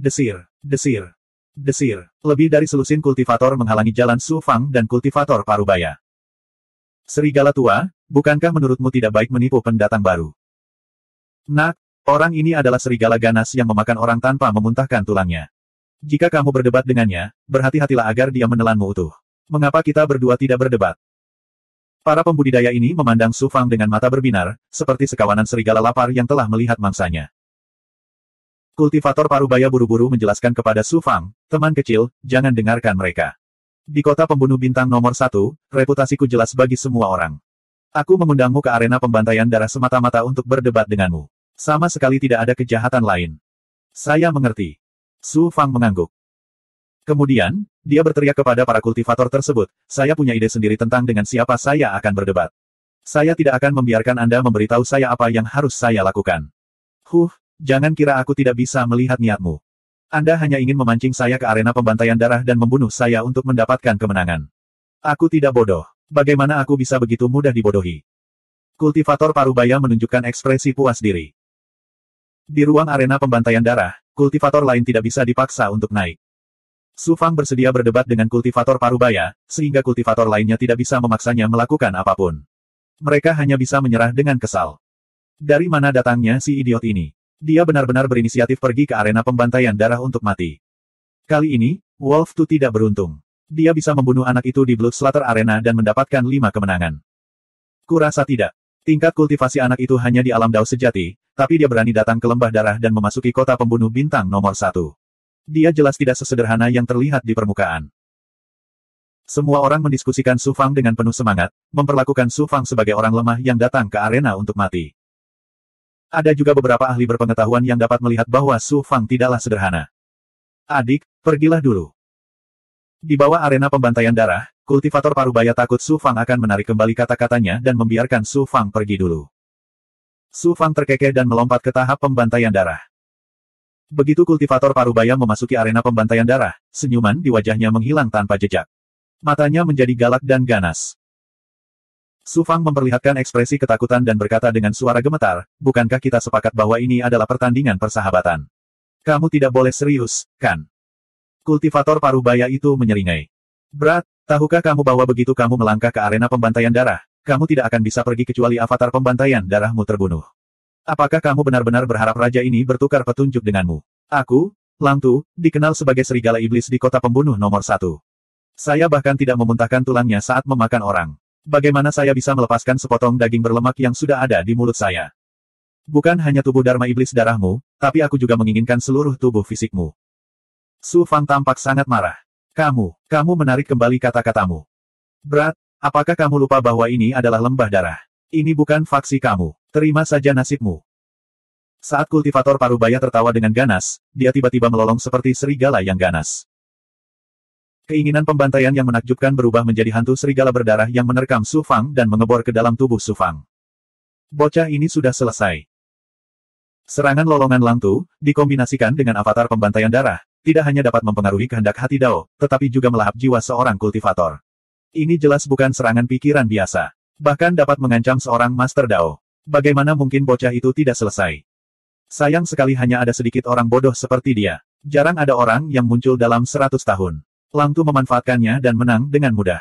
Desir, desir, desir. Lebih dari selusin kultivator menghalangi jalan Su Fang dan kultivator parubaya. Serigala tua, bukankah menurutmu tidak baik menipu pendatang baru? Nak, orang ini adalah serigala ganas yang memakan orang tanpa memuntahkan tulangnya. Jika kamu berdebat dengannya, berhati-hatilah agar dia menelanmu utuh. Mengapa kita berdua tidak berdebat? Para pembudidaya ini memandang Su Fang dengan mata berbinar, seperti sekawanan serigala lapar yang telah melihat mangsanya. Kultivator parubaya buru-buru menjelaskan kepada Su Fang, teman kecil, jangan dengarkan mereka. Di kota pembunuh bintang nomor 1, reputasiku jelas bagi semua orang. Aku mengundangmu ke arena pembantaian darah semata-mata untuk berdebat denganmu. Sama sekali tidak ada kejahatan lain. Saya mengerti. Su Fang mengangguk. Kemudian, dia berteriak kepada para kultivator tersebut, saya punya ide sendiri tentang dengan siapa saya akan berdebat. Saya tidak akan membiarkan Anda memberitahu saya apa yang harus saya lakukan. Jangan kira aku tidak bisa melihat niatmu. Anda hanya ingin memancing saya ke arena pembantaian darah dan membunuh saya untuk mendapatkan kemenangan. Aku tidak bodoh. Bagaimana aku bisa begitu mudah dibodohi? Kultivator parubaya menunjukkan ekspresi puas diri. Di ruang arena pembantaian darah, kultivator lain tidak bisa dipaksa untuk naik. Su Fang bersedia berdebat dengan kultivator parubaya, sehingga kultivator lainnya tidak bisa memaksanya melakukan apapun. Mereka hanya bisa menyerah dengan kesal. Dari mana datangnya si idiot ini? Dia benar-benar berinisiatif pergi ke arena pembantaian darah untuk mati. Kali ini, Wolf Tu tidak beruntung. Dia bisa membunuh anak itu di Blood Slaughter Arena dan mendapatkan 5 kemenangan. Kurasa tidak. Tingkat kultivasi anak itu hanya di alam Dao sejati, tapi dia berani datang ke lembah darah dan memasuki kota pembunuh bintang nomor 1. Dia jelas tidak sesederhana yang terlihat di permukaan. Semua orang mendiskusikan Su Fang dengan penuh semangat, memperlakukan Su Fang sebagai orang lemah yang datang ke arena untuk mati. Ada juga beberapa ahli berpengetahuan yang dapat melihat bahwa Su Fang tidaklah sederhana. Adik, pergilah dulu. Di bawah arena pembantaian darah, kultivator parubaya takut Su Fang akan menarik kembali kata-katanya dan membiarkan Su Fang pergi dulu. Su Fang terkekeh dan melompat ke tahap pembantaian darah. Begitu kultivator parubaya memasuki arena pembantaian darah, senyuman di wajahnya menghilang tanpa jejak. Matanya menjadi galak dan ganas. Su Fang memperlihatkan ekspresi ketakutan dan berkata dengan suara gemetar, bukankah kita sepakat bahwa ini adalah pertandingan persahabatan? Kamu tidak boleh serius, kan? Kultivator parubaya itu menyeringai. Berat, tahukah kamu bahwa begitu kamu melangkah ke arena pembantaian darah, kamu tidak akan bisa pergi kecuali avatar pembantaian darahmu terbunuh. Apakah kamu benar-benar berharap raja ini bertukar petunjuk denganmu? Aku, Lang Tu, dikenal sebagai serigala iblis di kota pembunuh nomor 1. Saya bahkan tidak memuntahkan tulangnya saat memakan orang. Bagaimana saya bisa melepaskan sepotong daging berlemak yang sudah ada di mulut saya? Bukan hanya tubuh Dharma iblis darahmu, tapi aku juga menginginkan seluruh tubuh fisikmu. Su Fang tampak sangat marah. Kamu menarik kembali kata-katamu. Berat, apakah kamu lupa bahwa ini adalah lembah darah? Ini bukan faksi kamu. Terima saja nasibmu. Saat kultivator parubaya tertawa dengan ganas, dia tiba-tiba melolong seperti serigala yang ganas. Keinginan pembantaian yang menakjubkan berubah menjadi hantu serigala berdarah yang menerkam Su Fang dan mengebor ke dalam tubuh Su Fang. Bocah ini sudah selesai. Serangan lolongan Lang Tu, dikombinasikan dengan avatar pembantaian darah, tidak hanya dapat mempengaruhi kehendak hati Dao, tetapi juga melahap jiwa seorang kultivator. Ini jelas bukan serangan pikiran biasa. Bahkan dapat mengancam seorang Master Dao. Bagaimana mungkin bocah itu tidak selesai? Sayang sekali hanya ada sedikit orang bodoh seperti dia. Jarang ada orang yang muncul dalam 100 tahun. Lang Tu memanfaatkannya dan menang dengan mudah.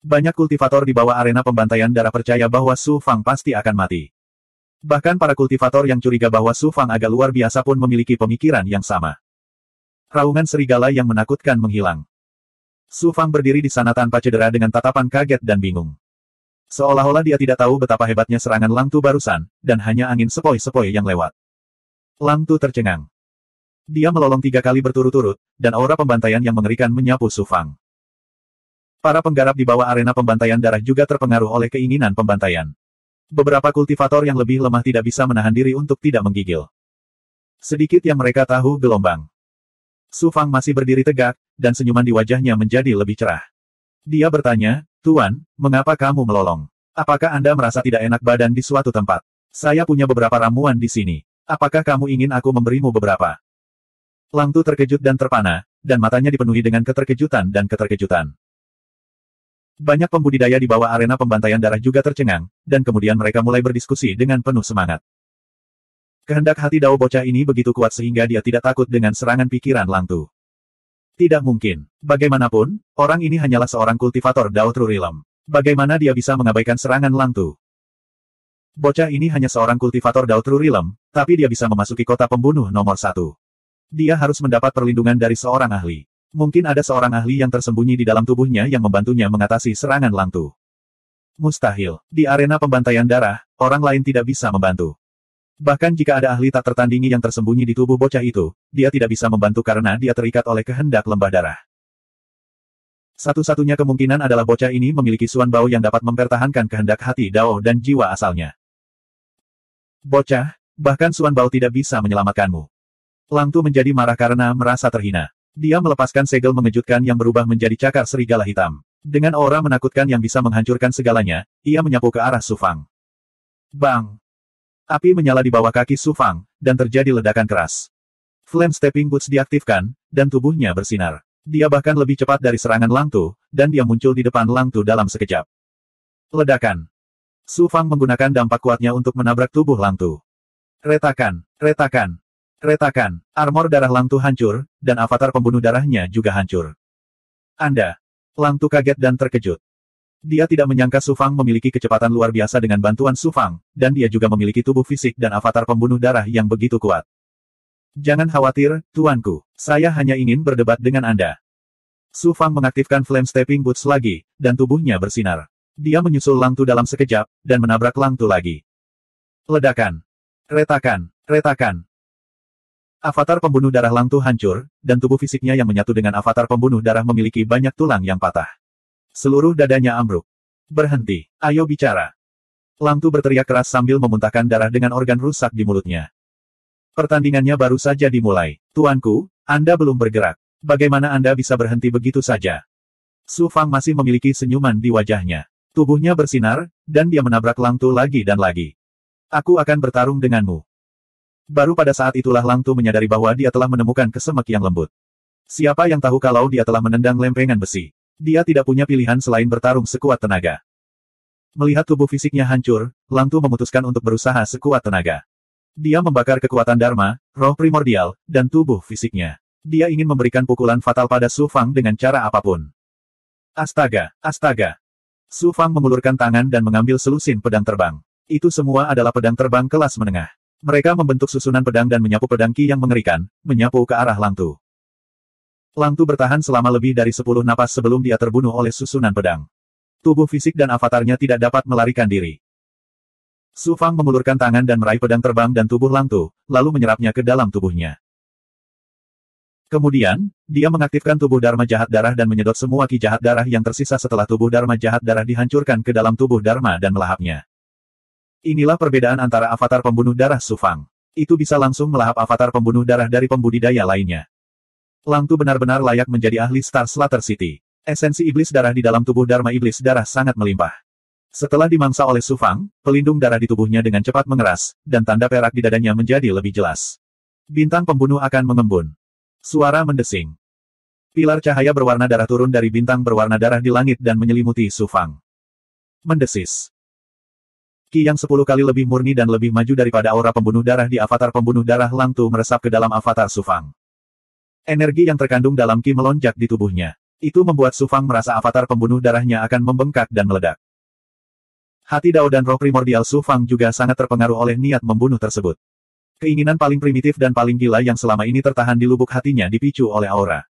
Banyak kultivator di bawah arena pembantaian darah percaya bahwa Su Fang pasti akan mati. Bahkan para kultivator yang curiga bahwa Su Fang agak luar biasa pun memiliki pemikiran yang sama. Raungan serigala yang menakutkan menghilang. Su Fang berdiri di sana tanpa cedera dengan tatapan kaget dan bingung. Seolah-olah dia tidak tahu betapa hebatnya serangan Lang Tu barusan, dan hanya angin sepoi-sepoi yang lewat. Lang Tu tercengang. Dia melolong 3 kali berturut-turut, dan aura pembantaian yang mengerikan menyapu Su Fang. Para penggarap di bawah arena pembantaian darah juga terpengaruh oleh keinginan pembantaian. Beberapa kultivator yang lebih lemah tidak bisa menahan diri untuk tidak menggigil. Sedikit yang mereka tahu gelombang. Su Fang masih berdiri tegak, dan senyuman di wajahnya menjadi lebih cerah. Dia bertanya, Tuan, mengapa kamu melolong? Apakah Anda merasa tidak enak badan di suatu tempat? Saya punya beberapa ramuan di sini. Apakah kamu ingin aku memberimu beberapa? Lang Tu terkejut dan terpana, dan matanya dipenuhi dengan keterkejutan dan keterkejutan. Banyak pembudidaya di bawah arena pembantaian darah juga tercengang, dan kemudian mereka mulai berdiskusi dengan penuh semangat. Kehendak hati Dao bocah ini begitu kuat sehingga dia tidak takut dengan serangan pikiran Lang Tu. Tidak mungkin. Bagaimanapun, orang ini hanyalah seorang kultivator Dao True Realm. Bagaimana dia bisa mengabaikan serangan Lang Tu? Bocah ini hanya seorang kultivator Dao True Realm, tapi dia bisa memasuki kota pembunuh nomor 1. Dia harus mendapat perlindungan dari seorang ahli. Mungkin ada seorang ahli yang tersembunyi di dalam tubuhnya yang membantunya mengatasi serangan Lang Tu. Mustahil. Di arena pembantaian darah, orang lain tidak bisa membantu. Bahkan jika ada ahli tak tertandingi yang tersembunyi di tubuh bocah itu, dia tidak bisa membantu karena dia terikat oleh kehendak lembah darah. Satu-satunya kemungkinan adalah bocah ini memiliki Suan Bao yang dapat mempertahankan kehendak hati Dao dan jiwa asalnya. Bocah, bahkan Suan Bao tidak bisa menyelamatkanmu. Lang Tu menjadi marah karena merasa terhina. Dia melepaskan segel mengejutkan yang berubah menjadi cakar serigala hitam. Dengan aura menakutkan yang bisa menghancurkan segalanya, ia menyapu ke arah Su Fang. Bang! Api menyala di bawah kaki Su Fang, dan terjadi ledakan keras. Flame Stepping Boots diaktifkan, dan tubuhnya bersinar. Dia bahkan lebih cepat dari serangan Lang Tu, dan dia muncul di depan Lang Tu dalam sekejap. Ledakan. Su Fang menggunakan dampak kuatnya untuk menabrak tubuh Lang Tu. Retakan, retakan, retakan. Armor darah Lang Tu hancur, dan avatar pembunuh darahnya juga hancur. Anda. Lang Tu kaget dan terkejut. Dia tidak menyangka Su Fang memiliki kecepatan luar biasa dengan bantuan Su Fang, dan dia juga memiliki tubuh fisik dan avatar pembunuh darah yang begitu kuat. Jangan khawatir, tuanku. Saya hanya ingin berdebat dengan Anda. Su Fang mengaktifkan Flame Stepping Boots lagi, dan tubuhnya bersinar. Dia menyusul Lang Tu dalam sekejap, dan menabrak Lang Tu lagi. Ledakan. Retakan, retakan. Avatar pembunuh darah Lang Tu hancur, dan tubuh fisiknya yang menyatu dengan avatar pembunuh darah memiliki banyak tulang yang patah. Seluruh dadanya ambruk. Berhenti, ayo bicara. Lang Tu berteriak keras sambil memuntahkan darah dengan organ rusak di mulutnya. Pertandingannya baru saja dimulai. Tuanku, Anda belum bergerak. Bagaimana Anda bisa berhenti begitu saja? Su Fang masih memiliki senyuman di wajahnya. Tubuhnya bersinar, dan dia menabrak Lang Tu lagi dan lagi. Aku akan bertarung denganmu. Baru pada saat itulah Lang Tu menyadari bahwa dia telah menemukan kesemek yang lembut. Siapa yang tahu kalau dia telah menendang lempengan besi? Dia tidak punya pilihan selain bertarung sekuat tenaga. Melihat tubuh fisiknya hancur, Lang Tu memutuskan untuk berusaha sekuat tenaga. Dia membakar kekuatan Dharma, roh primordial, dan tubuh fisiknya. Dia ingin memberikan pukulan fatal pada Su Fang dengan cara apapun. Astaga, astaga. Su Fang mengulurkan tangan dan mengambil selusin pedang terbang. Itu semua adalah pedang terbang kelas menengah. Mereka membentuk susunan pedang dan menyapu pedang Ki yang mengerikan, menyapu ke arah Lang Tu. Lang Tu bertahan selama lebih dari 10 napas sebelum dia terbunuh oleh susunan pedang. Tubuh fisik dan avatarnya tidak dapat melarikan diri. Su Fang mengulurkan tangan dan meraih pedang terbang dan tubuh Lang Tu, lalu menyerapnya ke dalam tubuhnya. Kemudian, dia mengaktifkan tubuh Dharma Jahat Darah dan menyedot semua Ki Jahat Darah yang tersisa setelah tubuh Dharma Jahat Darah dihancurkan ke dalam tubuh Dharma dan melahapnya. Inilah perbedaan antara avatar pembunuh darah Su Fang. Itu bisa langsung melahap avatar pembunuh darah dari pembudidaya lainnya. Lang Tu benar-benar layak menjadi ahli Star Slaughter City. Esensi iblis darah di dalam tubuh Dharma iblis darah sangat melimpah. Setelah dimangsa oleh Su Fang, pelindung darah di tubuhnya dengan cepat mengeras, dan tanda perak di dadanya menjadi lebih jelas. Bintang pembunuh akan mengembun. Suara mendesing. Pilar cahaya berwarna darah turun dari bintang berwarna darah di langit dan menyelimuti Su Fang. Mendesis. Ki yang 10 kali lebih murni dan lebih maju daripada aura pembunuh darah di avatar pembunuh darah Lang Tu meresap ke dalam avatar Su Fang. Energi yang terkandung dalam Ki melonjak di tubuhnya. Itu membuat Su Fang merasa avatar pembunuh darahnya akan membengkak dan meledak. Hati Dao dan roh primordial Su Fang juga sangat terpengaruh oleh niat membunuh tersebut. Keinginan paling primitif dan paling gila yang selama ini tertahan di lubuk hatinya dipicu oleh aura.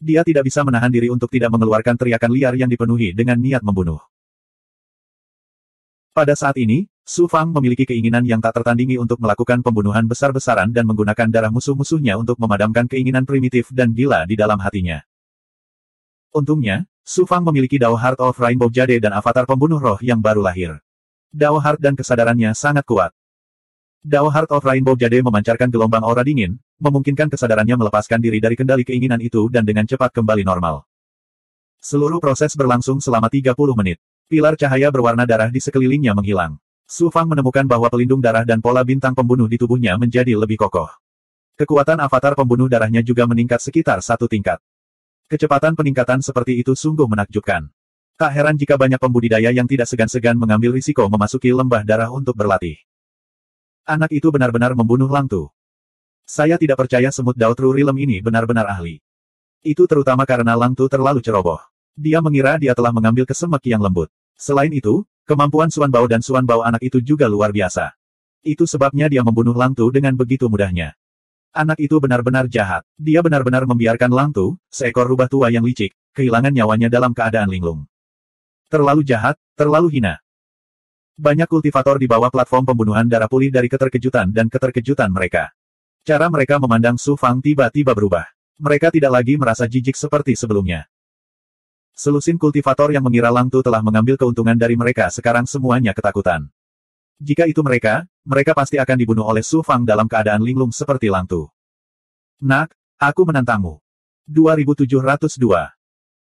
Dia tidak bisa menahan diri untuk tidak mengeluarkan teriakan liar yang dipenuhi dengan niat membunuh. Pada saat ini, Su Fang memiliki keinginan yang tak tertandingi untuk melakukan pembunuhan besar-besaran dan menggunakan darah musuh-musuhnya untuk memadamkan keinginan primitif dan gila di dalam hatinya. Untungnya, Su Fang memiliki Dao Heart of Rainbow Jade dan avatar pembunuh roh yang baru lahir. Dao Heart dan kesadarannya sangat kuat. Dao Heart of Rainbow Jade memancarkan gelombang aura dingin, memungkinkan kesadarannya melepaskan diri dari kendali keinginan itu dan dengan cepat kembali normal. Seluruh proses berlangsung selama 30 menit. Pilar cahaya berwarna darah di sekelilingnya menghilang. Su Fang menemukan bahwa pelindung darah dan pola bintang pembunuh di tubuhnya menjadi lebih kokoh. Kekuatan avatar pembunuh darahnya juga meningkat sekitar 1 tingkat. Kecepatan peningkatan seperti itu sungguh menakjubkan. Tak heran jika banyak pembudidaya yang tidak segan-segan mengambil risiko memasuki lembah darah untuk berlatih. Anak itu benar-benar membunuh Lang Tu. Saya tidak percaya semut Dao True Realm ini benar-benar ahli. Itu terutama karena Lang Tu terlalu ceroboh. Dia mengira dia telah mengambil kesemek yang lembut. Selain itu, kemampuan Xuan Bao dan Xuan Bao anak itu juga luar biasa. Itu sebabnya dia membunuh Lang Tu dengan begitu mudahnya. Anak itu benar-benar jahat. Dia benar-benar membiarkan Lang Tu, seekor rubah tua yang licik, kehilangan nyawanya dalam keadaan linglung. Terlalu jahat, terlalu hina. Banyak kultivator di bawah platform pembunuhan darah pulih dari keterkejutan dan keterkejutan mereka. Cara mereka memandang Su Fang tiba-tiba berubah. Mereka tidak lagi merasa jijik seperti sebelumnya. Selusin kultivator yang mengira Lang Tu telah mengambil keuntungan dari mereka sekarang semuanya ketakutan. Jika itu mereka pasti akan dibunuh oleh Su Fang dalam keadaan linglung seperti Lang Tu. Nak, aku menantangmu. 2702.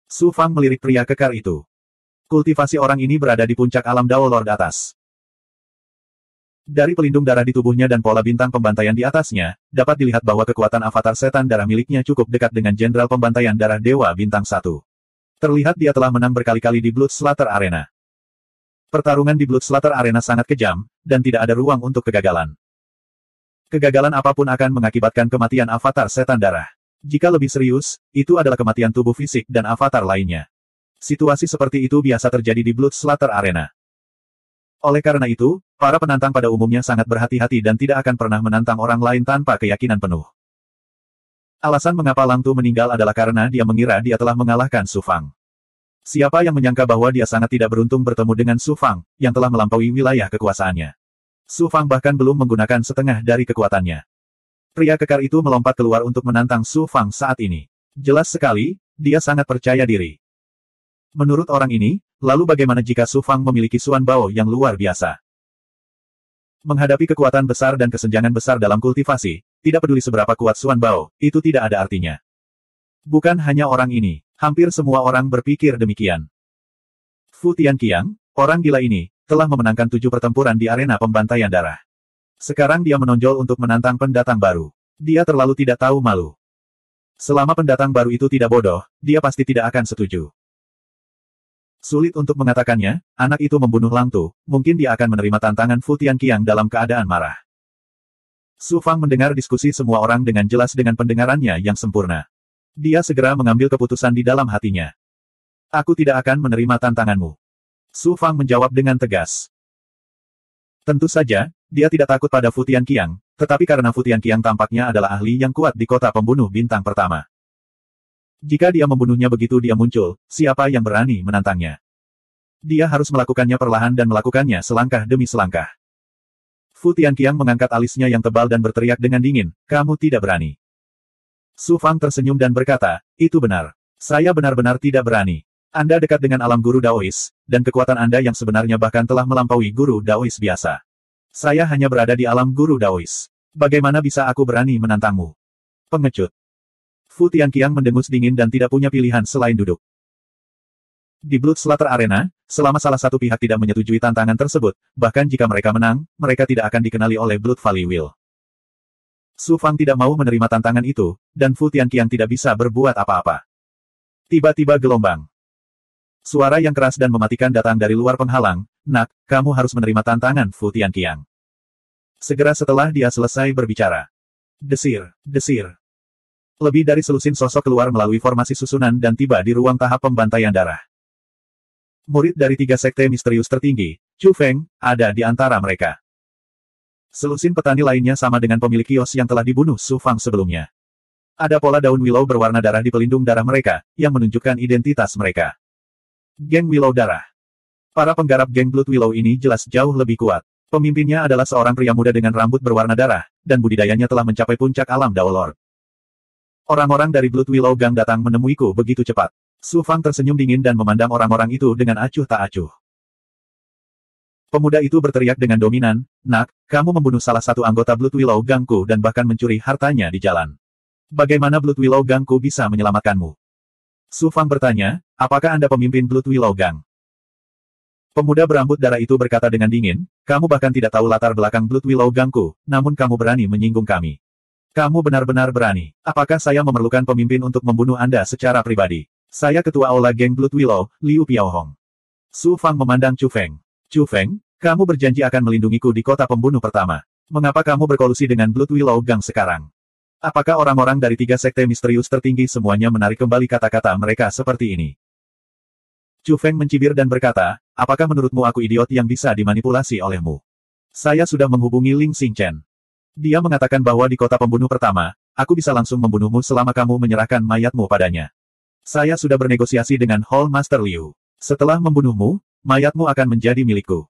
Su Fang melirik pria kekar itu. Kultivasi orang ini berada di puncak alam Dao Lord atas. Dari pelindung darah di tubuhnya dan pola bintang pembantaian di atasnya, dapat dilihat bahwa kekuatan avatar setan darah miliknya cukup dekat dengan jenderal pembantaian darah Dewa Bintang 1. Terlihat dia telah menang berkali-kali di Blood Slaughter Arena. Pertarungan di Blood Slaughter Arena sangat kejam, dan tidak ada ruang untuk kegagalan. Kegagalan apapun akan mengakibatkan kematian avatar setan darah. Jika lebih serius, itu adalah kematian tubuh fisik dan avatar lainnya. Situasi seperti itu biasa terjadi di Blood Slaughter Arena. Oleh karena itu, para penantang pada umumnya sangat berhati-hati dan tidak akan pernah menantang orang lain tanpa keyakinan penuh. Alasan mengapa Lang Tu meninggal adalah karena dia mengira dia telah mengalahkan Su Fang. Siapa yang menyangka bahwa dia sangat tidak beruntung bertemu dengan Su Fang, yang telah melampaui wilayah kekuasaannya. Su Fang bahkan belum menggunakan setengah dari kekuatannya. Pria kekar itu melompat keluar untuk menantang Su Fang saat ini. Jelas sekali, dia sangat percaya diri. Menurut orang ini, lalu bagaimana jika Su Fang memiliki Xuan Bao yang luar biasa? Menghadapi kekuatan besar dan kesenjangan besar dalam kultivasi, tidak peduli seberapa kuat Xuan Bao, itu tidak ada artinya. Bukan hanya orang ini, hampir semua orang berpikir demikian. Fu Tianqiang, orang gila ini, telah memenangkan 7 pertempuran di arena pembantaian darah. Sekarang dia menonjol untuk menantang pendatang baru. Dia terlalu tidak tahu malu. Selama pendatang baru itu tidak bodoh, dia pasti tidak akan setuju. Sulit untuk mengatakannya, anak itu membunuh Lang Tu, mungkin dia akan menerima tantangan Fu Tianqiang dalam keadaan marah. Su Fang mendengar diskusi semua orang dengan jelas dengan pendengarannya yang sempurna. Dia segera mengambil keputusan di dalam hatinya. Aku tidak akan menerima tantanganmu. Su Fang menjawab dengan tegas. Tentu saja, dia tidak takut pada Fu Tianqiang, tetapi karena Fu Tianqiang tampaknya adalah ahli yang kuat di kota pembunuh bintang pertama. Jika dia membunuhnya begitu dia muncul, siapa yang berani menantangnya? Dia harus melakukannya perlahan dan melakukannya selangkah demi selangkah. Fu Tianqiang mengangkat alisnya yang tebal dan berteriak dengan dingin, kamu tidak berani. Su Fang tersenyum dan berkata, itu benar. Saya benar-benar tidak berani. Anda dekat dengan alam guru Daois, dan kekuatan Anda yang sebenarnya bahkan telah melampaui guru Daois biasa. Saya hanya berada di alam guru Daois. Bagaimana bisa aku berani menantangmu? Pengecut. Fu Tianqiang mendengus dingin dan tidak punya pilihan selain duduk. Di Blood Slaughter Arena, selama salah satu pihak tidak menyetujui tantangan tersebut, bahkan jika mereka menang, mereka tidak akan dikenali oleh Blood Valley Will. Su Fang tidak mau menerima tantangan itu, dan Fu Tianqiang tidak bisa berbuat apa-apa. Tiba-tiba gelombang. Suara yang keras dan mematikan datang dari luar penghalang, nak, kamu harus menerima tantangan Fu Tianqiang. Segera setelah dia selesai berbicara. Desir, desir. Lebih dari selusin sosok keluar melalui formasi susunan dan tiba di ruang tahap pembantaian darah. Murid dari 3 sekte misterius tertinggi, Chu Feng, ada di antara mereka. Selusin petani lainnya sama dengan pemilik kios yang telah dibunuh Su Fang sebelumnya. Ada pola daun willow berwarna darah di pelindung darah mereka, yang menunjukkan identitas mereka. Geng Willow Darah. Para penggarap geng Blood Willow ini jelas jauh lebih kuat. Pemimpinnya adalah seorang pria muda dengan rambut berwarna darah, dan budidayanya telah mencapai puncak alam Dao Lord. Orang-orang dari Blood Willow Gang datang menemuiku begitu cepat. Su Fang tersenyum dingin dan memandang orang-orang itu dengan acuh tak acuh. Pemuda itu berteriak dengan dominan, nak, kamu membunuh salah satu anggota Blood Willow Gangku dan bahkan mencuri hartanya di jalan. Bagaimana Blood Willow Gangku bisa menyelamatkanmu? Su Fang bertanya, apakah Anda pemimpin Blood Willow Gang? Pemuda berambut darah itu berkata dengan dingin, kamu bahkan tidak tahu latar belakang Blood Willow Gangku, namun kamu berani menyinggung kami. Kamu benar-benar berani. Apakah saya memerlukan pemimpin untuk membunuh Anda secara pribadi? Saya ketua Aula Geng Blood Willow, Liu Piaohong. Su Fang memandang Chu Feng. Chu Feng, kamu berjanji akan melindungiku di kota pembunuh pertama. Mengapa kamu berkolusi dengan Blood Willow Gang sekarang? Apakah orang-orang dari 3 sekte misterius tertinggi semuanya menarik kembali kata-kata mereka seperti ini? Chu Feng mencibir dan berkata, apakah menurutmu aku idiot yang bisa dimanipulasi olehmu? Saya sudah menghubungi Ling Xingchen. Dia mengatakan bahwa di kota pembunuh pertama, aku bisa langsung membunuhmu selama kamu menyerahkan mayatmu padanya. Saya sudah bernegosiasi dengan Hall Master Liu. Setelah membunuhmu, mayatmu akan menjadi milikku.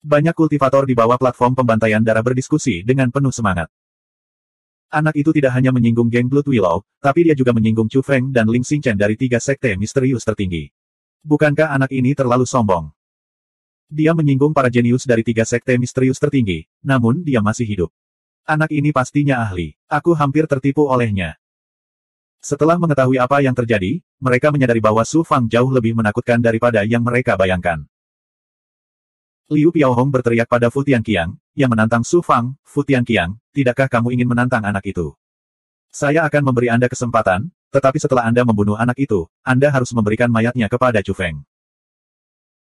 Banyak kultivator di bawah platform pembantaian darah berdiskusi dengan penuh semangat. Anak itu tidak hanya menyinggung geng Blood Willow, tapi dia juga menyinggung Chu Feng dan Ling Xingchen dari 3 sekte misterius tertinggi. Bukankah anak ini terlalu sombong? Dia menyinggung para jenius dari 3 sekte misterius tertinggi, namun dia masih hidup. Anak ini pastinya ahli. Aku hampir tertipu olehnya. Setelah mengetahui apa yang terjadi, mereka menyadari bahwa Su Fang jauh lebih menakutkan daripada yang mereka bayangkan. Liu Piaohong berteriak pada Fu Tianqiang, yang menantang Su Fang, Fu Tianqiang, tidakkah kamu ingin menantang anak itu? Saya akan memberi Anda kesempatan, tetapi setelah Anda membunuh anak itu, Anda harus memberikan mayatnya kepada Chu Feng.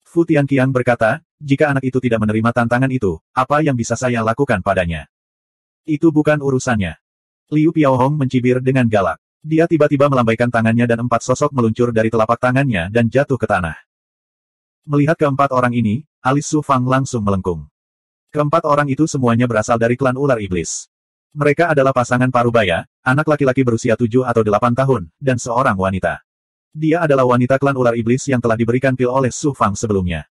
Fu Tianqiang berkata, jika anak itu tidak menerima tantangan itu, apa yang bisa saya lakukan padanya? Itu bukan urusannya. Liu Piaohong mencibir dengan galak. Dia tiba-tiba melambaikan tangannya dan 4 sosok meluncur dari telapak tangannya dan jatuh ke tanah. Melihat keempat orang ini, alis Su Fang langsung melengkung. Keempat orang itu semuanya berasal dari klan ular iblis. Mereka adalah pasangan parubaya, anak laki-laki berusia 7 atau 8 tahun, dan seorang wanita. Dia adalah wanita klan ular iblis yang telah diberikan pil oleh Su Fang sebelumnya.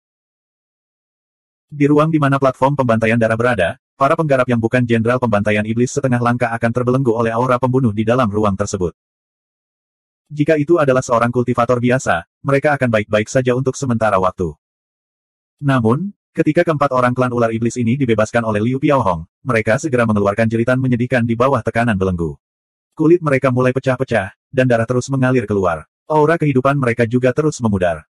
Di ruang di mana platform pembantaian darah berada, para penggarap yang bukan jenderal pembantaian iblis setengah langkah akan terbelenggu oleh aura pembunuh di dalam ruang tersebut. Jika itu adalah seorang kultivator biasa, mereka akan baik-baik saja untuk sementara waktu. Namun, ketika keempat orang klan ular iblis ini dibebaskan oleh Liu Piaohong, mereka segera mengeluarkan jeritan menyedihkan di bawah tekanan belenggu. Kulit mereka mulai pecah-pecah, dan darah terus mengalir keluar. Aura kehidupan mereka juga terus memudar.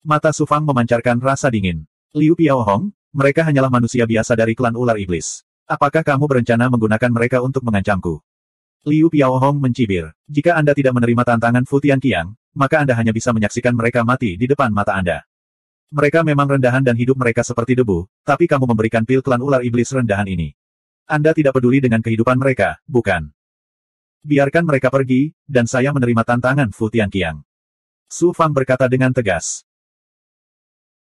Mata Su Fang memancarkan rasa dingin. Liu Piaohong, mereka hanyalah manusia biasa dari klan ular iblis. Apakah kamu berencana menggunakan mereka untuk mengancamku? Liu Piaohong mencibir. Jika Anda tidak menerima tantangan Fu Tianqiang, maka Anda hanya bisa menyaksikan mereka mati di depan mata Anda. Mereka memang rendahan dan hidup mereka seperti debu, tapi kamu memberikan pil klan ular iblis rendahan ini. Anda tidak peduli dengan kehidupan mereka, bukan? Biarkan mereka pergi, dan saya menerima tantangan Fu Tianqiang. Su Fang berkata dengan tegas.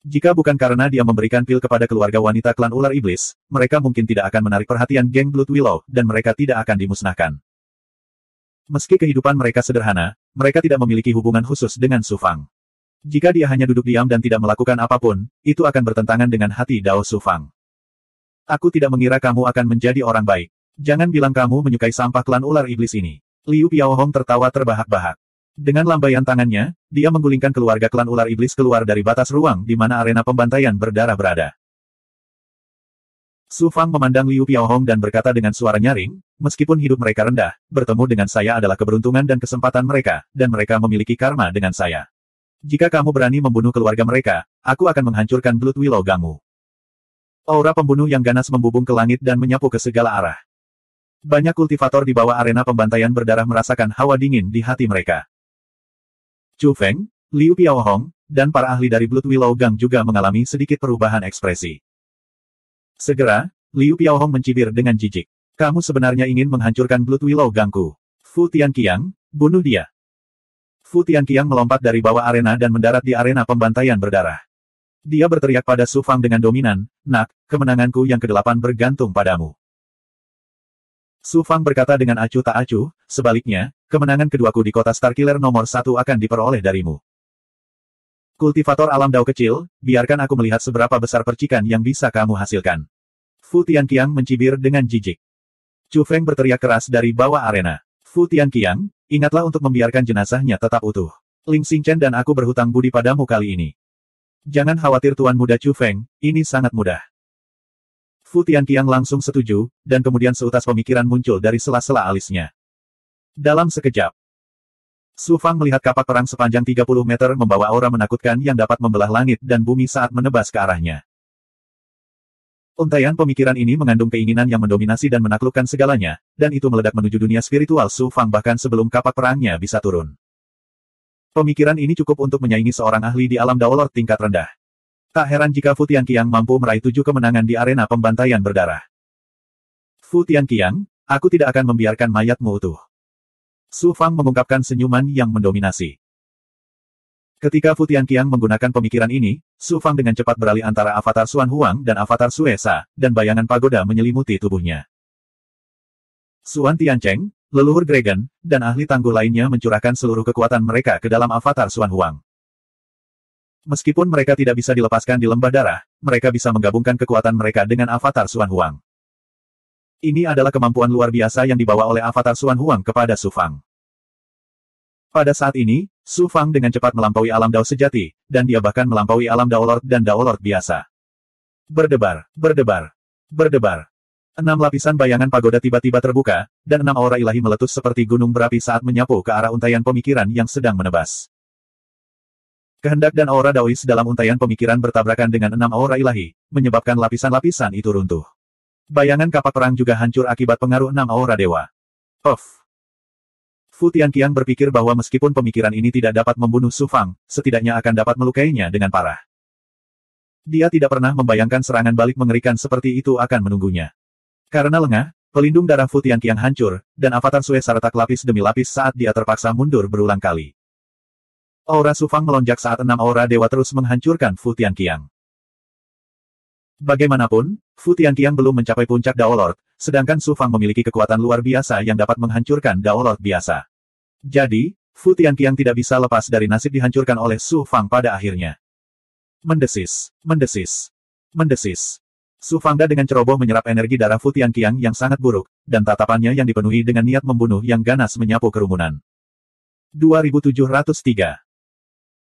Jika bukan karena dia memberikan pil kepada keluarga wanita klan ular iblis, mereka mungkin tidak akan menarik perhatian geng Blood Willow, dan mereka tidak akan dimusnahkan. Meski kehidupan mereka sederhana, mereka tidak memiliki hubungan khusus dengan Su Fang. Jika dia hanya duduk diam dan tidak melakukan apapun, itu akan bertentangan dengan hati Dao Su Fang. Aku tidak mengira kamu akan menjadi orang baik. Jangan bilang kamu menyukai sampah klan ular iblis ini. Liu Piaohong tertawa terbahak-bahak. Dengan lambaian tangannya, dia menggulingkan keluarga klan ular iblis keluar dari batas ruang di mana arena pembantaian berdarah berada. Su Fang memandang Liu Piaohong dan berkata dengan suara nyaring, meskipun hidup mereka rendah, bertemu dengan saya adalah keberuntungan dan kesempatan mereka, dan mereka memiliki karma dengan saya. Jika kamu berani membunuh keluarga mereka, aku akan menghancurkan Blood Willow gangmu. Aura pembunuh yang ganas membubung ke langit dan menyapu ke segala arah. Banyak kultivator di bawah arena pembantaian berdarah merasakan hawa dingin di hati mereka. Chu Feng, Liu Piaohong, dan para ahli dari Blood Willow Gang juga mengalami sedikit perubahan ekspresi. Segera, Liu Piaohong mencibir dengan jijik. Kamu sebenarnya ingin menghancurkan Blood Willow Gangku. Fu Tianqiang, bunuh dia. Fu Tianqiang melompat dari bawah arena dan mendarat di arena pembantaian berdarah. Dia berteriak pada Su Fang dengan dominan, nak, kemenanganku yang ke-8 bergantung padamu. Su Fang berkata dengan acuh tak acuh, sebaliknya, kemenangan keduaku di kota Starkiller nomor 1 akan diperoleh darimu. Kultivator alam Dao kecil, biarkan aku melihat seberapa besar percikan yang bisa kamu hasilkan. Fu Tianqiang mencibir dengan jijik. Chu Feng berteriak keras dari bawah arena. Fu Tianqiang, ingatlah untuk membiarkan jenazahnya tetap utuh. Ling Xingchen dan aku berhutang budi padamu kali ini. Jangan khawatir Tuan Muda Chu Feng, ini sangat mudah. Fu Tianqiang langsung setuju, dan kemudian seutas pemikiran muncul dari sela-sela alisnya. Dalam sekejap, Su Fang melihat kapak perang sepanjang 30 meter membawa aura menakutkan yang dapat membelah langit dan bumi saat menebas ke arahnya. Untaian pemikiran ini mengandung keinginan yang mendominasi dan menaklukkan segalanya, dan itu meledak menuju dunia spiritual Su Fang bahkan sebelum kapak perangnya bisa turun. Pemikiran ini cukup untuk menyaingi seorang ahli di alam Daolord tingkat rendah. Tak heran jika Fu Tianqiang mampu meraih 7 kemenangan di arena pembantaian berdarah. Fu Tianqiang, aku tidak akan membiarkan mayatmu utuh. Su Fang mengungkapkan senyuman yang mendominasi. Ketika Fu Tianqiang menggunakan pemikiran ini, Su Fang dengan cepat beralih antara avatar Xuan Huang dan avatar Xue Sa, dan bayangan pagoda menyelimuti tubuhnya. Xuan Tiancheng, leluhur Dragon, dan ahli tangguh lainnya mencurahkan seluruh kekuatan mereka ke dalam avatar Xuan Huang. Meskipun mereka tidak bisa dilepaskan di lembah darah, mereka bisa menggabungkan kekuatan mereka dengan avatar Xuan Huang. Ini adalah kemampuan luar biasa yang dibawa oleh avatar Xuan Huang kepada Su Fang. Pada saat ini, Su Fang dengan cepat melampaui alam Dao sejati, dan dia bahkan melampaui alam Dao Lord dan Dao Lord biasa. Berdebar, berdebar, berdebar. 6 lapisan bayangan pagoda tiba-tiba terbuka, dan 6 aura ilahi meletus seperti gunung berapi saat menyapu ke arah untaian pemikiran yang sedang menebas. Kehendak dan aura Daois dalam untaian pemikiran bertabrakan dengan 6 aura ilahi, menyebabkan lapisan-lapisan itu runtuh. Bayangan kapak perang juga hancur akibat pengaruh 6 aura dewa. Off. Fu Tianqiang berpikir bahwa meskipun pemikiran ini tidak dapat membunuh Su Fang, setidaknya akan dapat melukainya dengan parah. Dia tidak pernah membayangkan serangan balik mengerikan seperti itu akan menunggunya. Karena lengah, pelindung darah Fu Tianqiang hancur, dan avatar Xue Sa retak lapis demi lapis saat dia terpaksa mundur berulang kali. Aura Su Fang melonjak saat 6 aura dewa terus menghancurkan Fu Tianqiang. Bagaimanapun, Fu Tianqiang belum mencapai puncak Dao Lord, sedangkan Su Fang memiliki kekuatan luar biasa yang dapat menghancurkan Dao Lord biasa. Jadi, Fu Tianqiang tidak bisa lepas dari nasib dihancurkan oleh Su Fang pada akhirnya. Mendesis, mendesis, mendesis. Su Fangda dengan ceroboh menyerap energi darah Fu Tianqiang yang sangat buruk, dan tatapannya yang dipenuhi dengan niat membunuh yang ganas menyapu kerumunan. 2703.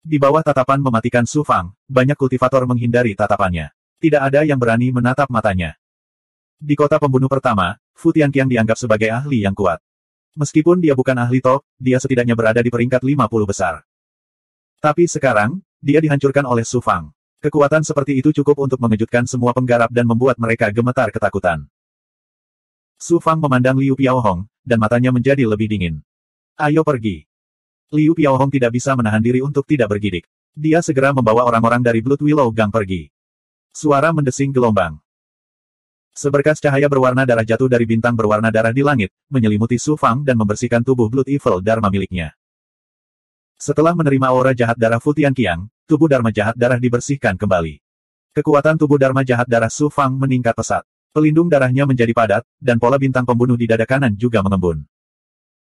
Di bawah tatapan mematikan Su Fang, banyak kultivator menghindari tatapannya. Tidak ada yang berani menatap matanya. Di kota pembunuh pertama, Fu Tianqiang dianggap sebagai ahli yang kuat. Meskipun dia bukan ahli top, dia setidaknya berada di peringkat 50 besar. Tapi sekarang, dia dihancurkan oleh Su Fang. Kekuatan seperti itu cukup untuk mengejutkan semua penggarap dan membuat mereka gemetar ketakutan. Su Fang memandang Liu Piaohong, dan matanya menjadi lebih dingin. Ayo pergi. Liu Piaohong tidak bisa menahan diri untuk tidak bergidik. Dia segera membawa orang-orang dari Blood Willow Gang pergi. Suara mendesing gelombang. Seberkas cahaya berwarna darah jatuh dari bintang berwarna darah di langit, menyelimuti Su Fang dan membersihkan tubuh Blood Evil Dharma miliknya. Setelah menerima aura jahat darah Fu Tianqiang, tubuh Dharma jahat darah dibersihkan kembali. Kekuatan tubuh Dharma jahat darah Su Fang meningkat pesat. Pelindung darahnya menjadi padat, dan pola bintang pembunuh di dada kanan juga mengembun.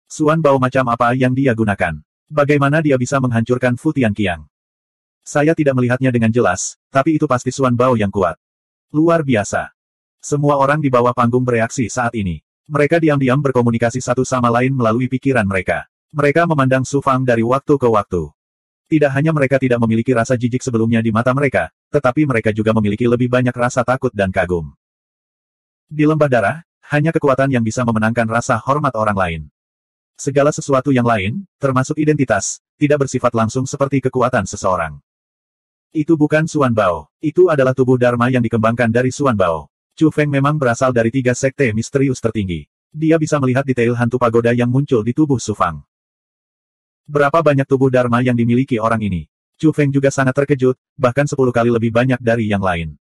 Suan Bao macam apa yang dia gunakan? Bagaimana dia bisa menghancurkan Fu Tianqiang? Saya tidak melihatnya dengan jelas, tapi itu pasti Suan Bao yang kuat. Luar biasa. Semua orang di bawah panggung bereaksi saat ini. Mereka diam-diam berkomunikasi satu sama lain melalui pikiran mereka. Mereka memandang Su Fang dari waktu ke waktu. Tidak hanya mereka tidak memiliki rasa jijik sebelumnya di mata mereka, tetapi mereka juga memiliki lebih banyak rasa takut dan kagum. Di lembah darah, hanya kekuatan yang bisa memenangkan rasa hormat orang lain. Segala sesuatu yang lain, termasuk identitas, tidak bersifat langsung seperti kekuatan seseorang. Itu bukan Suan Bao. Itu adalah tubuh Dharma yang dikembangkan dari Suan Bao. Chu Feng memang berasal dari 3 sekte misterius tertinggi. Dia bisa melihat detail hantu pagoda yang muncul di tubuh Su Fang. Berapa banyak tubuh Dharma yang dimiliki orang ini? Chu Feng juga sangat terkejut, bahkan 10 kali lebih banyak dari yang lain.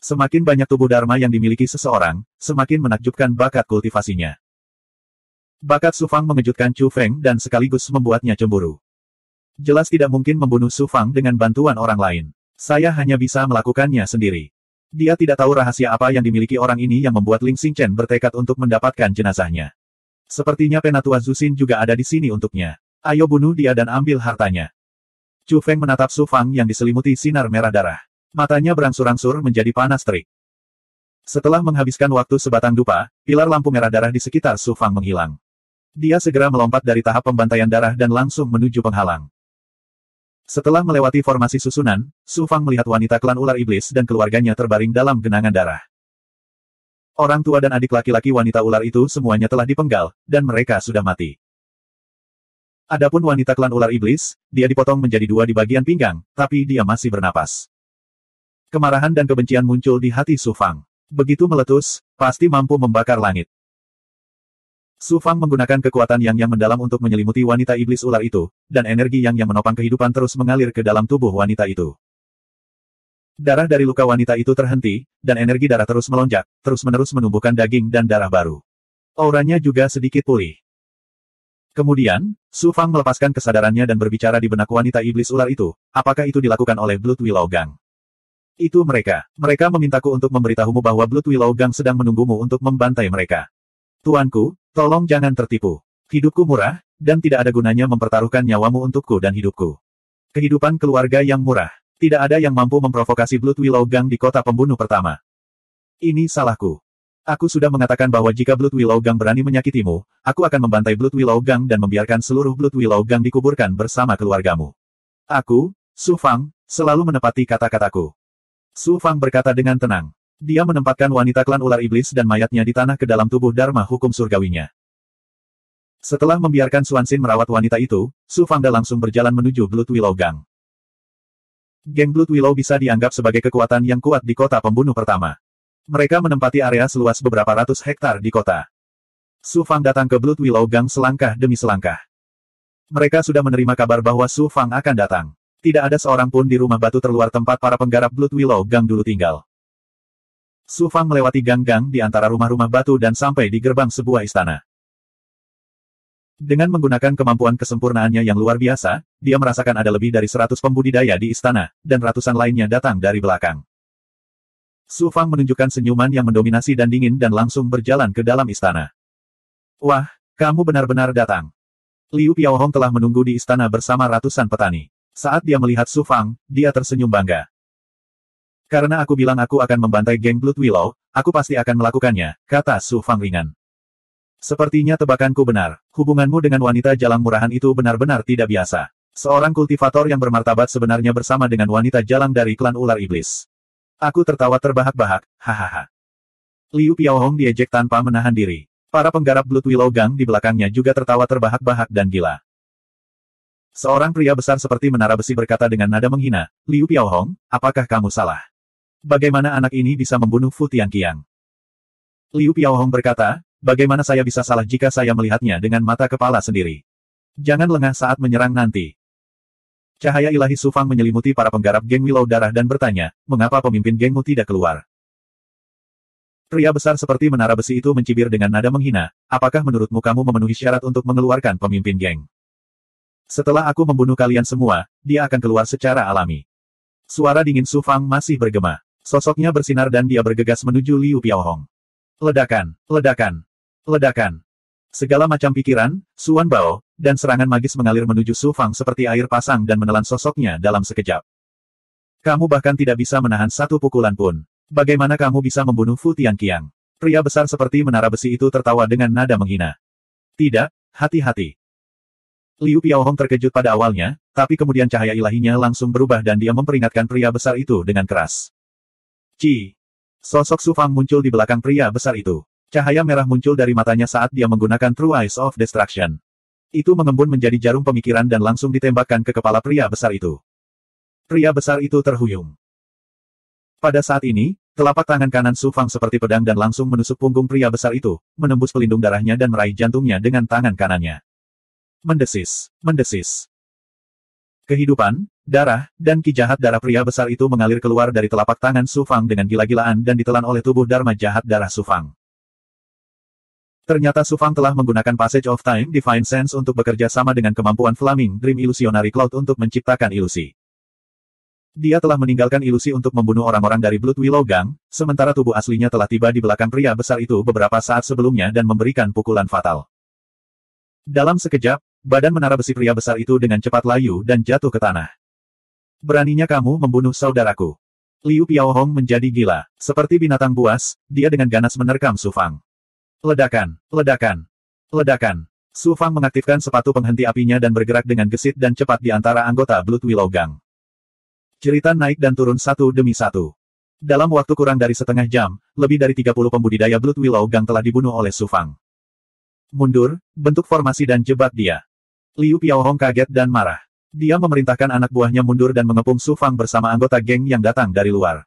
Semakin banyak tubuh Dharma yang dimiliki seseorang, semakin menakjubkan bakat kultivasinya. Bakat Su Fang mengejutkan Chu Feng dan sekaligus membuatnya cemburu. Jelas tidak mungkin membunuh Su Fang dengan bantuan orang lain. Saya hanya bisa melakukannya sendiri. Dia tidak tahu rahasia apa yang dimiliki orang ini yang membuat Ling Xingchen bertekad untuk mendapatkan jenazahnya. Sepertinya Penatua Zuxin juga ada di sini untuknya. Ayo bunuh dia dan ambil hartanya. Chu Feng menatap Su Fang yang diselimuti sinar merah darah. Matanya berangsur-angsur menjadi panas terik. Setelah menghabiskan waktu sebatang dupa, pilar lampu merah darah di sekitar Su Fang menghilang. Dia segera melompat dari tahap pembantaian darah dan langsung menuju penghalang. Setelah melewati formasi susunan, Su Fang melihat wanita klan ular iblis dan keluarganya terbaring dalam genangan darah. Orang tua dan adik laki-laki wanita ular itu semuanya telah dipenggal, dan mereka sudah mati. Adapun wanita klan ular iblis, dia dipotong menjadi 2 di bagian pinggang, tapi dia masih bernapas. Kemarahan dan kebencian muncul di hati Su Fang. Begitu meletus, pasti mampu membakar langit. Su Fang menggunakan kekuatan yang mendalam untuk menyelimuti wanita iblis ular itu, dan energi yang menopang kehidupan terus mengalir ke dalam tubuh wanita itu. Darah dari luka wanita itu terhenti, dan energi darah terus melonjak, terus-menerus menumbuhkan daging dan darah baru. Auranya juga sedikit pulih. Kemudian, Su Fang melepaskan kesadarannya dan berbicara di benak wanita iblis ular itu, apakah itu dilakukan oleh Blood Willow Gang? Itu mereka. Mereka memintaku untuk memberitahumu bahwa Blood Willow Gang sedang menunggumu untuk membantai mereka. Tuanku, tolong jangan tertipu. Hidupku murah, dan tidak ada gunanya mempertaruhkan nyawamu untukku dan hidupku. Kehidupan keluarga yang murah. Tidak ada yang mampu memprovokasi Blood Willow Gang di kota pembunuh pertama. Ini salahku. Aku sudah mengatakan bahwa jika Blood Willow Gang berani menyakitimu, aku akan membantai Blood Willow Gang dan membiarkan seluruh Blood Willow Gang dikuburkan bersama keluargamu. Aku, Su Fang, selalu menepati kata-kataku. Su Fang berkata dengan tenang. Dia menempatkan wanita klan ular iblis dan mayatnya di tanah ke dalam tubuh Dharma hukum surgawinya. Setelah membiarkan Xuanxin merawat wanita itu, Su Fangda langsung berjalan menuju Blood Willow Gang. Geng Blood Willow bisa dianggap sebagai kekuatan yang kuat di kota pembunuh pertama. Mereka menempati area seluas beberapa ratus hektar di kota. Su Fang datang ke Blood Willow Gang selangkah demi selangkah. Mereka sudah menerima kabar bahwa Su Fang akan datang. Tidak ada seorang pun di rumah batu terluar tempat para penggarap Blood Willow Gang dulu tinggal. Su Fang melewati gang-gang di antara rumah-rumah batu dan sampai di gerbang sebuah istana. Dengan menggunakan kemampuan kesempurnaannya yang luar biasa, dia merasakan ada lebih dari 100 pembudidaya di istana, dan ratusan lainnya datang dari belakang. Su Fang menunjukkan senyuman yang mendominasi dan dingin dan langsung berjalan ke dalam istana. Wah, kamu benar-benar datang. Liu Piaohong telah menunggu di istana bersama ratusan petani. Saat dia melihat Su Fang, dia tersenyum bangga. Karena aku bilang aku akan membantai geng Blood Willow, aku pasti akan melakukannya, kata Su Fang ringan. Sepertinya tebakanku benar, hubunganmu dengan wanita jalang murahan itu benar-benar tidak biasa. Seorang kultivator yang bermartabat sebenarnya bersama dengan wanita jalang dari klan ular iblis. Aku tertawa terbahak-bahak, hahaha. Liu Piaohong diejek tanpa menahan diri. Para penggarap Blood Willow Gang di belakangnya juga tertawa terbahak-bahak dan gila. Seorang pria besar seperti menara besi berkata dengan nada menghina, Liu Piaohong, apakah kamu salah? Bagaimana anak ini bisa membunuh Fu Tianqiang? Liu Piaohong berkata, bagaimana saya bisa salah jika saya melihatnya dengan mata kepala sendiri? Jangan lengah saat menyerang nanti. Cahaya ilahi Su Fang menyelimuti para penggarap geng Willow Darah dan bertanya, mengapa pemimpin gengmu tidak keluar? Pria besar seperti menara besi itu mencibir dengan nada menghina, apakah menurutmu kamu memenuhi syarat untuk mengeluarkan pemimpin geng? Setelah aku membunuh kalian semua, dia akan keluar secara alami. Suara dingin Su Fang masih bergema. Sosoknya bersinar dan dia bergegas menuju Liu Piaohong. Ledakan, ledakan, ledakan. Segala macam pikiran, Suan Bao, dan serangan magis mengalir menuju Su Fang seperti air pasang dan menelan sosoknya dalam sekejap. Kamu bahkan tidak bisa menahan satu pukulan pun. Bagaimana kamu bisa membunuh Fu Tianqiang? Pria besar seperti menara besi itu tertawa dengan nada menghina. Tidak, hati-hati. Liu Piaohong terkejut pada awalnya, tapi kemudian cahaya ilahinya langsung berubah dan dia memperingatkan pria besar itu dengan keras. Ci. Sosok Su Fang muncul di belakang pria besar itu. Cahaya merah muncul dari matanya saat dia menggunakan True Eyes of Destruction. Itu mengembun menjadi jarum pemikiran dan langsung ditembakkan ke kepala pria besar itu. Pria besar itu terhuyung. Pada saat ini, telapak tangan kanan Su Fang seperti pedang dan langsung menusuk punggung pria besar itu, menembus pelindung darahnya dan meraih jantungnya dengan tangan kanannya. Mendesis, mendesis. Kehidupan, darah, dan ki jahat darah pria besar itu mengalir keluar dari telapak tangan Su Fang dengan gila-gilaan dan ditelan oleh tubuh Dharma jahat darah Su Fang. Ternyata Su Fang telah menggunakan Passage of Time Divine Sense untuk bekerja sama dengan kemampuan Flaming Dream Illusionary Cloud untuk menciptakan ilusi. Dia telah meninggalkan ilusi untuk membunuh orang-orang dari Blood Willow Gang, sementara tubuh aslinya telah tiba di belakang pria besar itu beberapa saat sebelumnya dan memberikan pukulan fatal. Dalam sekejap, badan menara besi pria besar itu dengan cepat layu dan jatuh ke tanah. Beraninya kamu membunuh saudaraku. Liu Piaohong menjadi gila. Seperti binatang buas, dia dengan ganas menerkam Su Fang. Ledakan, ledakan, ledakan. Su Fang mengaktifkan sepatu penghenti apinya dan bergerak dengan gesit dan cepat di antara anggota Blood Willow Gang. Jeritan naik dan turun satu demi satu. Dalam waktu kurang dari setengah jam, lebih dari 30 pembudidaya Blood Willow Gang telah dibunuh oleh Su Fang. Mundur, bentuk formasi dan jebak dia. Liu Piaohong kaget dan marah. Dia memerintahkan anak buahnya mundur dan mengepung Su Fang bersama anggota geng yang datang dari luar.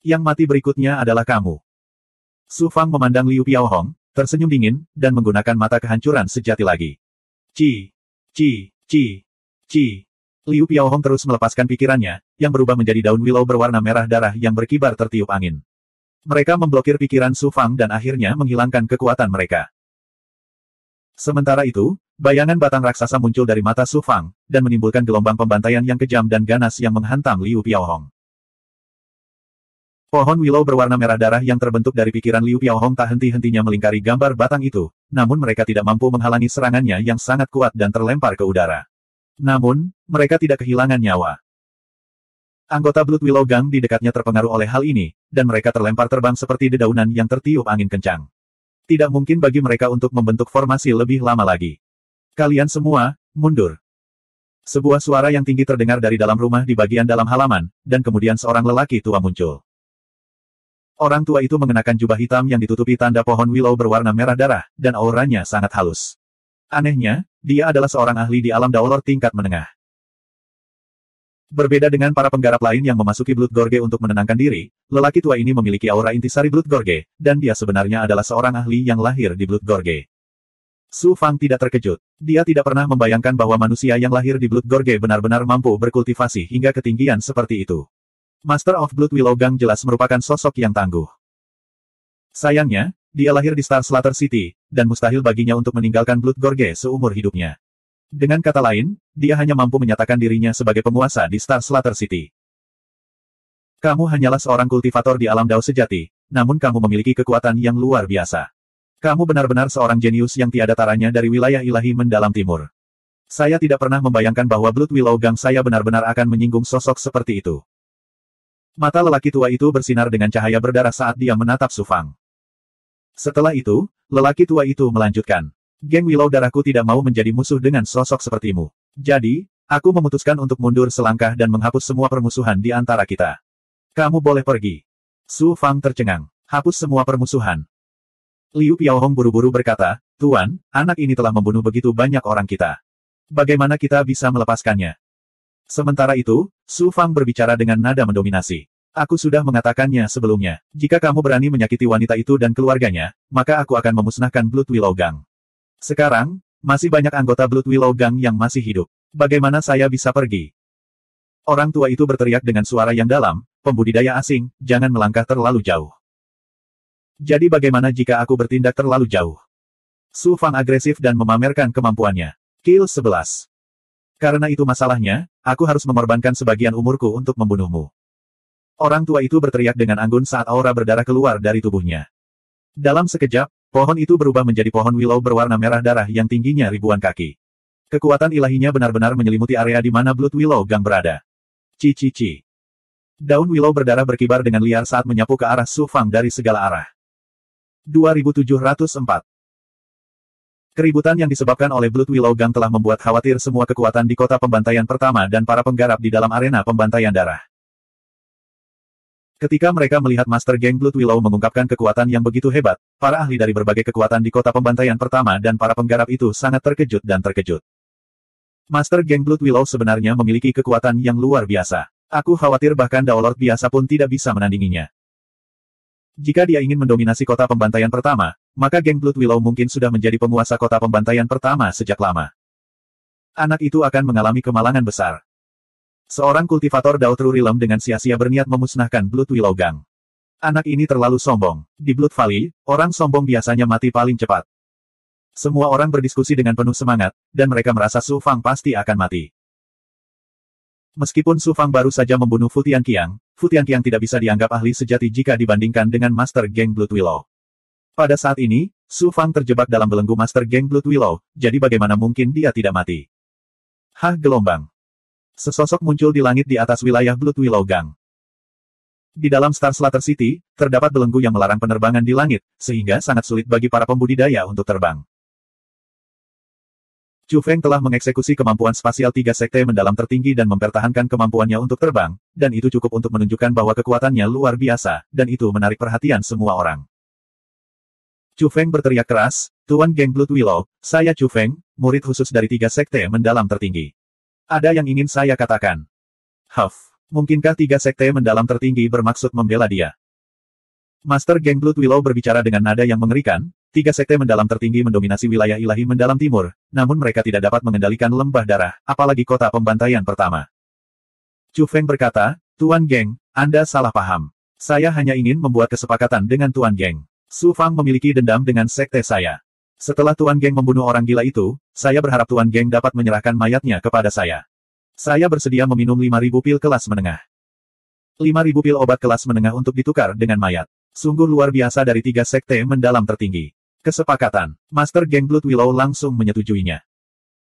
Yang mati berikutnya adalah kamu. Su Fang memandang Liu Piaohong, tersenyum dingin, dan menggunakan mata kehancuran sejati lagi. Ci, ci, ci, ci. Liu Piaohong terus melepaskan pikirannya, yang berubah menjadi daun willow berwarna merah darah yang berkibar tertiup angin. Mereka memblokir pikiran Su Fang dan akhirnya menghilangkan kekuatan mereka. Sementara itu, bayangan batang raksasa muncul dari mata Su Fang, dan menimbulkan gelombang pembantaian yang kejam dan ganas yang menghantam Liu Piaohong. Pohon willow berwarna merah darah yang terbentuk dari pikiran Liu Piaohong tak henti-hentinya melingkari gambar batang itu, namun mereka tidak mampu menghalangi serangannya yang sangat kuat dan terlempar ke udara. Namun, mereka tidak kehilangan nyawa. Anggota Blood Willow Gang di dekatnya terpengaruh oleh hal ini, dan mereka terlempar terbang seperti dedaunan yang tertiup angin kencang. Tidak mungkin bagi mereka untuk membentuk formasi lebih lama lagi. Kalian semua, mundur. Sebuah suara yang tinggi terdengar dari dalam rumah di bagian dalam halaman, dan kemudian seorang lelaki tua muncul. Orang tua itu mengenakan jubah hitam yang ditutupi tanda pohon willow berwarna merah darah, dan auranya sangat halus. Anehnya, dia adalah seorang ahli di alam Daolor tingkat menengah. Berbeda dengan para penggarap lain yang memasuki Blood Gorge untuk menenangkan diri, lelaki tua ini memiliki aura intisari Blood Gorge, dan dia sebenarnya adalah seorang ahli yang lahir di Blood Gorge. Su Fang tidak terkejut. Dia tidak pernah membayangkan bahwa manusia yang lahir di Blood Gorge benar-benar mampu berkultivasi hingga ketinggian seperti itu. Master of Blood Willow Gang jelas merupakan sosok yang tangguh. Sayangnya, dia lahir di Star Slaughter City, dan mustahil baginya untuk meninggalkan Blood Gorge seumur hidupnya. Dengan kata lain, dia hanya mampu menyatakan dirinya sebagai penguasa di Star Slaughter City. Kamu hanyalah seorang kultivator di alam Dao sejati, namun kamu memiliki kekuatan yang luar biasa. Kamu benar-benar seorang jenius yang tiada taranya dari wilayah ilahi mendalam timur. Saya tidak pernah membayangkan bahwa Blood Willow Gang saya benar-benar akan menyinggung sosok seperti itu. Mata lelaki tua itu bersinar dengan cahaya berdarah saat dia menatap Su Fang. Setelah itu, lelaki tua itu melanjutkan. Geng Willow darahku tidak mau menjadi musuh dengan sosok sepertimu. Jadi, aku memutuskan untuk mundur selangkah dan menghapus semua permusuhan di antara kita. Kamu boleh pergi. Su Fang tercengang. Hapus semua permusuhan. Liu Piaohong buru-buru berkata, Tuan, anak ini telah membunuh begitu banyak orang kita. Bagaimana kita bisa melepaskannya? Sementara itu, Su Fang berbicara dengan nada mendominasi. Aku sudah mengatakannya sebelumnya. Jika kamu berani menyakiti wanita itu dan keluarganya, maka aku akan memusnahkan Blood Willow Gang. Sekarang, masih banyak anggota Blood Willow Gang yang masih hidup. Bagaimana saya bisa pergi? Orang tua itu berteriak dengan suara yang dalam, pembudidaya asing, jangan melangkah terlalu jauh. Jadi bagaimana jika aku bertindak terlalu jauh? Su Fang agresif dan memamerkan kemampuannya. Kill 11. Karena itu masalahnya, aku harus mengorbankan sebagian umurku untuk membunuhmu. Orang tua itu berteriak dengan anggun saat aura berdarah keluar dari tubuhnya. Dalam sekejap, pohon itu berubah menjadi pohon willow berwarna merah darah yang tingginya ribuan kaki. Kekuatan ilahinya benar-benar menyelimuti area di mana Blood Willow Gang berada. Ci. Daun willow berdarah berkibar dengan liar saat menyapu ke arah Su Fang dari segala arah. 2704. Keributan yang disebabkan oleh Blood Willow Gang telah membuat khawatir semua kekuatan di kota pembantaian pertama dan para penggarap di dalam arena pembantaian darah. Ketika mereka melihat Master Geng Blood Willow mengungkapkan kekuatan yang begitu hebat, para ahli dari berbagai kekuatan di kota pembantaian pertama dan para penggarap itu sangat terkejut dan terkejut. Master Geng Blood Willow sebenarnya memiliki kekuatan yang luar biasa. Aku khawatir bahkan Daolord biasa pun tidak bisa menandinginya. Jika dia ingin mendominasi kota pembantaian pertama, maka geng Blood Willow mungkin sudah menjadi penguasa kota pembantaian pertama sejak lama. Anak itu akan mengalami kemalangan besar. Seorang kultivator Dao True Realm dengan sia-sia berniat memusnahkan Blood Willow Gang. Anak ini terlalu sombong. Di Blood Valley, orang sombong biasanya mati paling cepat. Semua orang berdiskusi dengan penuh semangat, dan mereka merasa Su Fang pasti akan mati. Meskipun Su Fang baru saja membunuh Fu Tianqiang tidak bisa dianggap ahli sejati jika dibandingkan dengan Master Geng Blood Willow. Pada saat ini, Su Fang terjebak dalam belenggu Master Geng Blood Willow, jadi bagaimana mungkin dia tidak mati? Hah, gelombang. Sesosok muncul di langit di atas wilayah Blood Willow Gang. Di dalam Star Slaughter City, terdapat belenggu yang melarang penerbangan di langit, sehingga sangat sulit bagi para pembudidaya untuk terbang. Chu Feng telah mengeksekusi kemampuan spasial 3 sekte mendalam tertinggi dan mempertahankan kemampuannya untuk terbang, dan itu cukup untuk menunjukkan bahwa kekuatannya luar biasa, dan itu menarik perhatian semua orang. Chu Feng berteriak keras, Tuan Geng Blood Willow, saya Chu Feng, murid khusus dari 3 sekte mendalam tertinggi. Ada yang ingin saya katakan. Mungkinkah 3 sekte mendalam tertinggi bermaksud membela dia? Master Geng Blood Willow berbicara dengan nada yang mengerikan, Tiga sekte mendalam tertinggi mendominasi wilayah ilahi mendalam timur, namun mereka tidak dapat mengendalikan lembah darah, apalagi kota pembantaian pertama. Chu Feng berkata, Tuan Geng, Anda salah paham. Saya hanya ingin membuat kesepakatan dengan Tuan Geng. Su Fang memiliki dendam dengan sekte saya. Setelah Tuan Geng membunuh orang gila itu, saya berharap Tuan Geng dapat menyerahkan mayatnya kepada saya. Saya bersedia meminum 5.000 pil kelas menengah. 5.000 pil obat kelas menengah untuk ditukar dengan mayat. Sungguh luar biasa dari tiga sekte mendalam tertinggi. Kesepakatan. Master Geng Blood Willow langsung menyetujuinya.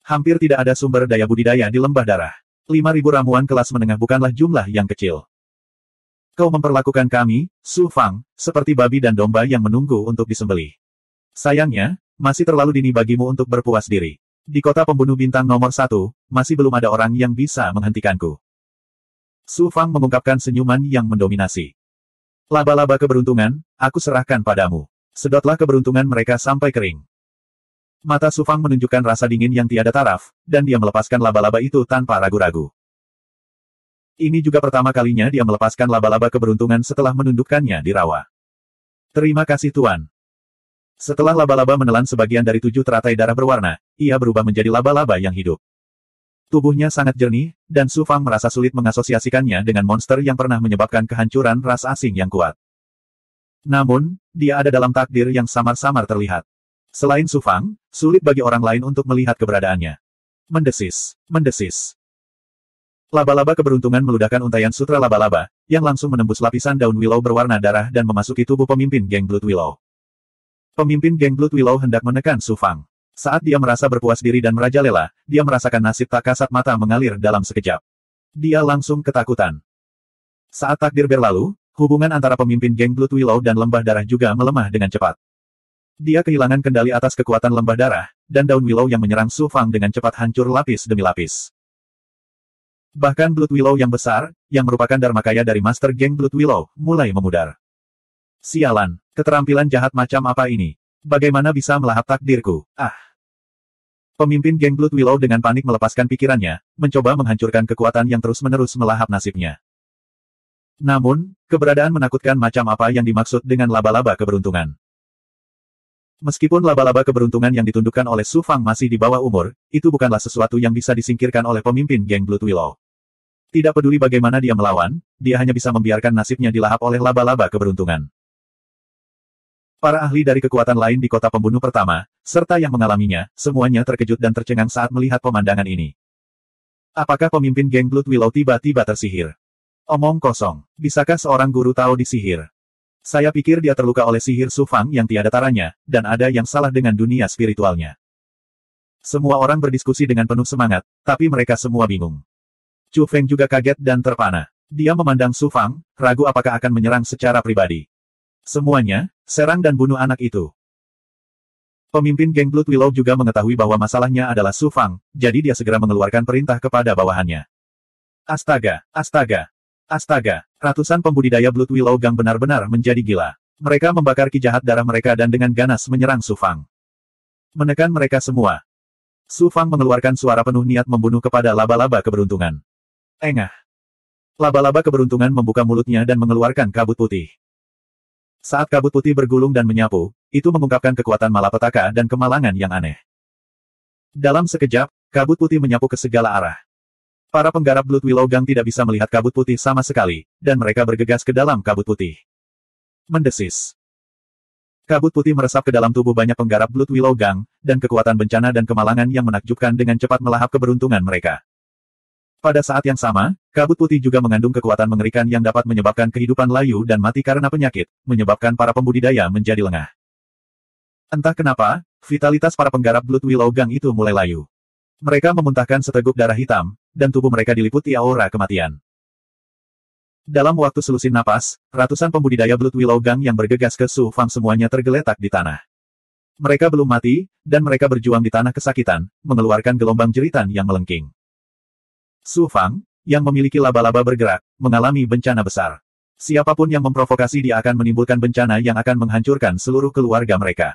Hampir tidak ada sumber daya budidaya di lembah darah. 5.000 ramuan kelas menengah bukanlah jumlah yang kecil. Kau memperlakukan kami, Su Fang, seperti babi dan domba yang menunggu untuk disembelih. Sayangnya, masih terlalu dini bagimu untuk berpuas diri. Di kota pembunuh bintang nomor 1, masih belum ada orang yang bisa menghentikanku. Su Fang mengungkapkan senyuman yang mendominasi. Laba-laba keberuntungan, aku serahkan padamu. Sedotlah keberuntungan mereka sampai kering. Mata Su Fang menunjukkan rasa dingin yang tiada taraf, dan dia melepaskan laba-laba itu tanpa ragu-ragu. Ini juga pertama kalinya dia melepaskan laba-laba keberuntungan setelah menundukkannya di rawa. Terima kasih Tuan. Setelah laba-laba menelan sebagian dari 7 teratai darah berwarna, ia berubah menjadi laba-laba yang hidup. Tubuhnya sangat jernih, dan Su Fang merasa sulit mengasosiasikannya dengan monster yang pernah menyebabkan kehancuran ras asing yang kuat. Namun, dia ada dalam takdir yang samar-samar terlihat. Selain Su Fang, sulit bagi orang lain untuk melihat keberadaannya. Mendesis, mendesis. Laba-laba keberuntungan meludahkan untaian sutra laba-laba, yang langsung menembus lapisan daun willow berwarna darah dan memasuki tubuh pemimpin geng Blood Willow. Pemimpin geng Blood Willow hendak menekan Su Fang. Saat dia merasa berpuas diri dan merajalela, dia merasakan nasib tak kasat mata mengalir dalam sekejap. Dia langsung ketakutan. Saat takdir berlalu, hubungan antara pemimpin geng Blood Willow dan lembah darah juga melemah dengan cepat. Dia kehilangan kendali atas kekuatan lembah darah, dan daun willow yang menyerang Su Fang dengan cepat hancur lapis demi lapis. Bahkan Blood Willow yang besar, yang merupakan dharmakaya dari Master Geng Blood Willow, mulai memudar. Sialan, keterampilan jahat macam apa ini? Bagaimana bisa melahap takdirku? Ah! Pemimpin geng Blood Willow dengan panik melepaskan pikirannya, mencoba menghancurkan kekuatan yang terus-menerus melahap nasibnya. Namun, keberadaan menakutkan macam apa yang dimaksud dengan laba-laba keberuntungan. Meskipun laba-laba keberuntungan yang ditundukkan oleh Su Fang masih di bawah umur, itu bukanlah sesuatu yang bisa disingkirkan oleh pemimpin geng Blood Willow. Tidak peduli bagaimana dia melawan, dia hanya bisa membiarkan nasibnya dilahap oleh laba-laba keberuntungan. Para ahli dari kekuatan lain di kota pembunuh pertama, serta yang mengalaminya, semuanya terkejut dan tercengang saat melihat pemandangan ini. Apakah pemimpin geng Blood Willow tiba-tiba tersihir? Omong kosong. Bisakah seorang guru tahu disihir? Saya pikir dia terluka oleh sihir Su Fang yang tiada taranya, dan ada yang salah dengan dunia spiritualnya. Semua orang berdiskusi dengan penuh semangat, tapi mereka semua bingung. Chu Feng juga kaget dan terpana. Dia memandang Su Fang, ragu apakah akan menyerang secara pribadi. Semuanya, serang dan bunuh anak itu. Pemimpin geng Blood Willow juga mengetahui bahwa masalahnya adalah Su Fang, jadi dia segera mengeluarkan perintah kepada bawahannya. Astaga, astaga. Astaga, ratusan pembudidaya Blood Willow Gang benar-benar menjadi gila. Mereka membakar ki jahat darah mereka dan dengan ganas menyerang Su Fang. Menekan mereka semua. Su Fang mengeluarkan suara penuh niat membunuh kepada laba-laba keberuntungan. Engah. Laba-laba keberuntungan membuka mulutnya dan mengeluarkan kabut putih. Saat kabut putih bergulung dan menyapu, itu mengungkapkan kekuatan malapetaka dan kemalangan yang aneh. Dalam sekejap, kabut putih menyapu ke segala arah. Para penggarap Blood Willow Gang tidak bisa melihat kabut putih sama sekali, dan mereka bergegas ke dalam kabut putih. Mendesis. Kabut putih meresap ke dalam tubuh banyak penggarap Blood Willow Gang, dan kekuatan bencana dan kemalangan yang menakjubkan dengan cepat melahap keberuntungan mereka. Pada saat yang sama, kabut putih juga mengandung kekuatan mengerikan yang dapat menyebabkan kehidupan layu dan mati karena penyakit, menyebabkan para pembudidaya menjadi lengah. Entah kenapa, vitalitas para penggarap Blood Willow Gang itu mulai layu. Mereka memuntahkan seteguk darah hitam, dan tubuh mereka diliputi aura kematian. Dalam waktu selusin napas, ratusan pembudidaya Blood Willow Gang yang bergegas ke Su Fang semuanya tergeletak di tanah. Mereka belum mati, dan mereka berjuang di tanah kesakitan, mengeluarkan gelombang jeritan yang melengking. Su Fang, yang memiliki laba-laba bergerak, mengalami bencana besar. Siapapun yang memprovokasi dia akan menimbulkan bencana yang akan menghancurkan seluruh keluarga mereka.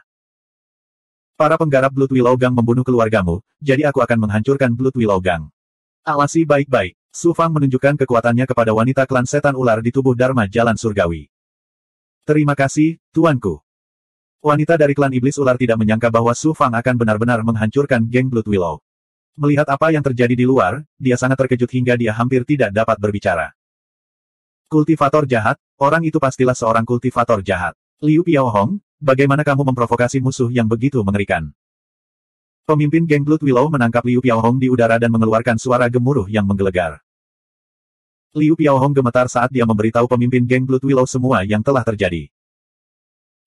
Para penggarap Blood Willow Gang membunuh keluargamu, jadi aku akan menghancurkan Blood Willow Gang. Awasi baik-baik. Su Fang menunjukkan kekuatannya kepada wanita klan setan ular di tubuh Dharma Jalan Surgawi. Terima kasih, tuanku. Wanita dari klan Iblis Ular tidak menyangka bahwa Su Fang akan benar-benar menghancurkan geng Blood Willow. Melihat apa yang terjadi di luar, dia sangat terkejut hingga dia hampir tidak dapat berbicara. Kultivator jahat, orang itu pastilah seorang kultivator jahat. Liu Piaohong, bagaimana kamu memprovokasi musuh yang begitu mengerikan? Pemimpin geng Blood Willow menangkap Liu Piaohong di udara dan mengeluarkan suara gemuruh yang menggelegar. Liu Piaohong gemetar saat dia memberitahu pemimpin geng Blood Willow semua yang telah terjadi.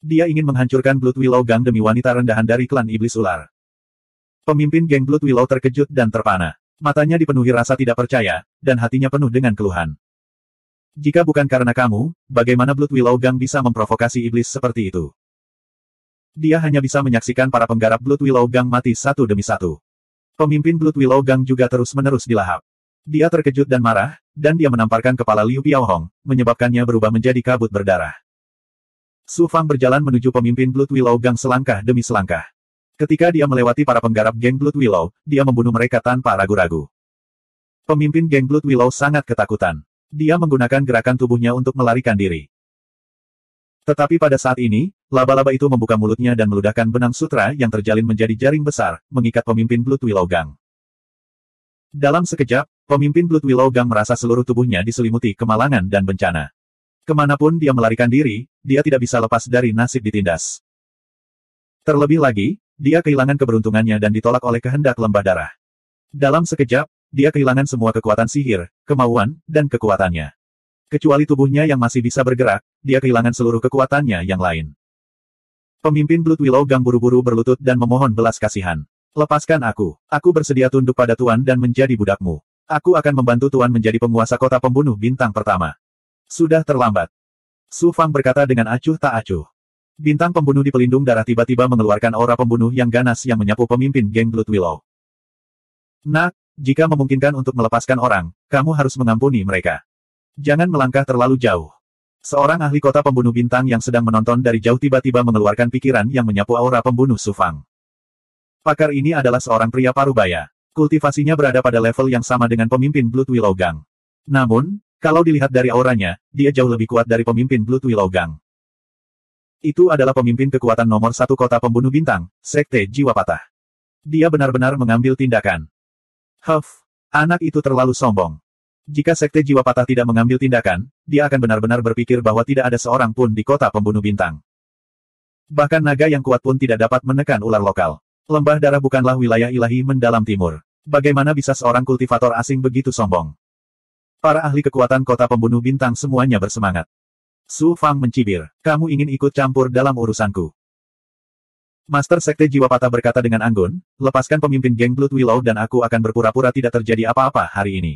Dia ingin menghancurkan Blood Willow Gang demi wanita rendahan dari klan Iblis Ular. Pemimpin geng Blood Willow terkejut dan terpana. Matanya dipenuhi rasa tidak percaya, dan hatinya penuh dengan keluhan. Jika bukan karena kamu, bagaimana Blood Willow Gang bisa memprovokasi iblis seperti itu? Dia hanya bisa menyaksikan para penggarap Blood Willow Gang mati satu demi satu. Pemimpin Blood Willow Gang juga terus-menerus dilahap. Dia terkejut dan marah, dan dia menamparkan kepala Liu Piaohong, menyebabkannya berubah menjadi kabut berdarah. Su Fang berjalan menuju pemimpin Blood Willow Gang selangkah demi selangkah. Ketika dia melewati para penggarap geng Blood Willow, dia membunuh mereka tanpa ragu-ragu. Pemimpin geng Blood Willow sangat ketakutan. Dia menggunakan gerakan tubuhnya untuk melarikan diri. Tetapi pada saat ini, laba-laba itu membuka mulutnya dan meludahkan benang sutra yang terjalin menjadi jaring besar, mengikat pemimpin Blood Willow Gang. Dalam sekejap, pemimpin Blood Willow Gang merasa seluruh tubuhnya diselimuti kemalangan dan bencana. Kemanapun dia melarikan diri, dia tidak bisa lepas dari nasib ditindas. Terlebih lagi, dia kehilangan keberuntungannya dan ditolak oleh kehendak lembah darah. Dalam sekejap, dia kehilangan semua kekuatan sihir, kemauan, dan kekuatannya. Kecuali tubuhnya yang masih bisa bergerak, dia kehilangan seluruh kekuatannya yang lain. Pemimpin Blood Willow Gang buru-buru berlutut dan memohon belas kasihan. Lepaskan aku. Aku bersedia tunduk pada Tuan dan menjadi budakmu. Aku akan membantu Tuan menjadi penguasa kota pembunuh bintang pertama. Sudah terlambat. Su Fang berkata dengan acuh tak acuh. Bintang pembunuh di pelindung darah tiba-tiba mengeluarkan aura pembunuh yang ganas yang menyapu pemimpin geng Blood Willow. Nak, jika memungkinkan untuk melepaskan orang, kamu harus mengampuni mereka. Jangan melangkah terlalu jauh. Seorang ahli kota pembunuh bintang yang sedang menonton dari jauh tiba-tiba mengeluarkan pikiran yang menyapu aura pembunuh Su Fang. Pakar ini adalah seorang pria parubaya. Kultivasinya berada pada level yang sama dengan pemimpin Blood Willow Gang. Namun, kalau dilihat dari auranya, dia jauh lebih kuat dari pemimpin Blood Willow Gang. Itu adalah pemimpin kekuatan nomor satu kota pembunuh bintang, Sekte Jiwa Patah. Dia benar-benar mengambil tindakan. Anak itu terlalu sombong. Jika Sekte Jiwa Patah tidak mengambil tindakan, dia akan benar-benar berpikir bahwa tidak ada seorang pun di kota pembunuh bintang. Bahkan naga yang kuat pun tidak dapat menekan ular lokal. Lembah darah bukanlah wilayah ilahi mendalam timur. Bagaimana bisa seorang kultivator asing begitu sombong? Para ahli kekuatan kota pembunuh bintang semuanya bersemangat. Su Fang mencibir, kamu ingin ikut campur dalam urusanku. Master Sekte Jiwa Patah berkata dengan anggun, lepaskan pemimpin geng Blood Willow dan aku akan berpura-pura tidak terjadi apa-apa hari ini.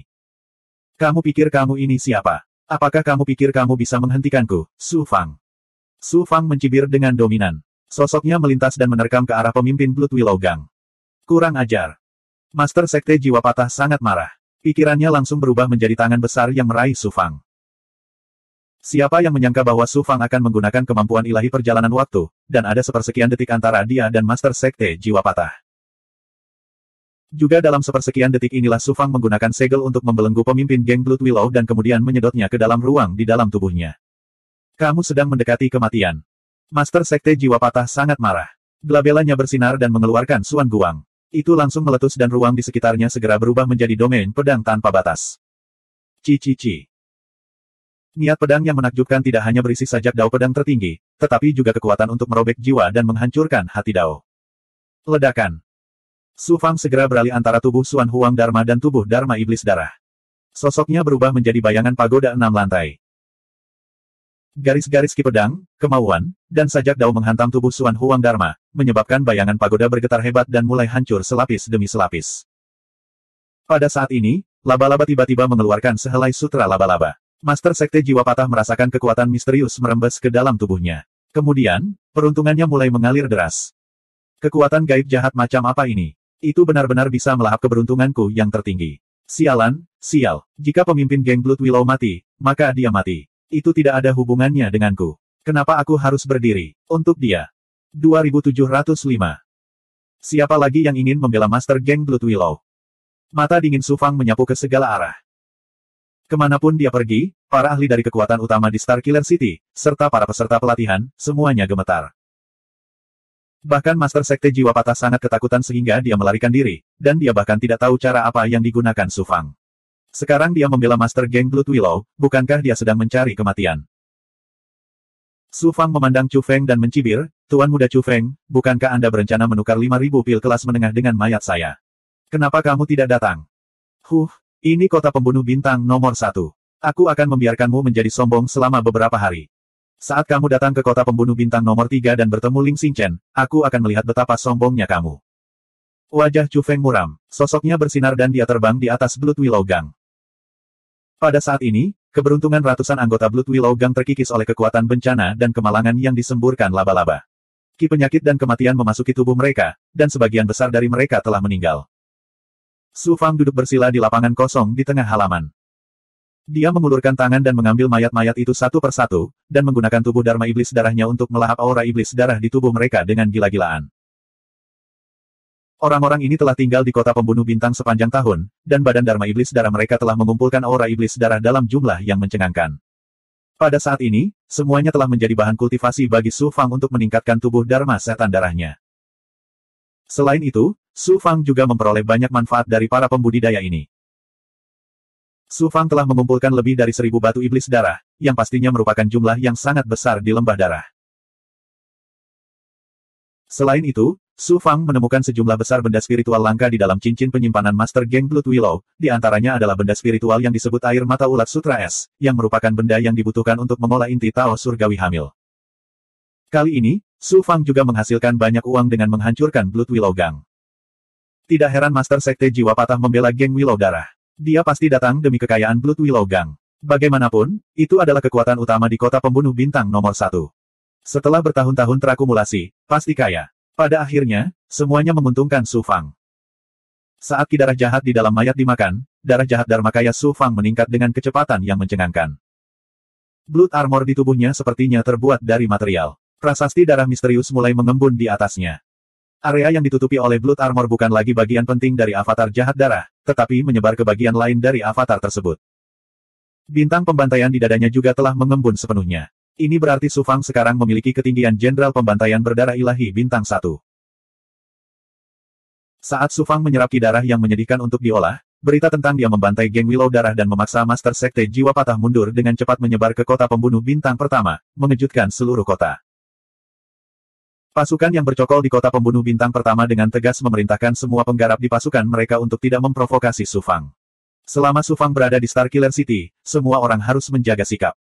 Kamu pikir kamu ini siapa? Apakah kamu pikir kamu bisa menghentikanku, Su Fang? Su Fang mencibir dengan dominan. Sosoknya melintas dan menerkam ke arah pemimpin Blood Willow Gang. Kurang ajar. Master Sekte Jiwa Patah sangat marah. Pikirannya langsung berubah menjadi tangan besar yang meraih Su Fang. Siapa yang menyangka bahwa Su Fang akan menggunakan kemampuan ilahi perjalanan waktu, dan ada sepersekian detik antara dia dan Master Sekte Jiwa Patah. Juga dalam sepersekian detik inilah Su Fang menggunakan segel untuk membelenggu pemimpin geng Blood Willow dan kemudian menyedotnya ke dalam ruang di dalam tubuhnya. Kamu sedang mendekati kematian. Master Sekte Jiwa Patah sangat marah. Glabelanya bersinar dan mengeluarkan Suan Guang. Itu langsung meletus dan ruang di sekitarnya segera berubah menjadi domain pedang tanpa batas. Ci. Niat pedang yang menakjubkan tidak hanya berisi sajak dao pedang tertinggi, tetapi juga kekuatan untuk merobek jiwa dan menghancurkan hati dao. Ledakan. Su Fang segera beralih antara tubuh Suan Huang Dharma dan tubuh Dharma Iblis Darah. Sosoknya berubah menjadi bayangan pagoda 6 lantai. Garis-garis ki pedang, kemauan, dan sajak dao menghantam tubuh Suan Huang Dharma, menyebabkan bayangan pagoda bergetar hebat dan mulai hancur selapis demi selapis. Pada saat ini, laba-laba tiba-tiba mengeluarkan sehelai sutra laba-laba. Master Sekte Jiwa Patah merasakan kekuatan misterius merembes ke dalam tubuhnya. Kemudian, peruntungannya mulai mengalir deras. Kekuatan gaib jahat macam apa ini? Itu benar-benar bisa melahap keberuntunganku yang tertinggi. Sialan, sial. Jika pemimpin geng Blood Willow mati, maka dia mati. Itu tidak ada hubungannya denganku. Kenapa aku harus berdiri untuk dia? 2705. Siapa lagi yang ingin membela Master geng Blood Willow? Mata dingin Su Fang menyapu ke segala arah. Kemanapun dia pergi, para ahli dari kekuatan utama di Star Killer City, serta para peserta pelatihan, semuanya gemetar. Bahkan Master Sekte Jiwa Patah sangat ketakutan sehingga dia melarikan diri, dan dia bahkan tidak tahu cara apa yang digunakan Su Fang. Sekarang dia membela Master Geng Blood Willow, bukankah dia sedang mencari kematian? Su Fang memandang Chu Feng dan mencibir, Tuan Muda Chu Feng, bukankah Anda berencana menukar 5.000 pil kelas menengah dengan mayat saya? Kenapa kamu tidak datang? Ini kota pembunuh bintang nomor 1. Aku akan membiarkanmu menjadi sombong selama beberapa hari. Saat kamu datang ke kota pembunuh bintang nomor 3 dan bertemu Ling Xingchen, aku akan melihat betapa sombongnya kamu. Wajah Chu Feng muram, sosoknya bersinar dan dia terbang di atas Blood Willow Gang. Pada saat ini, keberuntungan ratusan anggota Blood Willow Gang terkikis oleh kekuatan bencana dan kemalangan yang disemburkan laba-laba. Ki penyakit dan kematian memasuki tubuh mereka, dan sebagian besar dari mereka telah meninggal. Su Fang duduk bersila di lapangan kosong di tengah halaman. Dia mengulurkan tangan dan mengambil mayat-mayat itu satu persatu, dan menggunakan tubuh Dharma Iblis Darahnya untuk melahap aura Iblis Darah di tubuh mereka dengan gila-gilaan. Orang-orang ini telah tinggal di kota pembunuh bintang sepanjang tahun, dan badan Dharma Iblis Darah mereka telah mengumpulkan aura Iblis Darah dalam jumlah yang mencengangkan. Pada saat ini, semuanya telah menjadi bahan kultivasi bagi Su Fang untuk meningkatkan tubuh Dharma Setan Darahnya. Selain itu, Su Fang juga memperoleh banyak manfaat dari para pembudidaya ini. Su Fang telah mengumpulkan lebih dari 1.000 batu iblis darah, yang pastinya merupakan jumlah yang sangat besar di lembah darah. Selain itu, Su Fang menemukan sejumlah besar benda spiritual langka di dalam cincin penyimpanan Master Geng Blood Willow, di antaranya adalah benda spiritual yang disebut air mata ulat sutra es, yang merupakan benda yang dibutuhkan untuk mengolah inti Tao surgawi hamil. Kali ini, Su Fang juga menghasilkan banyak uang dengan menghancurkan Blood Willow Gang. Tidak heran Master Sekte Jiwa Patah membela Geng Willow Darah. Dia pasti datang demi kekayaan Blood Willow Gang. Bagaimanapun, itu adalah kekuatan utama di kota pembunuh bintang nomor 1. Setelah bertahun-tahun terakumulasi, pasti kaya. Pada akhirnya, semuanya menguntungkan Su Fang. Saat ki darah jahat di dalam mayat dimakan, darah jahat Dharmakaya Su Fang meningkat dengan kecepatan yang mencengangkan. Blood armor di tubuhnya sepertinya terbuat dari material. Prasasti darah misterius mulai mengembun di atasnya. Area yang ditutupi oleh Blood Armor bukan lagi bagian penting dari avatar jahat darah, tetapi menyebar ke bagian lain dari avatar tersebut. Bintang pembantaian di dadanya juga telah mengembun sepenuhnya. Ini berarti Su Fang sekarang memiliki ketinggian Jenderal Pembantaian Berdarah Ilahi Bintang 1. Saat Su Fang menyerap ki darah yang menyedihkan untuk diolah, berita tentang dia membantai Geng Willow Darah dan memaksa Master Sekte Jiwa Patah mundur dengan cepat menyebar ke kota pembunuh bintang pertama, mengejutkan seluruh kota. Pasukan yang bercokol di kota pembunuh bintang pertama dengan tegas memerintahkan semua penggarap di pasukan mereka untuk tidak memprovokasi Su Fang. Selama Su Fang berada di Starkiller City, semua orang harus menjaga sikap.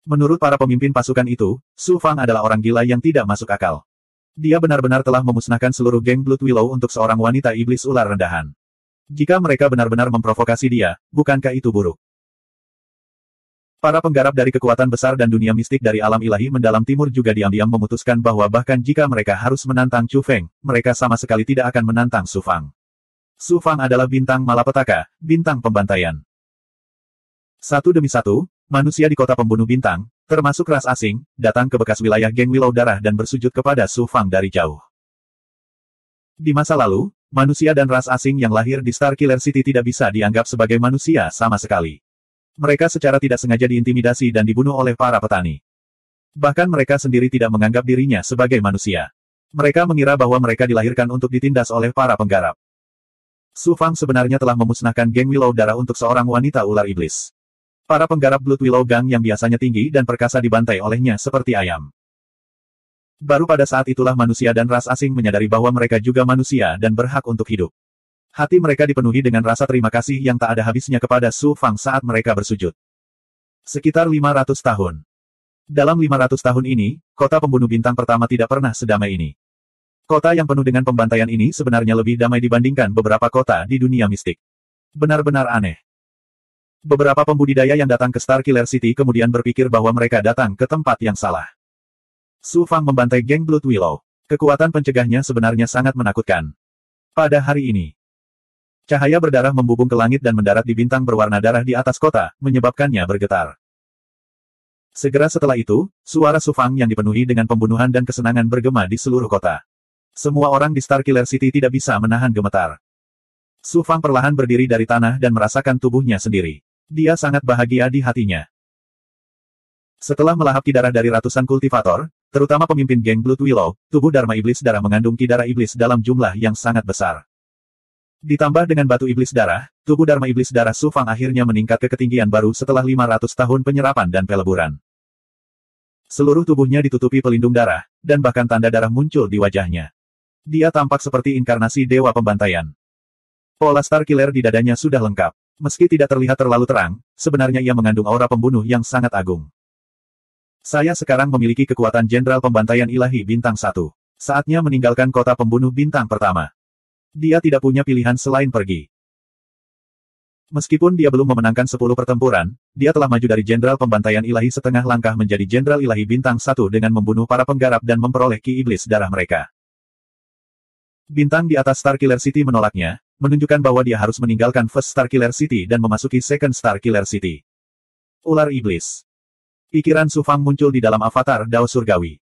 Menurut para pemimpin pasukan itu, Su Fang adalah orang gila yang tidak masuk akal. Dia benar-benar telah memusnahkan seluruh geng Blood Willow untuk seorang wanita iblis ular rendahan. Jika mereka benar-benar memprovokasi dia, bukankah itu buruk? Para penggarap dari kekuatan besar dan dunia mistik dari alam ilahi mendalam timur juga diam-diam memutuskan bahwa bahkan jika mereka harus menantang Chu Feng, mereka sama sekali tidak akan menantang Su Fang. Su Fang adalah bintang malapetaka, bintang pembantaian. Satu demi satu, manusia di kota pembunuh bintang, termasuk ras asing, datang ke bekas wilayah Geng Willow Darah dan bersujud kepada Su Fang dari jauh. Di masa lalu, manusia dan ras asing yang lahir di Starkiller City tidak bisa dianggap sebagai manusia sama sekali. Mereka secara tidak sengaja diintimidasi dan dibunuh oleh para petani. Bahkan mereka sendiri tidak menganggap dirinya sebagai manusia. Mereka mengira bahwa mereka dilahirkan untuk ditindas oleh para penggarap. Su Fang sebenarnya telah memusnahkan Geng Willow Darah untuk seorang wanita ular iblis. Para penggarap Blood Willow Gang yang biasanya tinggi dan perkasa dibantai olehnya seperti ayam. Baru pada saat itulah manusia dan ras asing menyadari bahwa mereka juga manusia dan berhak untuk hidup. Hati mereka dipenuhi dengan rasa terima kasih yang tak ada habisnya kepada Su Fang saat mereka bersujud. Sekitar 500 tahun. Dalam 500 tahun ini, kota pembunuh bintang pertama tidak pernah sedamai ini. Kota yang penuh dengan pembantaian ini sebenarnya lebih damai dibandingkan beberapa kota di dunia mistik. Benar-benar aneh. Beberapa pembudidaya yang datang ke Starkiller City kemudian berpikir bahwa mereka datang ke tempat yang salah. Su Fang membantai geng Blood Willow. Kekuatan pencegahnya sebenarnya sangat menakutkan. Pada hari ini, cahaya berdarah membubung ke langit dan mendarat di bintang berwarna darah di atas kota, menyebabkannya bergetar. Segera setelah itu, suara Su Fang yang dipenuhi dengan pembunuhan dan kesenangan bergema di seluruh kota. Semua orang di Starkiller City tidak bisa menahan gemetar. Su Fang perlahan berdiri dari tanah dan merasakan tubuhnya sendiri. Dia sangat bahagia di hatinya. Setelah melahap ki darah dari ratusan kultivator, terutama pemimpin geng Blood Willow, tubuh Dharma Iblis Darah mengandung ki darah iblis dalam jumlah yang sangat besar. Ditambah dengan batu iblis darah, tubuh Dharma Iblis Darah Su Fang akhirnya meningkat ke ketinggian baru setelah 500 tahun penyerapan dan peleburan. Seluruh tubuhnya ditutupi pelindung darah, dan bahkan tanda darah muncul di wajahnya. Dia tampak seperti inkarnasi dewa pembantaian. Pola Star Killer di dadanya sudah lengkap. Meski tidak terlihat terlalu terang, sebenarnya ia mengandung aura pembunuh yang sangat agung. Saya sekarang memiliki kekuatan Jenderal Pembantaian Ilahi Bintang 1. Saatnya meninggalkan kota pembunuh bintang pertama. Dia tidak punya pilihan selain pergi. Meskipun dia belum memenangkan 10 pertempuran, dia telah maju dari Jenderal Pembantaian Ilahi setengah langkah menjadi Jenderal Ilahi Bintang 1 dengan membunuh para penggarap dan memperoleh ki iblis darah mereka. Bintang di atas Star Killer City menolaknya, menunjukkan bahwa dia harus meninggalkan First Star Killer City dan memasuki Second Star Killer City. Ular Iblis. Pikiran Su Fang muncul di dalam avatar Dao Surgawi.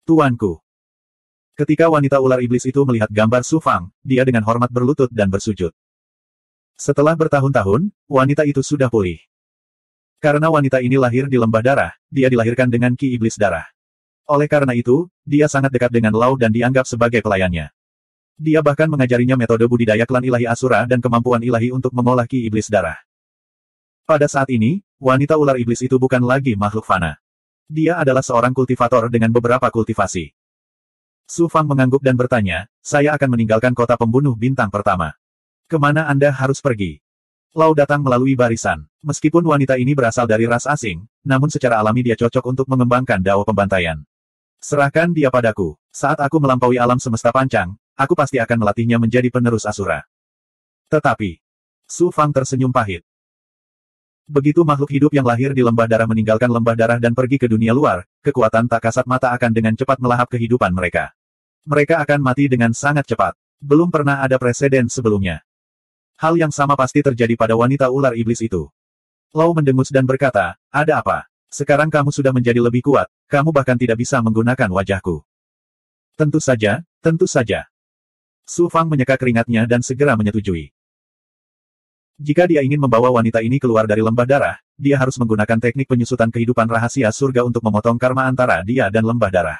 Tuanku. Ketika wanita ular iblis itu melihat gambar Su Fang, dia dengan hormat berlutut dan bersujud. Setelah bertahun-tahun, wanita itu sudah pulih. Karena wanita ini lahir di lembah darah, dia dilahirkan dengan ki iblis darah. Oleh karena itu, dia sangat dekat dengan Lao dan dianggap sebagai pelayannya. Dia bahkan mengajarinya metode budidaya klan ilahi Asura dan kemampuan ilahi untuk mengolah ki iblis darah. Pada saat ini, wanita ular iblis itu bukan lagi makhluk fana. Dia adalah seorang kultivator dengan beberapa kultivasi. Su Fang mengangguk dan bertanya, saya akan meninggalkan kota pembunuh bintang pertama. Kemana Anda harus pergi? Lao datang melalui barisan. Meskipun wanita ini berasal dari ras asing, namun secara alami dia cocok untuk mengembangkan dao pembantaian. Serahkan dia padaku. Saat aku melampaui alam semesta pancang, aku pasti akan melatihnya menjadi penerus Asura. Tetapi, Su Fang tersenyum pahit. Begitu makhluk hidup yang lahir di lembah darah meninggalkan lembah darah dan pergi ke dunia luar, kekuatan tak kasat mata akan dengan cepat melahap kehidupan mereka. Mereka akan mati dengan sangat cepat. Belum pernah ada preseden sebelumnya. Hal yang sama pasti terjadi pada wanita ular iblis itu. Lao mendengus dan berkata, ada apa? Sekarang kamu sudah menjadi lebih kuat, kamu bahkan tidak bisa menggunakan wajahku. Tentu saja, tentu saja. Su Fang menyeka keringatnya dan segera menyetujui. Jika dia ingin membawa wanita ini keluar dari lembah darah, dia harus menggunakan teknik penyusutan kehidupan rahasia surga untuk memotong karma antara dia dan lembah darah.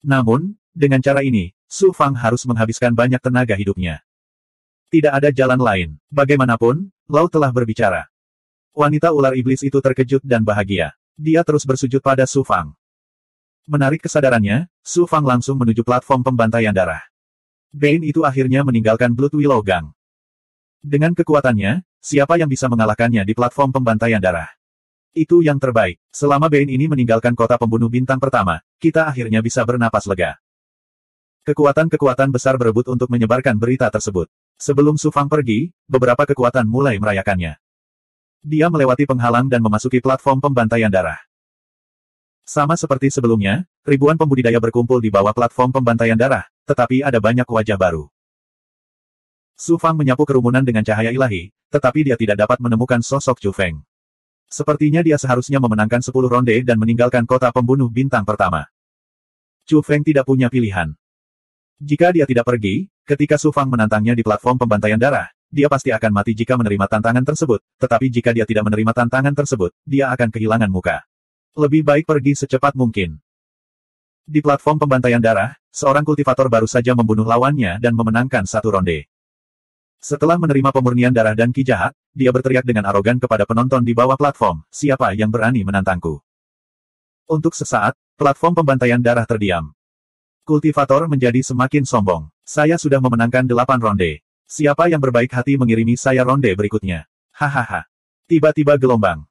Namun, dengan cara ini, Su Fang harus menghabiskan banyak tenaga hidupnya. Tidak ada jalan lain. Bagaimanapun, Lao telah berbicara. Wanita ular iblis itu terkejut dan bahagia. Dia terus bersujud pada Su Fang. Menarik kesadarannya, Su Fang langsung menuju platform pembantaian darah. Bane itu akhirnya meninggalkan Blood Willow Gang. Dengan kekuatannya, siapa yang bisa mengalahkannya di platform pembantaian darah? Itu yang terbaik. Selama Bane ini meninggalkan kota pembunuh bintang pertama, kita akhirnya bisa bernapas lega. Kekuatan-kekuatan besar berebut untuk menyebarkan berita tersebut. Sebelum Su Fang pergi, beberapa kekuatan mulai merayakannya. Dia melewati penghalang dan memasuki platform pembantaian darah. Sama seperti sebelumnya, ribuan pembudidaya berkumpul di bawah platform pembantaian darah, tetapi ada banyak wajah baru. Su Fang menyapu kerumunan dengan cahaya ilahi, tetapi dia tidak dapat menemukan sosok Chu Feng. Sepertinya dia seharusnya memenangkan 10 ronde dan meninggalkan kota pembunuh bintang pertama. Chu Feng tidak punya pilihan. Jika dia tidak pergi, ketika Su Fang menantangnya di platform pembantaian darah, dia pasti akan mati jika menerima tantangan tersebut, tetapi jika dia tidak menerima tantangan tersebut, dia akan kehilangan muka. Lebih baik pergi secepat mungkin. Di platform pembantaian darah, seorang kultivator baru saja membunuh lawannya dan memenangkan 1 ronde. Setelah menerima pemurnian darah dan ki jahat, dia berteriak dengan arogan kepada penonton di bawah platform, siapa yang berani menantangku? Untuk sesaat, platform pembantaian darah terdiam. Kultivator menjadi semakin sombong. Saya sudah memenangkan 8 ronde. Siapa yang berbaik hati mengirimi saya ronde berikutnya? Hahaha. Tiba-tiba gelombang.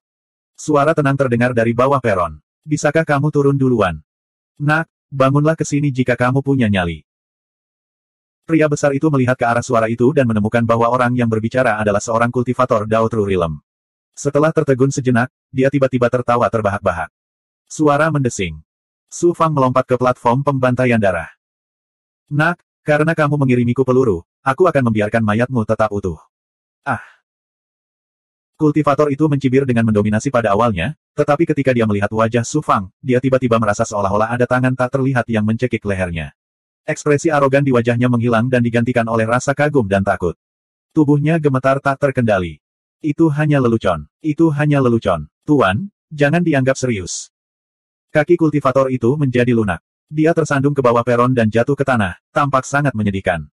Suara tenang terdengar dari bawah peron. Bisakah kamu turun duluan? Nak, bangunlah ke sini jika kamu punya nyali. Pria besar itu melihat ke arah suara itu dan menemukan bahwa orang yang berbicara adalah seorang kultivator Dao True Realm. Setelah tertegun sejenak, dia tiba-tiba tertawa terbahak-bahak. Suara mendesing. Su Fang melompat ke platform pembantaian darah. Nak, karena kamu mengirimiku peluru, aku akan membiarkan mayatmu tetap utuh. Ah! Kultivator itu mencibir dengan mendominasi pada awalnya, tetapi ketika dia melihat wajah Su Fang, dia tiba-tiba merasa seolah-olah ada tangan tak terlihat yang mencekik lehernya. Ekspresi arogan di wajahnya menghilang dan digantikan oleh rasa kagum dan takut. Tubuhnya gemetar tak terkendali. Itu hanya lelucon. Itu hanya lelucon. Tuan, jangan dianggap serius. Kaki kultivator itu menjadi lunak. Dia tersandung ke bawah peron dan jatuh ke tanah, tampak sangat menyedihkan.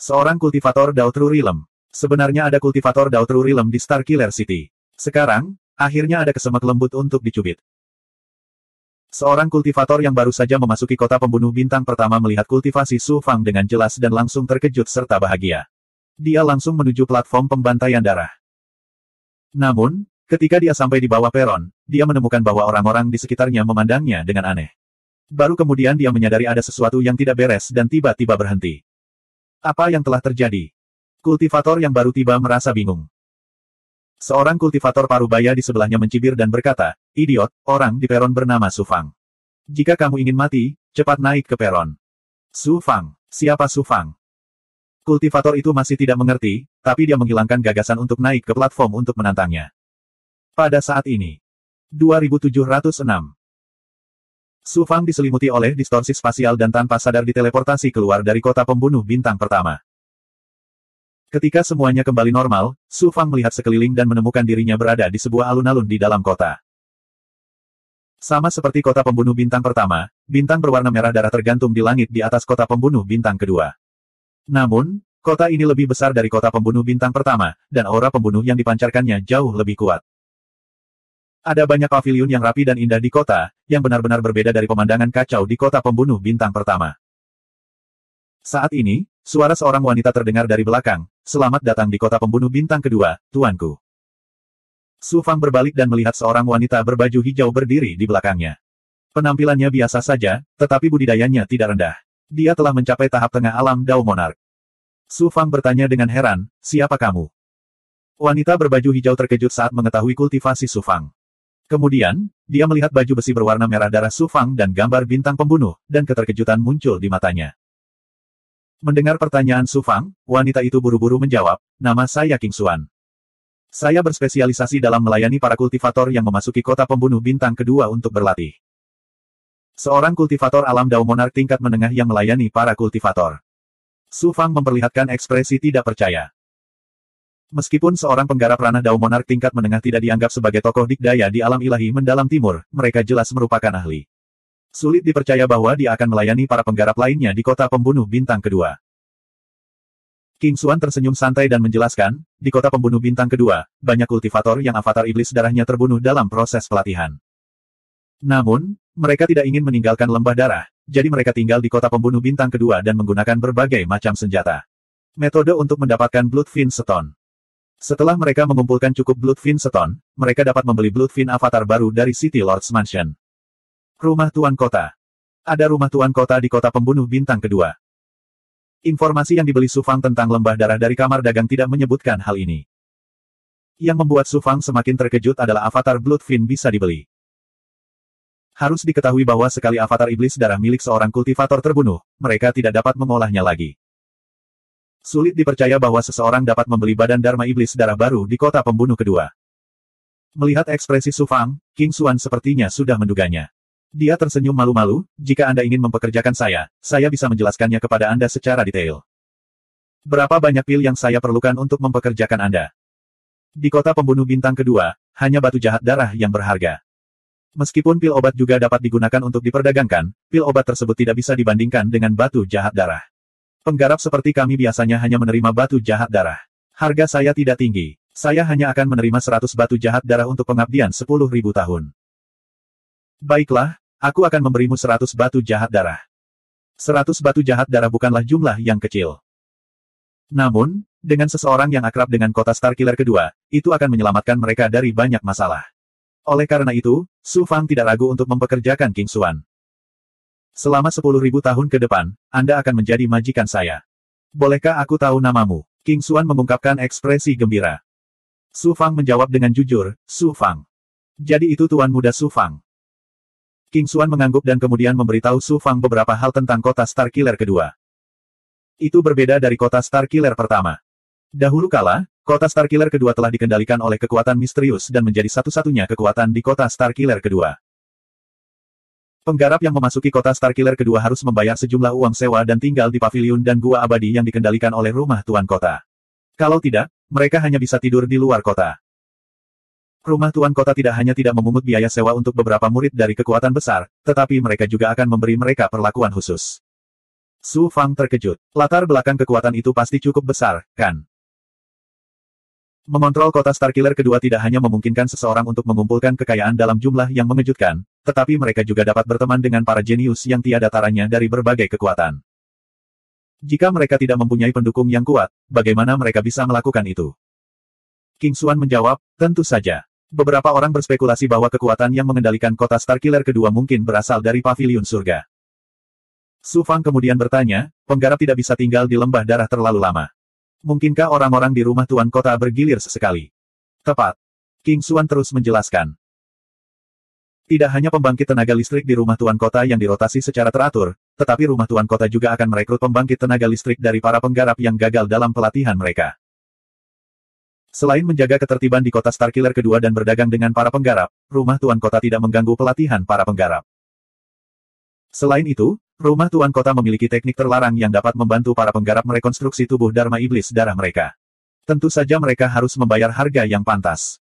Seorang kultivator Dao True Realm. Sebenarnya ada kultivator Dao True Realm di Starkiller City. Sekarang, akhirnya ada kesemek lembut untuk dicubit. Seorang kultivator yang baru saja memasuki kota pembunuh bintang pertama melihat kultivasi Su Fang dengan jelas dan langsung terkejut serta bahagia. Dia langsung menuju platform pembantaian darah. Namun, ketika dia sampai di bawah peron, dia menemukan bahwa orang-orang di sekitarnya memandangnya dengan aneh. Baru kemudian dia menyadari ada sesuatu yang tidak beres dan tiba-tiba berhenti. Apa yang telah terjadi? Kultivator yang baru tiba merasa bingung. Seorang kultivator parubaya di sebelahnya mencibir dan berkata, "Idiot, orang di peron bernama Su Fang. Jika kamu ingin mati, cepat naik ke peron." Su Fang. Siapa Su Fang? Kultivator itu masih tidak mengerti, tapi dia menghilangkan gagasan untuk naik ke platform untuk menantangnya. Pada saat ini, 2706. Su Fang diselimuti oleh distorsi spasial dan tanpa sadar diteleportasi keluar dari kota pembunuh bintang pertama. Ketika semuanya kembali normal, Su Fang melihat sekeliling dan menemukan dirinya berada di sebuah alun-alun di dalam kota. Sama seperti kota pembunuh bintang pertama, bintang berwarna merah darah tergantung di langit di atas kota pembunuh bintang kedua. Namun, kota ini lebih besar dari kota pembunuh bintang pertama, dan aura pembunuh yang dipancarkannya jauh lebih kuat. Ada banyak paviliun yang rapi dan indah di kota, yang benar-benar berbeda dari pemandangan kacau di kota pembunuh bintang pertama. Saat ini, suara seorang wanita terdengar dari belakang, "Selamat datang di kota pembunuh bintang kedua, tuanku." Su Fang berbalik dan melihat seorang wanita berbaju hijau berdiri di belakangnya. Penampilannya biasa saja, tetapi budidayanya tidak rendah. Dia telah mencapai tahap tengah alam Dao Monarch. Su Fang bertanya dengan heran, "Siapa kamu?" Wanita berbaju hijau terkejut saat mengetahui kultivasi Su Fang. Kemudian, dia melihat baju besi berwarna merah darah Su Fang dan gambar bintang pembunuh, dan keterkejutan muncul di matanya. Mendengar pertanyaan Su Fang, wanita itu buru-buru menjawab, "Nama saya King Xuan. Saya berspesialisasi dalam melayani para kultivator yang memasuki kota pembunuh bintang kedua untuk berlatih." Seorang kultivator alam Dao Monarch tingkat menengah yang melayani para kultivator. Su Fang memperlihatkan ekspresi tidak percaya. Meskipun seorang penggarap ranah Dao Monarch tingkat menengah tidak dianggap sebagai tokoh dikdaya di alam ilahi mendalam timur, mereka jelas merupakan ahli. Sulit dipercaya bahwa dia akan melayani para penggarap lainnya di kota pembunuh bintang kedua. King Xuan tersenyum santai dan menjelaskan, di kota pembunuh bintang kedua, banyak kultivator yang avatar iblis darahnya terbunuh dalam proses pelatihan. Namun, mereka tidak ingin meninggalkan lembah darah, jadi mereka tinggal di kota pembunuh bintang kedua dan menggunakan berbagai macam senjata. Metode untuk mendapatkan Bloodfin Stone. Setelah mereka mengumpulkan cukup Bloodfin Stone, mereka dapat membeli Bloodfin Avatar baru dari City Lord's Mansion. Rumah Tuan Kota. Ada rumah Tuan Kota di kota pembunuh bintang kedua. Informasi yang dibeli Su Fang tentang lembah darah dari kamar dagang tidak menyebutkan hal ini. Yang membuat Su Fang semakin terkejut adalah Avatar Bloodfin bisa dibeli. Harus diketahui bahwa sekali Avatar Iblis darah milik seorang kultivator terbunuh, mereka tidak dapat mengolahnya lagi. Sulit dipercaya bahwa seseorang dapat membeli badan Dharma Iblis darah baru di kota pembunuh kedua. Melihat ekspresi Su Fang, King Xuan sepertinya sudah menduganya. Dia tersenyum malu-malu, "Jika Anda ingin mempekerjakan saya bisa menjelaskannya kepada Anda secara detail. Berapa banyak pil yang saya perlukan untuk mempekerjakan Anda?" Di kota pembunuh bintang kedua, hanya batu jahat darah yang berharga. Meskipun pil obat juga dapat digunakan untuk diperdagangkan, pil obat tersebut tidak bisa dibandingkan dengan batu jahat darah. Penggarap seperti kami biasanya hanya menerima batu jahat darah. Harga saya tidak tinggi. Saya hanya akan menerima 100 batu jahat darah untuk pengabdian 10.000 tahun. Baiklah, aku akan memberimu 100 batu jahat darah. 100 batu jahat darah bukanlah jumlah yang kecil. Namun, dengan seseorang yang akrab dengan kota Starkiller kedua, itu akan menyelamatkan mereka dari banyak masalah. Oleh karena itu, Su Fang tidak ragu untuk mempekerjakan King Xuan. "Selama 10.000 tahun ke depan, Anda akan menjadi majikan saya. Bolehkah aku tahu namamu?" King Xuan mengungkapkan ekspresi gembira. Su Fang menjawab dengan jujur, "Su Fang." "Jadi itu Tuan Muda Su Fang." King Xuan mengangguk dan kemudian memberitahu Su Fang beberapa hal tentang kota Starkiller kedua. Itu berbeda dari kota Starkiller pertama. Dahulu kala, kota Starkiller kedua telah dikendalikan oleh kekuatan misterius dan menjadi satu-satunya kekuatan di kota Starkiller kedua. Penggarap yang memasuki kota Starkiller kedua harus membayar sejumlah uang sewa dan tinggal di paviliun dan gua abadi yang dikendalikan oleh rumah tuan kota. Kalau tidak, mereka hanya bisa tidur di luar kota. Rumah Tuan Kota tidak hanya tidak memungut biaya sewa untuk beberapa murid dari kekuatan besar, tetapi mereka juga akan memberi mereka perlakuan khusus. Su Fang terkejut. Latar belakang kekuatan itu pasti cukup besar, kan? Mengontrol kota Starkiller kedua tidak hanya memungkinkan seseorang untuk mengumpulkan kekayaan dalam jumlah yang mengejutkan, tetapi mereka juga dapat berteman dengan para jenius yang tiada taranya dari berbagai kekuatan. Jika mereka tidak mempunyai pendukung yang kuat, bagaimana mereka bisa melakukan itu? King Xuan menjawab, tentu saja. Beberapa orang berspekulasi bahwa kekuatan yang mengendalikan kota Starkiller kedua mungkin berasal dari paviliun surga. Su Fang kemudian bertanya, penggarap tidak bisa tinggal di lembah darah terlalu lama. Mungkinkah orang-orang di rumah Tuan Kota bergilir sesekali? Tepat. King Xuan terus menjelaskan. Tidak hanya pembangkit tenaga listrik di rumah Tuan Kota yang dirotasi secara teratur, tetapi rumah Tuan Kota juga akan merekrut pembangkit tenaga listrik dari para penggarap yang gagal dalam pelatihan mereka. Selain menjaga ketertiban di kota Starkiller kedua dan berdagang dengan para penggarap, rumah Tuan Kota tidak mengganggu pelatihan para penggarap. Selain itu, rumah Tuan Kota memiliki teknik terlarang yang dapat membantu para penggarap merekonstruksi tubuh Dharma Iblis darah mereka. Tentu saja mereka harus membayar harga yang pantas.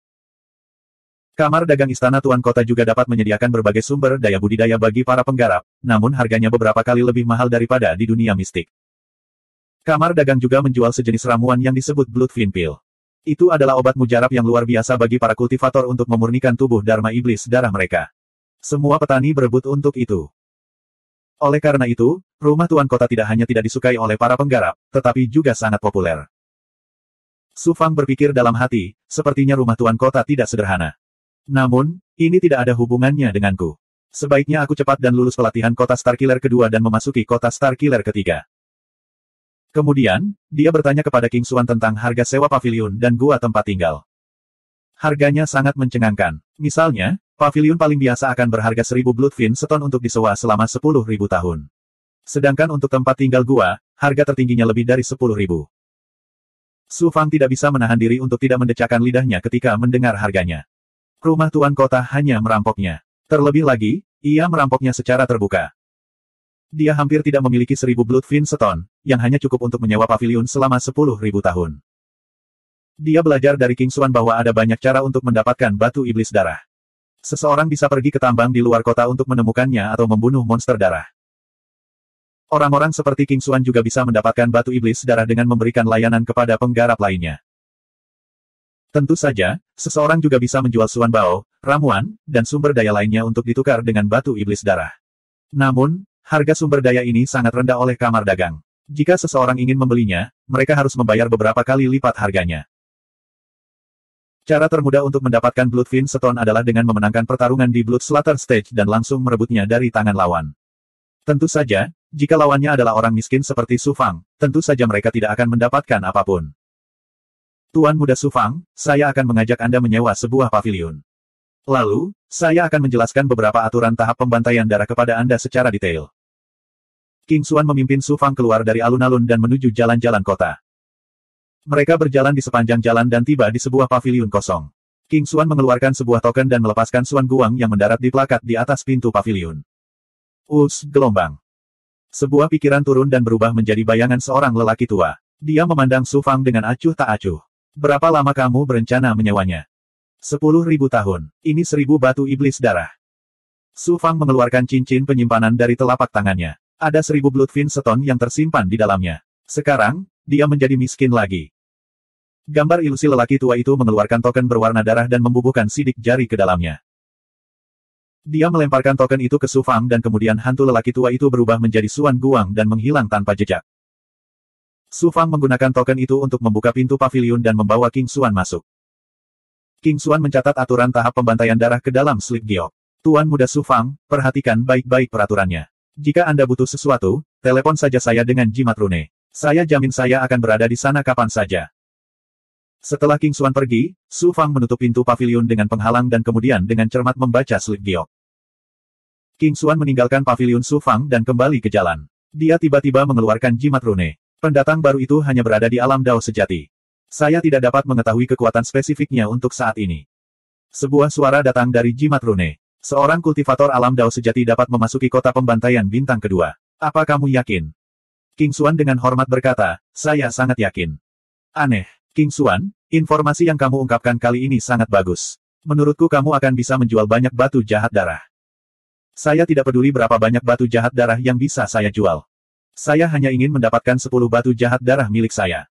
Kamar dagang Istana Tuan Kota juga dapat menyediakan berbagai sumber daya budidaya bagi para penggarap, namun harganya beberapa kali lebih mahal daripada di dunia mistik. Kamar dagang juga menjual sejenis ramuan yang disebut Bloodfin Pill. Itu adalah obat mujarab yang luar biasa bagi para kultivator untuk memurnikan tubuh Dharma Iblis darah mereka. Semua petani berebut untuk itu. Oleh karena itu, rumah Tuan Kota tidak hanya tidak disukai oleh para penggarap, tetapi juga sangat populer. Su Fang berpikir dalam hati, sepertinya rumah Tuan Kota tidak sederhana. Namun, ini tidak ada hubungannya denganku. Sebaiknya aku cepat dan lulus pelatihan kota Starkiller kedua dan memasuki kota Starkiller ketiga. Kemudian, dia bertanya kepada King Xuan tentang harga sewa paviliun dan gua tempat tinggal. Harganya sangat mencengangkan. Misalnya, paviliun paling biasa akan berharga 1000 Bloodfin Stone untuk disewa selama 10.000 tahun. Sedangkan untuk tempat tinggal gua, harga tertingginya lebih dari 10.000. Su Fang tidak bisa menahan diri untuk tidak mendecakkan lidahnya ketika mendengar harganya. Rumah Tuan Kota hanya merampoknya. Terlebih lagi, ia merampoknya secara terbuka. Dia hampir tidak memiliki 1000 Bloodfin Stone, yang hanya cukup untuk menyewa paviliun selama 10.000 tahun. Dia belajar dari King Xuan bahwa ada banyak cara untuk mendapatkan batu iblis darah. Seseorang bisa pergi ke tambang di luar kota untuk menemukannya atau membunuh monster darah. Orang-orang seperti King Xuan juga bisa mendapatkan batu iblis darah dengan memberikan layanan kepada penggarap lainnya. Tentu saja, seseorang juga bisa menjual Xuan Bao, ramuan, dan sumber daya lainnya untuk ditukar dengan batu iblis darah. Namun, harga sumber daya ini sangat rendah oleh kamar dagang. Jika seseorang ingin membelinya, mereka harus membayar beberapa kali lipat harganya. Cara termudah untuk mendapatkan Bloodfin Stone adalah dengan memenangkan pertarungan di Blood Slaughter Stage dan langsung merebutnya dari tangan lawan. Tentu saja, jika lawannya adalah orang miskin seperti Su Fang, tentu saja mereka tidak akan mendapatkan apapun. Tuan Muda Su Fang, saya akan mengajak Anda menyewa sebuah paviliun. Lalu, saya akan menjelaskan beberapa aturan tahap pembantaian darah kepada Anda secara detail. King Xuan memimpin Su Fang keluar dari alun-alun dan menuju jalan-jalan kota. Mereka berjalan di sepanjang jalan dan tiba di sebuah paviliun kosong. King Xuan mengeluarkan sebuah token dan melepaskan Xuan Guang yang mendarat di plakat di atas pintu paviliun. Gelombang. Sebuah pikiran turun dan berubah menjadi bayangan seorang lelaki tua. Dia memandang Su Fang dengan acuh tak acuh. Berapa lama kamu berencana menyewanya? 10.000 tahun. Ini 1000 batu iblis darah. Su Fang mengeluarkan cincin penyimpanan dari telapak tangannya. Ada 1000 Bloodfin Stone yang tersimpan di dalamnya. Sekarang, dia menjadi miskin lagi. Gambar ilusi lelaki tua itu mengeluarkan token berwarna darah dan membubuhkan sidik jari ke dalamnya. Dia melemparkan token itu ke Su Fang dan kemudian hantu lelaki tua itu berubah menjadi Xuan Guang dan menghilang tanpa jejak. Su Fang menggunakan token itu untuk membuka pintu paviliun dan membawa King Xuan masuk. King Xuan mencatat aturan tahap pembantaian darah ke dalam slip giok. Tuan Muda Su Fang, perhatikan baik-baik peraturannya. Jika Anda butuh sesuatu, telepon saja saya dengan jimat rune. Saya jamin saya akan berada di sana kapan saja. Setelah King Xuan pergi, Su Fang menutup pintu paviliun dengan penghalang dan kemudian dengan cermat membaca slip giok. King Xuan meninggalkan paviliun Su Fang dan kembali ke jalan. Dia tiba-tiba mengeluarkan jimat rune. Pendatang baru itu hanya berada di alam Dao sejati. Saya tidak dapat mengetahui kekuatan spesifiknya untuk saat ini. Sebuah suara datang dari jimat rune. Seorang kultivator alam Dao sejati dapat memasuki kota pembantaian bintang kedua. Apa kamu yakin? King Xuan dengan hormat berkata, saya sangat yakin. Aneh. King Xuan, informasi yang kamu ungkapkan kali ini sangat bagus. Menurutku kamu akan bisa menjual banyak batu jahat darah. Saya tidak peduli berapa banyak batu jahat darah yang bisa saya jual. Saya hanya ingin mendapatkan 10 batu jahat darah milik saya.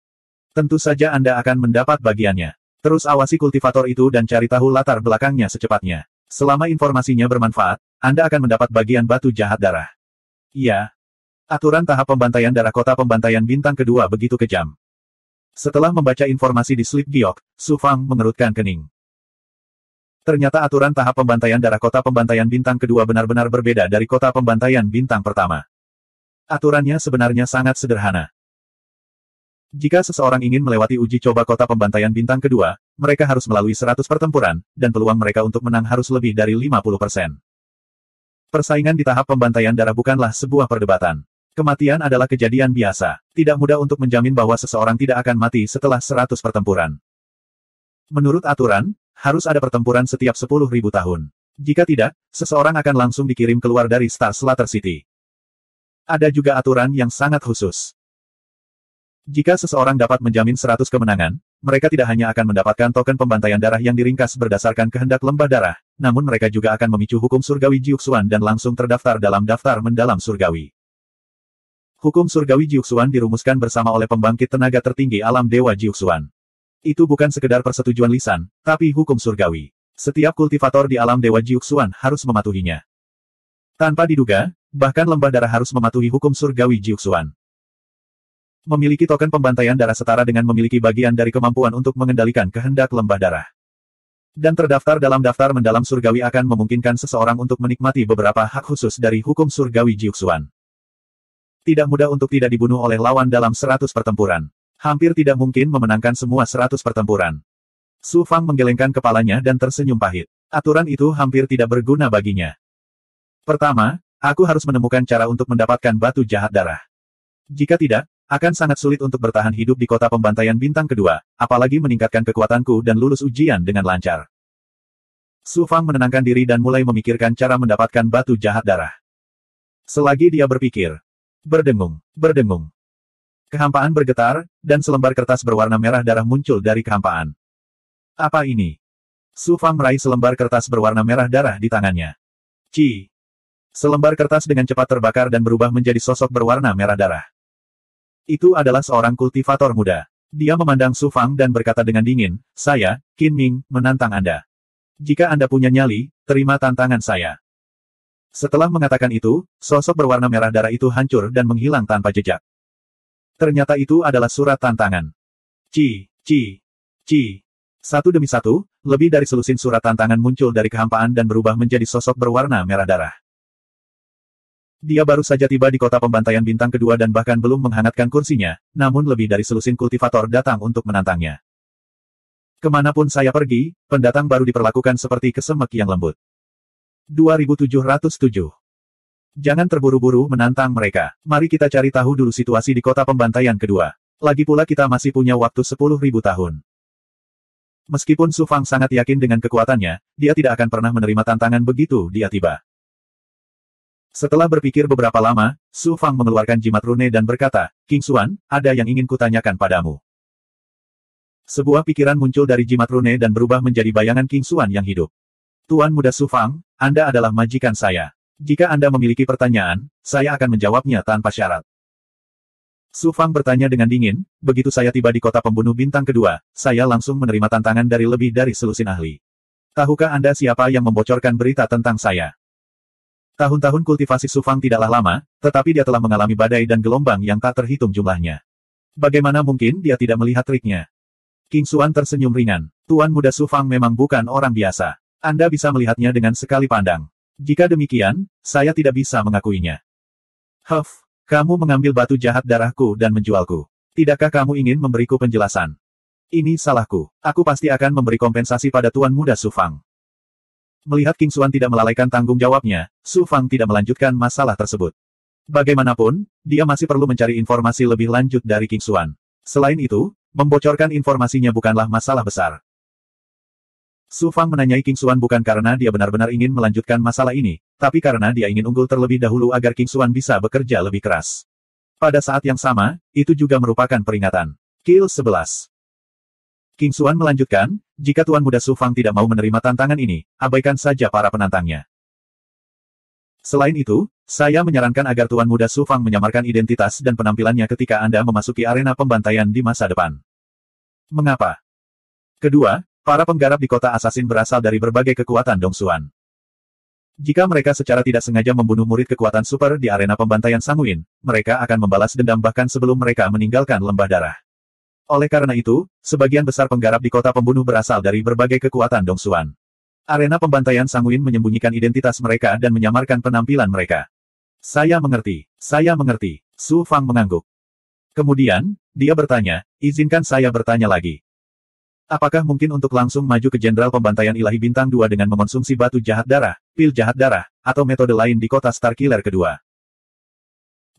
Tentu saja Anda akan mendapat bagiannya. Terus awasi kultivator itu dan cari tahu latar belakangnya secepatnya. Selama informasinya bermanfaat, Anda akan mendapat bagian batu jahat darah. Iya. Aturan tahap pembantaian darah kota pembantaian bintang kedua begitu kejam. Setelah membaca informasi di slip giok, Su Fang mengerutkan kening. Ternyata aturan tahap pembantaian darah kota pembantaian bintang kedua benar-benar berbeda dari kota pembantaian bintang pertama. Aturannya sebenarnya sangat sederhana. Jika seseorang ingin melewati uji coba kota pembantaian bintang kedua, mereka harus melalui 100 pertempuran, dan peluang mereka untuk menang harus lebih dari 50%. Persaingan di tahap pembantaian darah bukanlah sebuah perdebatan. Kematian adalah kejadian biasa. Tidak mudah untuk menjamin bahwa seseorang tidak akan mati setelah 100 pertempuran. Menurut aturan, harus ada pertempuran setiap 10.000 tahun. Jika tidak, seseorang akan langsung dikirim keluar dari Star Slaughter City. Ada juga aturan yang sangat khusus. Jika seseorang dapat menjamin 100 kemenangan, mereka tidak hanya akan mendapatkan token pembantaian darah yang diringkas berdasarkan kehendak lembah darah, namun mereka juga akan memicu hukum surgawi Jiuxuan dan langsung terdaftar dalam daftar mendalam surgawi. Hukum surgawi Jiuxuan dirumuskan bersama oleh pembangkit tenaga tertinggi alam Dewa Jiuxuan. Itu bukan sekedar persetujuan lisan, tapi hukum surgawi. Setiap kultivator di alam Dewa Jiuxuan harus mematuhinya. Tanpa diduga, bahkan lembah darah harus mematuhi hukum surgawi Jiuxuan. Memiliki token pembantaian darah setara dengan memiliki bagian dari kemampuan untuk mengendalikan kehendak lembah darah. Dan terdaftar dalam daftar mendalam surgawi akan memungkinkan seseorang untuk menikmati beberapa hak khusus dari hukum surgawi Jiuxuan. Tidak mudah untuk tidak dibunuh oleh lawan dalam 100 pertempuran. Hampir tidak mungkin memenangkan semua 100 pertempuran. Su Fang menggelengkan kepalanya dan tersenyum pahit. Aturan itu hampir tidak berguna baginya. Pertama, aku harus menemukan cara untuk mendapatkan batu jahat darah. Jika tidak, akan sangat sulit untuk bertahan hidup di kota pembantaian bintang kedua, apalagi meningkatkan kekuatanku dan lulus ujian dengan lancar. Su Fang menenangkan diri dan mulai memikirkan cara mendapatkan batu jahat darah. Selagi dia berpikir, berdengung. Kehampaan bergetar, dan selembar kertas berwarna merah darah muncul dari kehampaan. Apa ini? Su Fang meraih selembar kertas berwarna merah darah di tangannya. Ci! Selembar kertas dengan cepat terbakar dan berubah menjadi sosok berwarna merah darah. Itu adalah seorang kultivator muda. Dia memandang Su Fang dan berkata dengan dingin, saya, Qin Ming, menantang Anda. Jika Anda punya nyali, terima tantangan saya. Setelah mengatakan itu, sosok berwarna merah darah itu hancur dan menghilang tanpa jejak. Ternyata itu adalah surat tantangan. Ci. Satu demi satu, lebih dari selusin surat tantangan muncul dari kehampaan dan berubah menjadi sosok berwarna merah darah. Dia baru saja tiba di kota pembantaian bintang kedua dan bahkan belum menghangatkan kursinya, namun lebih dari selusin kultivator datang untuk menantangnya. Kemanapun saya pergi, pendatang baru diperlakukan seperti kesemek yang lembut. 2707. Jangan terburu-buru menantang mereka. Mari kita cari tahu dulu situasi di kota pembantaian kedua. Lagi pula kita masih punya waktu 10.000 tahun. Meskipun Su Fang sangat yakin dengan kekuatannya, dia tidak akan pernah menerima tantangan begitu dia tiba. Setelah berpikir beberapa lama, Su Fang mengeluarkan jimat rune dan berkata, King Xuan, ada yang ingin kutanyakan padamu. Sebuah pikiran muncul dari jimat rune dan berubah menjadi bayangan King Xuan yang hidup. Tuan muda Su Fang, Anda adalah majikan saya. Jika Anda memiliki pertanyaan, saya akan menjawabnya tanpa syarat. Su Fang bertanya dengan dingin, begitu saya tiba di kota pembunuh bintang kedua, saya langsung menerima tantangan dari lebih dari selusin ahli. Tahukah Anda siapa yang membocorkan berita tentang saya? Tahun-tahun kultivasi Su Fang tidaklah lama, tetapi dia telah mengalami badai dan gelombang yang tak terhitung jumlahnya. Bagaimana mungkin dia tidak melihat triknya? King Xuan tersenyum ringan. Tuan muda Su Fang memang bukan orang biasa. Anda bisa melihatnya dengan sekali pandang. Jika demikian, saya tidak bisa mengakuinya. Huff, kamu mengambil batu jahat darahku dan menjualku. Tidakkah kamu ingin memberiku penjelasan? Ini salahku. Aku pasti akan memberi kompensasi pada Tuan muda Su Fang. Melihat King Xuan tidak melalaikan tanggung jawabnya, Su Fang tidak melanjutkan masalah tersebut. Bagaimanapun, dia masih perlu mencari informasi lebih lanjut dari King Xuan. Selain itu, membocorkan informasinya bukanlah masalah besar. Su Fang menanyai King Xuan bukan karena dia benar-benar ingin melanjutkan masalah ini, tapi karena dia ingin unggul terlebih dahulu agar King Xuan bisa bekerja lebih keras. Pada saat yang sama, itu juga merupakan peringatan. Kill 11. King Xuan melanjutkan, jika Tuan Muda Su Fang tidak mau menerima tantangan ini, abaikan saja para penantangnya. Selain itu, saya menyarankan agar Tuan Muda Su Fang menyamarkan identitas dan penampilannya ketika Anda memasuki arena pembantaian di masa depan. Mengapa? Kedua, para penggarap di kota asasin berasal dari berbagai kekuatan Dongsuan. Jika mereka secara tidak sengaja membunuh murid kekuatan super di arena pembantaian Sanguin, mereka akan membalas dendam bahkan sebelum mereka meninggalkan lembah darah. Oleh karena itu, sebagian besar penggarap di kota pembunuh berasal dari berbagai kekuatan Dongsuan. Arena pembantaian Sanguin menyembunyikan identitas mereka dan menyamarkan penampilan mereka. Saya mengerti. Su Fang mengangguk. Kemudian, dia bertanya, izinkan saya bertanya lagi. Apakah mungkin untuk langsung maju ke Jenderal Pembantaian Ilahi Bintang 2 dengan mengonsumsi batu jahat darah, pil jahat darah, atau metode lain di kota Starkiller kedua?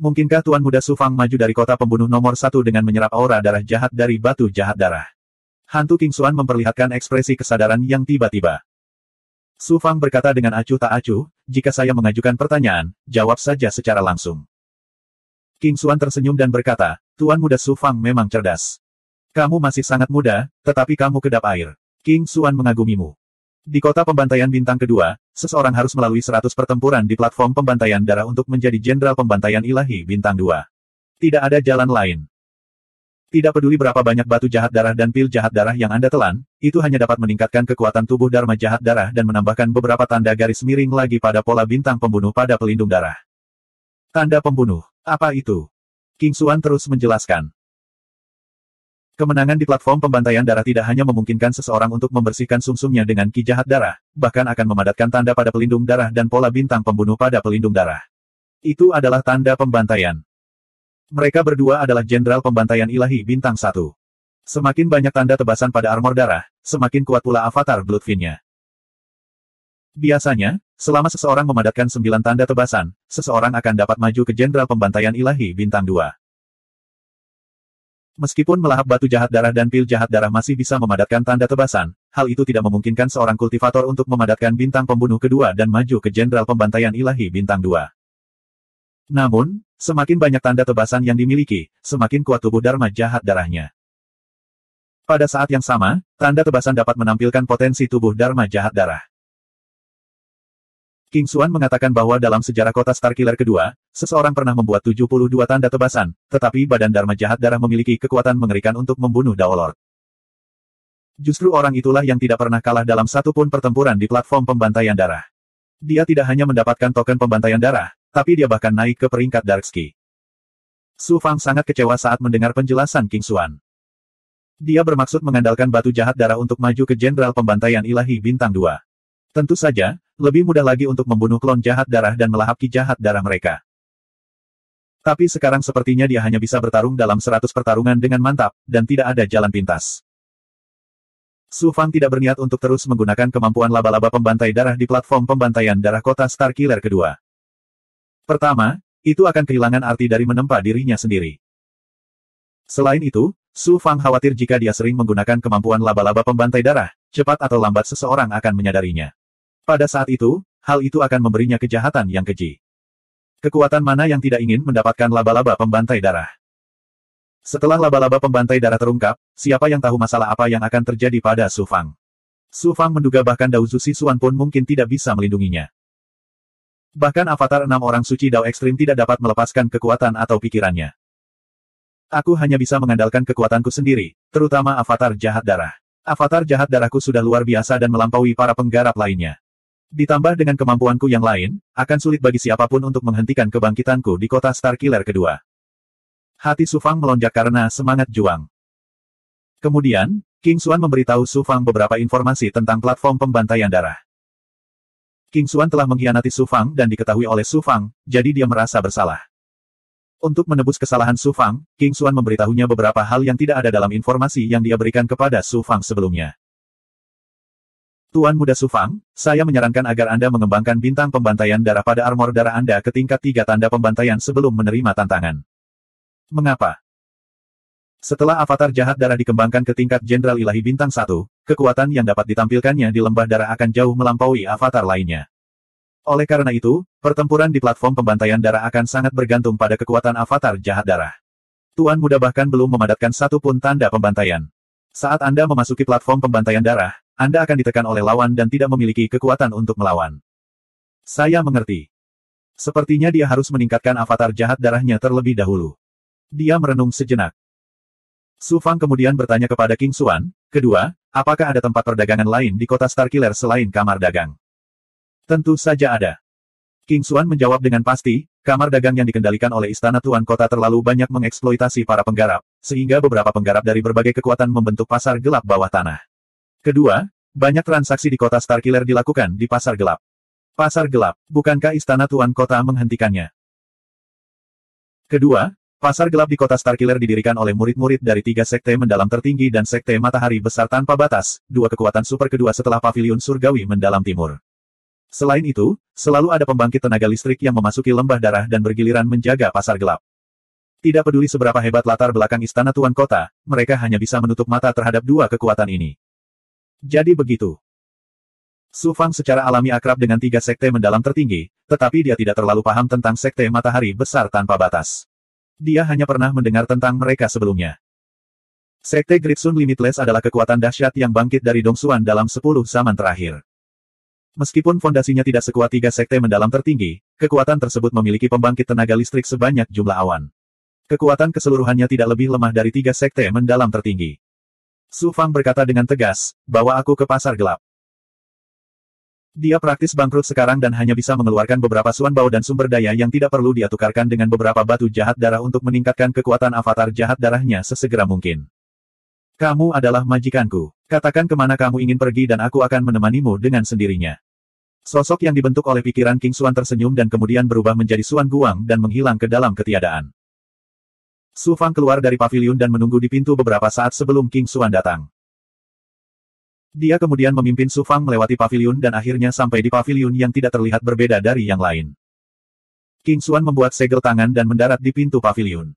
Mungkinkah Tuan Muda Su Fang maju dari kota pembunuh nomor 1 dengan menyerap aura darah jahat dari batu jahat darah? Hantu King Xuan memperlihatkan ekspresi kesadaran yang tiba-tiba. Su Fang berkata dengan acuh tak acuh, jika saya mengajukan pertanyaan, jawab saja secara langsung. King Xuan tersenyum dan berkata, Tuan Muda Su Fang memang cerdas. Kamu masih sangat muda, tetapi kamu kedap air. King Xuan mengagumimu. Di kota pembantaian bintang kedua, seseorang harus melalui 100 pertempuran di platform pembantaian darah untuk menjadi Jenderal Pembantaian Ilahi Bintang 2. Tidak ada jalan lain. Tidak peduli berapa banyak batu jahat darah dan pil jahat darah yang Anda telan, itu hanya dapat meningkatkan kekuatan tubuh Dharma jahat darah dan menambahkan beberapa tanda garis miring lagi pada pola bintang pembunuh pada pelindung darah. Tanda pembunuh. Apa itu? King Xuan terus menjelaskan. Kemenangan di platform pembantaian darah tidak hanya memungkinkan seseorang untuk membersihkan sumsumnya dengan ki jahat darah, bahkan akan memadatkan tanda pada pelindung darah dan pola bintang pembunuh pada pelindung darah. Itu adalah tanda pembantaian. Mereka berdua adalah Jenderal Pembantaian Ilahi Bintang 1. Semakin banyak tanda tebasan pada armor darah, semakin kuat pula avatar Bloodfiend-nya. Biasanya, selama seseorang memadatkan 9 tanda tebasan, seseorang akan dapat maju ke Jenderal Pembantaian Ilahi Bintang 2. Meskipun melahap batu jahat darah dan pil jahat darah masih bisa memadatkan tanda tebasan, hal itu tidak memungkinkan seorang kultivator untuk memadatkan bintang pembunuh kedua dan maju ke Jenderal Pembantaian Ilahi Bintang 2. Namun, semakin banyak tanda tebasan yang dimiliki, semakin kuat tubuh Dharma jahat darahnya. Pada saat yang sama, tanda tebasan dapat menampilkan potensi tubuh Dharma jahat darah. King Xuan mengatakan bahwa dalam sejarah kota Starkiller kedua, seseorang pernah membuat 72 tanda tebasan, tetapi badan Dharma jahat darah memiliki kekuatan mengerikan untuk membunuh Daolord. Justru orang itulah yang tidak pernah kalah dalam satu pun pertempuran di platform pembantaian darah. Dia tidak hanya mendapatkan token pembantaian darah, tapi dia bahkan naik ke peringkat Darkski. Su Fang sangat kecewa saat mendengar penjelasan King Xuan. Dia bermaksud mengandalkan batu jahat darah untuk maju ke Jenderal Pembantaian Ilahi Bintang 2. Tentu saja, lebih mudah lagi untuk membunuh klon jahat darah dan melahap ki jahat darah mereka. Tapi sekarang sepertinya dia hanya bisa bertarung dalam 100 pertarungan dengan mantap, dan tidak ada jalan pintas. Su Fang tidak berniat untuk terus menggunakan kemampuan laba-laba pembantai darah di platform pembantaian darah kota Starkiller kedua. Pertama, itu akan kehilangan arti dari menempa dirinya sendiri. Selain itu, Su Fang khawatir jika dia sering menggunakan kemampuan laba-laba pembantai darah, cepat atau lambat seseorang akan menyadarinya. Pada saat itu, hal itu akan memberinya kejahatan yang keji. Kekuatan mana yang tidak ingin mendapatkan laba-laba pembantai darah? Setelah laba-laba pembantai darah terungkap, siapa yang tahu masalah apa yang akan terjadi pada Su Fang? Su Fang menduga bahkan Dao Zu Sisuan pun mungkin tidak bisa melindunginya. Bahkan avatar 6 orang suci Dao ekstrim tidak dapat melepaskan kekuatan atau pikirannya. Aku hanya bisa mengandalkan kekuatanku sendiri, terutama avatar jahat darah. Avatar jahat darahku sudah luar biasa dan melampaui para penggarap lainnya. Ditambah dengan kemampuanku yang lain, akan sulit bagi siapapun untuk menghentikan kebangkitanku di kota Starkiller kedua. Hati Su Fang melonjak karena semangat juang. Kemudian, King Xuan memberitahu Su Fang beberapa informasi tentang platform pembantaian darah. King Xuan telah mengkhianati Su Fang dan diketahui oleh Su Fang, jadi dia merasa bersalah. Untuk menebus kesalahan Su Fang, King Xuan memberitahunya beberapa hal yang tidak ada dalam informasi yang dia berikan kepada Su Fang sebelumnya. Tuan Muda Su Fang, saya menyarankan agar Anda mengembangkan bintang pembantaian darah pada armor darah Anda ke tingkat 3 tanda pembantaian sebelum menerima tantangan. Mengapa? Setelah avatar jahat darah dikembangkan ke tingkat Jenderal Ilahi Bintang 1, kekuatan yang dapat ditampilkannya di lembah darah akan jauh melampaui avatar lainnya. Oleh karena itu, pertempuran di platform pembantaian darah akan sangat bergantung pada kekuatan avatar jahat darah. Tuan Muda bahkan belum memadatkan satu pun tanda pembantaian. Saat Anda memasuki platform pembantaian darah, Anda akan ditekan oleh lawan dan tidak memiliki kekuatan untuk melawan. Saya mengerti. Sepertinya dia harus meningkatkan avatar jahat darahnya terlebih dahulu. Dia merenung sejenak. Su Fang kemudian bertanya kepada King Xuan, kedua, apakah ada tempat perdagangan lain di kota Starkiller selain kamar dagang? Tentu saja ada. King Xuan menjawab dengan pasti, kamar dagang yang dikendalikan oleh istana tuan kota terlalu banyak mengeksploitasi para penggarap, sehingga beberapa penggarap dari berbagai kekuatan membentuk pasar gelap bawah tanah. Kedua, banyak transaksi di kota Starkiller dilakukan di pasar gelap. Pasar gelap, bukankah istana tuan kota menghentikannya? Kedua, pasar gelap di kota Starkiller didirikan oleh murid-murid dari 3 sekte mendalam tertinggi dan sekte matahari besar tanpa batas, 2 kekuatan super kedua setelah paviliun surgawi mendalam timur. Selain itu, selalu ada pembangkit tenaga listrik yang memasuki lembah darah dan bergiliran menjaga pasar gelap. Tidak peduli seberapa hebat latar belakang istana tuan kota, mereka hanya bisa menutup mata terhadap 2 kekuatan ini. Jadi begitu. Su Fang secara alami akrab dengan 3 sekte mendalam tertinggi, tetapi dia tidak terlalu paham tentang sekte matahari besar tanpa batas. Dia hanya pernah mendengar tentang mereka sebelumnya. Sekte Great Sun Limitless adalah kekuatan dahsyat yang bangkit dari Dongsuan dalam 10 zaman terakhir. Meskipun fondasinya tidak sekuat 3 sekte mendalam tertinggi, kekuatan tersebut memiliki pembangkit tenaga listrik sebanyak jumlah awan. Kekuatan keseluruhannya tidak lebih lemah dari 3 sekte mendalam tertinggi. Su Fang berkata dengan tegas, bawa aku ke pasar gelap. Dia praktis bangkrut sekarang dan hanya bisa mengeluarkan beberapa suan bau dan sumber daya yang tidak perlu dia tukarkan dengan beberapa batu jahat darah untuk meningkatkan kekuatan avatar jahat darahnya sesegera mungkin. Kamu adalah majikanku. Katakan kemana kamu ingin pergi dan aku akan menemanimu dengan sendirinya. Sosok yang dibentuk oleh pikiran King Xuan tersenyum dan kemudian berubah menjadi Suan Guang dan menghilang ke dalam ketiadaan. Su Fang keluar dari paviliun dan menunggu di pintu beberapa saat sebelum King Xuan datang. Dia kemudian memimpin Su Fang melewati paviliun dan akhirnya sampai di paviliun yang tidak terlihat berbeda dari yang lain. King Xuan membuat segel tangan dan mendarat di pintu paviliun.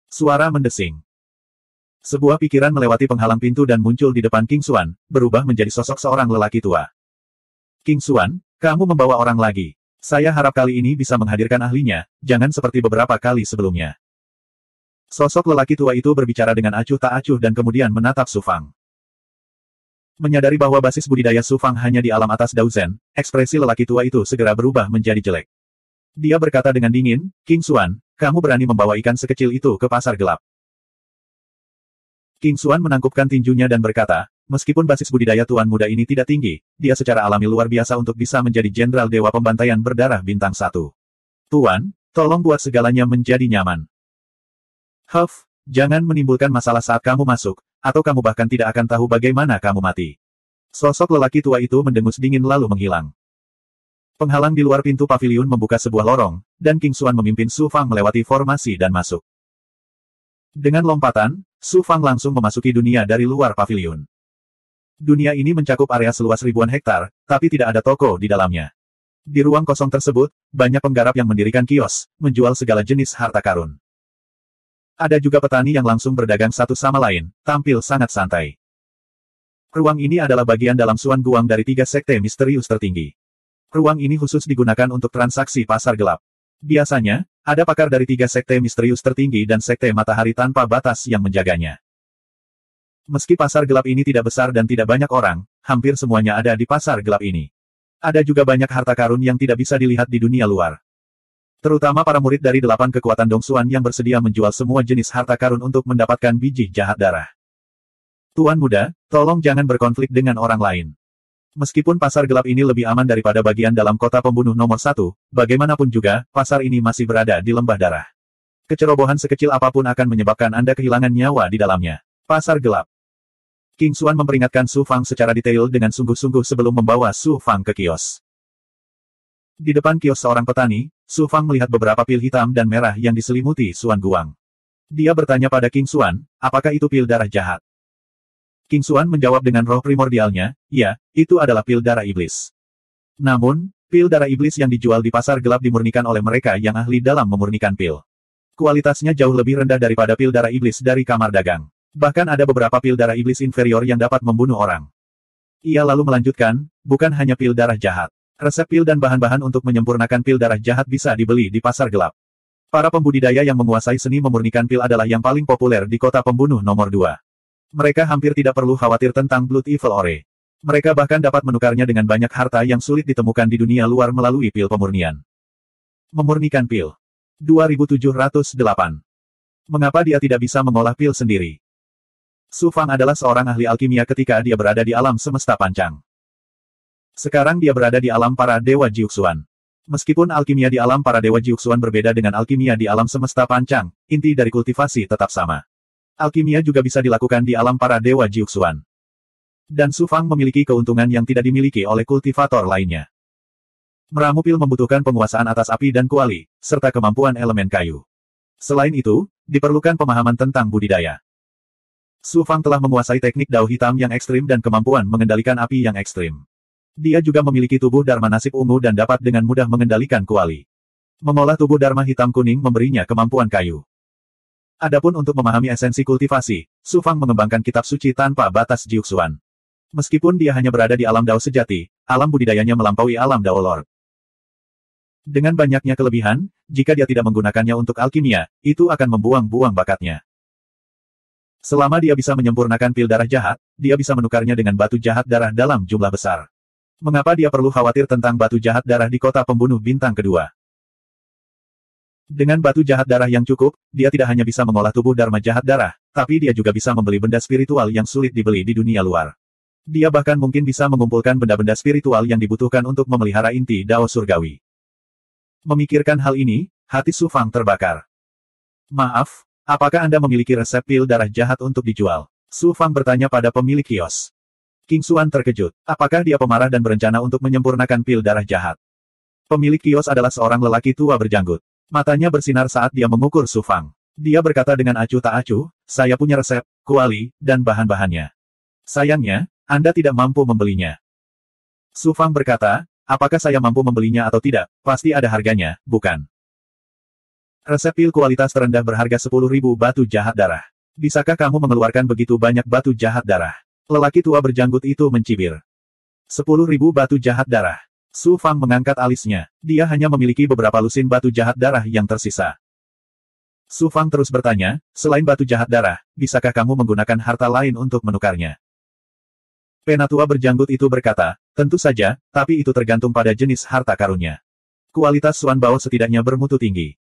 Suara mendesing. Sebuah pikiran melewati penghalang pintu dan muncul di depan King Xuan, berubah menjadi sosok seorang lelaki tua. King Xuan, kamu membawa orang lagi. Saya harap kali ini bisa menghadirkan ahlinya, jangan seperti beberapa kali sebelumnya. Sosok lelaki tua itu berbicara dengan acuh tak acuh dan kemudian menatap Su Fang. Menyadari bahwa basis budidaya Su Fang hanya di alam atas Daozen, ekspresi lelaki tua itu segera berubah menjadi jelek. Dia berkata dengan dingin, King Xuan, kamu berani membawa ikan sekecil itu ke pasar gelap. King Xuan menangkupkan tinjunya dan berkata, meskipun basis budidaya tuan muda ini tidak tinggi, dia secara alami luar biasa untuk bisa menjadi jenderal dewa pembantaian berdarah bintang 1. Tuan, tolong buat segalanya menjadi nyaman. Huff, jangan menimbulkan masalah saat kamu masuk, atau kamu bahkan tidak akan tahu bagaimana kamu mati. Sosok lelaki tua itu mendengus dingin lalu menghilang. Penghalang di luar pintu paviliun membuka sebuah lorong, dan King Xuan memimpin Su Fang melewati formasi dan masuk. Dengan lompatan, Su Fang langsung memasuki dunia dari luar paviliun. Dunia ini mencakup area seluas ribuan hektar, tapi tidak ada toko di dalamnya. Di ruang kosong tersebut, banyak penggarap yang mendirikan kios, menjual segala jenis harta karun. Ada juga petani yang langsung berdagang satu sama lain, tampil sangat santai. Ruang ini adalah bagian dalam Suan Guang dari 3 sekte misterius tertinggi. Ruang ini khusus digunakan untuk transaksi pasar gelap. Biasanya, ada pakar dari 3 sekte misterius tertinggi dan sekte matahari tanpa batas yang menjaganya. Meski pasar gelap ini tidak besar dan tidak banyak orang, hampir semuanya ada di pasar gelap ini. Ada juga banyak harta karun yang tidak bisa dilihat di dunia luar. Terutama para murid dari 8 kekuatan Dongsuan yang bersedia menjual semua jenis harta karun untuk mendapatkan biji jahat darah. Tuan muda, tolong jangan berkonflik dengan orang lain. Meskipun pasar gelap ini lebih aman daripada bagian dalam kota pembunuh nomor 1, bagaimanapun juga, pasar ini masih berada di lembah darah. Kecerobohan sekecil apapun akan menyebabkan Anda kehilangan nyawa di dalamnya. Pasar gelap. King Xuan memperingatkan Su Fang secara detail dengan sungguh-sungguh sebelum membawa Su Fang ke kios. Di depan kios seorang petani, Su Fang melihat beberapa pil hitam dan merah yang diselimuti Suan Guang. Dia bertanya pada King Xuan, apakah itu pil darah jahat? King Xuan menjawab dengan roh primordialnya, ya, itu adalah pil darah iblis. Namun, pil darah iblis yang dijual di pasar gelap dimurnikan oleh mereka yang ahli dalam memurnikan pil. Kualitasnya jauh lebih rendah daripada pil darah iblis dari kamar dagang. Bahkan ada beberapa pil darah iblis inferior yang dapat membunuh orang. Ia lalu melanjutkan, bukan hanya pil darah jahat. Resep pil dan bahan-bahan untuk menyempurnakan pil darah jahat bisa dibeli di pasar gelap. Para pembudidaya yang menguasai seni memurnikan pil adalah yang paling populer di kota pembunuh nomor 2. Mereka hampir tidak perlu khawatir tentang Blood Evil Ore. Mereka bahkan dapat menukarnya dengan banyak harta yang sulit ditemukan di dunia luar melalui pil pemurnian. Memurnikan pil. 2708. Mengapa dia tidak bisa mengolah pil sendiri? Su Fang adalah seorang ahli alkimia ketika dia berada di alam semesta pancang. Sekarang dia berada di alam para dewa Jiuxuan. Meskipun alkimia di alam para dewa Jiuxuan berbeda dengan alkimia di alam semesta pancang, inti dari kultivasi tetap sama. Alkimia juga bisa dilakukan di alam para dewa Jiuxuan. Dan Su Fang memiliki keuntungan yang tidak dimiliki oleh kultivator lainnya. Meramu pil membutuhkan penguasaan atas api dan kuali, serta kemampuan elemen kayu. Selain itu, diperlukan pemahaman tentang budidaya. Su Fang telah menguasai teknik dao hitam yang ekstrim dan kemampuan mengendalikan api yang ekstrim. Dia juga memiliki tubuh Dharma nasib ungu dan dapat dengan mudah mengendalikan kuali. Mengolah tubuh Dharma hitam kuning memberinya kemampuan kayu. Adapun untuk memahami esensi kultivasi, Su Fang mengembangkan kitab suci tanpa batas Jiuxuan. Meskipun dia hanya berada di alam dao sejati, alam budidayanya melampaui alam dao lord. Dengan banyaknya kelebihan, jika dia tidak menggunakannya untuk alkimia, itu akan membuang-buang bakatnya. Selama dia bisa menyempurnakan pil darah jahat, dia bisa menukarnya dengan batu jahat darah dalam jumlah besar. Mengapa dia perlu khawatir tentang batu jahat darah di kota pembunuh bintang kedua? Dengan batu jahat darah yang cukup, dia tidak hanya bisa mengolah tubuh Dharma jahat darah, tapi dia juga bisa membeli benda spiritual yang sulit dibeli di dunia luar. Dia bahkan mungkin bisa mengumpulkan benda-benda spiritual yang dibutuhkan untuk memelihara inti dao surgawi. Memikirkan hal ini, hati Su Fang terbakar. Maaf, apakah Anda memiliki resep pil darah jahat untuk dijual? Su Fang bertanya pada pemilik kios. King Xuan terkejut. Apakah dia pemarah dan berencana untuk menyempurnakan pil darah jahat? Pemilik kios adalah seorang lelaki tua berjanggut. Matanya bersinar saat dia mengukur Su Fang. Dia berkata dengan acuh tak acuh, saya punya resep, kuali, dan bahan-bahannya. Sayangnya, Anda tidak mampu membelinya. Su Fang berkata, apakah saya mampu membelinya atau tidak, pasti ada harganya, bukan? Resep pil kualitas terendah berharga 10.000 batu jahat darah. Bisakah kamu mengeluarkan begitu banyak batu jahat darah? Lelaki tua berjanggut itu mencibir. 10.000 batu jahat darah. Su Fang mengangkat alisnya. Dia hanya memiliki beberapa lusin batu jahat darah yang tersisa. Su Fang terus bertanya, selain batu jahat darah, bisakah kamu menggunakan harta lain untuk menukarnya? Penatua berjanggut itu berkata, tentu saja, tapi itu tergantung pada jenis harta karunnya. Kualitas Suan Bao setidaknya bermutu tinggi.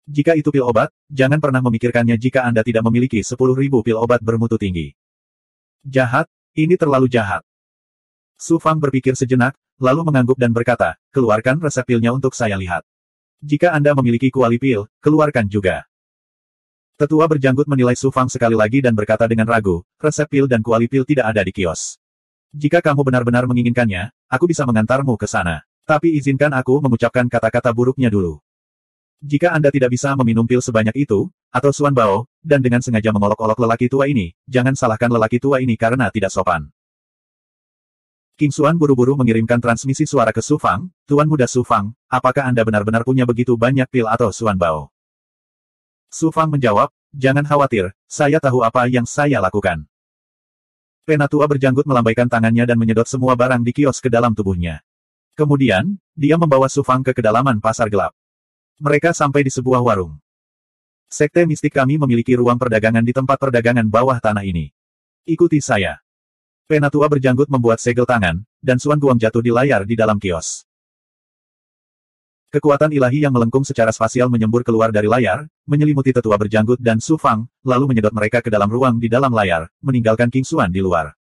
Jika itu pil obat, jangan pernah memikirkannya jika Anda tidak memiliki 10.000 pil obat bermutu tinggi. Jahat, ini terlalu jahat. Su Fang berpikir sejenak, lalu mengangguk dan berkata, keluarkan resep pilnya untuk saya lihat. Jika Anda memiliki kuali pil, keluarkan juga. Tetua berjanggut menilai Su Fang sekali lagi dan berkata dengan ragu, resep pil dan kuali pil tidak ada di kios. Jika kamu benar-benar menginginkannya, aku bisa mengantarmu ke sana. Tapi izinkan aku mengucapkan kata-kata buruknya dulu. Jika Anda tidak bisa meminum pil sebanyak itu, atau Suan Bao, dan dengan sengaja mengolok-olok lelaki tua ini, jangan salahkan lelaki tua ini karena tidak sopan. King Xuan buru-buru mengirimkan transmisi suara ke Su Fang, Tuan Muda Su Fang, apakah Anda benar-benar punya begitu banyak pil atau Suan Bao? Su Fang menjawab, jangan khawatir, saya tahu apa yang saya lakukan. Penatua berjanggut melambaikan tangannya dan menyedot semua barang di kios ke dalam tubuhnya. Kemudian, dia membawa Su Fang ke kedalaman pasar gelap. Mereka sampai di sebuah warung. Sekte mistik kami memiliki ruang perdagangan di tempat perdagangan bawah tanah ini. Ikuti saya. Penatua berjanggut membuat segel tangan, dan Suan Guang jatuh di layar di dalam kios. Kekuatan ilahi yang melengkung secara spasial menyembur keluar dari layar, menyelimuti tetua berjanggut dan Su Fang, lalu menyedot mereka ke dalam ruang di dalam layar, meninggalkan King Xuan di luar.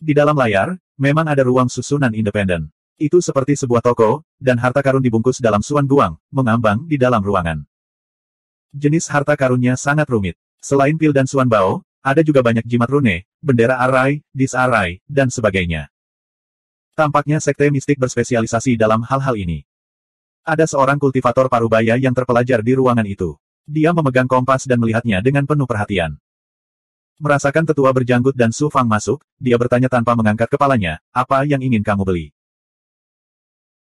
Di dalam layar, memang ada ruang susunan independen. Itu seperti sebuah toko, dan harta karun dibungkus dalam Suan Guang, mengambang di dalam ruangan. Jenis harta karunnya sangat rumit. Selain pil dan Suan Bao, ada juga banyak jimat rune, bendera arai, dis arai, dan sebagainya. Tampaknya sekte mistik berspesialisasi dalam hal-hal ini. Ada seorang kultivator parubaya yang terpelajar di ruangan itu. Dia memegang kompas dan melihatnya dengan penuh perhatian. Merasakan tetua berjanggut dan Su Fang masuk, dia bertanya tanpa mengangkat kepalanya, apa yang ingin kamu beli?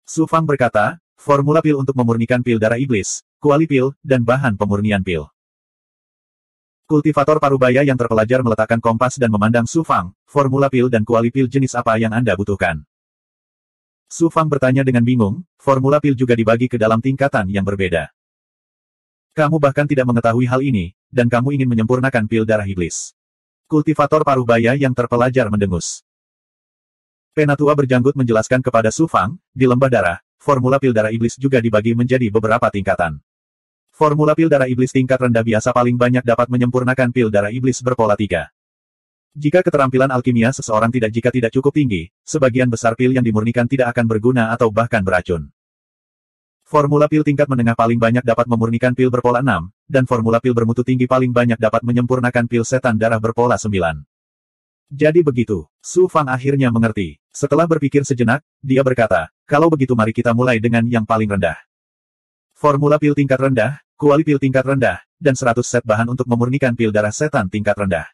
Su Fang berkata, formula pil untuk memurnikan pil darah iblis, kuali pil, dan bahan pemurnian pil. Kultivator parubaya yang terpelajar meletakkan kompas dan memandang Su Fang, formula pil dan kuali pil jenis apa yang Anda butuhkan? Su Fang bertanya dengan bingung, formula pil juga dibagi ke dalam tingkatan yang berbeda. Kamu bahkan tidak mengetahui hal ini, dan kamu ingin menyempurnakan pil darah iblis. Kultivator paruh baya yang terpelajar mendengus. Penatua berjanggut menjelaskan kepada Su Fang, di lembah darah, formula pil darah iblis juga dibagi menjadi beberapa tingkatan. Formula pil darah iblis tingkat rendah biasa paling banyak dapat menyempurnakan pil darah iblis berpola 3. Jika keterampilan alkimia seseorang jika tidak cukup tinggi, sebagian besar pil yang dimurnikan tidak akan berguna atau bahkan beracun. Formula pil tingkat menengah paling banyak dapat memurnikan pil berpola 6, dan formula pil bermutu tinggi paling banyak dapat menyempurnakan pil setan darah berpola 9. Jadi begitu, Su Fang akhirnya mengerti. Setelah berpikir sejenak, dia berkata, kalau begitu mari kita mulai dengan yang paling rendah. Formula pil tingkat rendah, kuali pil tingkat rendah, dan 100 set bahan untuk memurnikan pil darah setan tingkat rendah.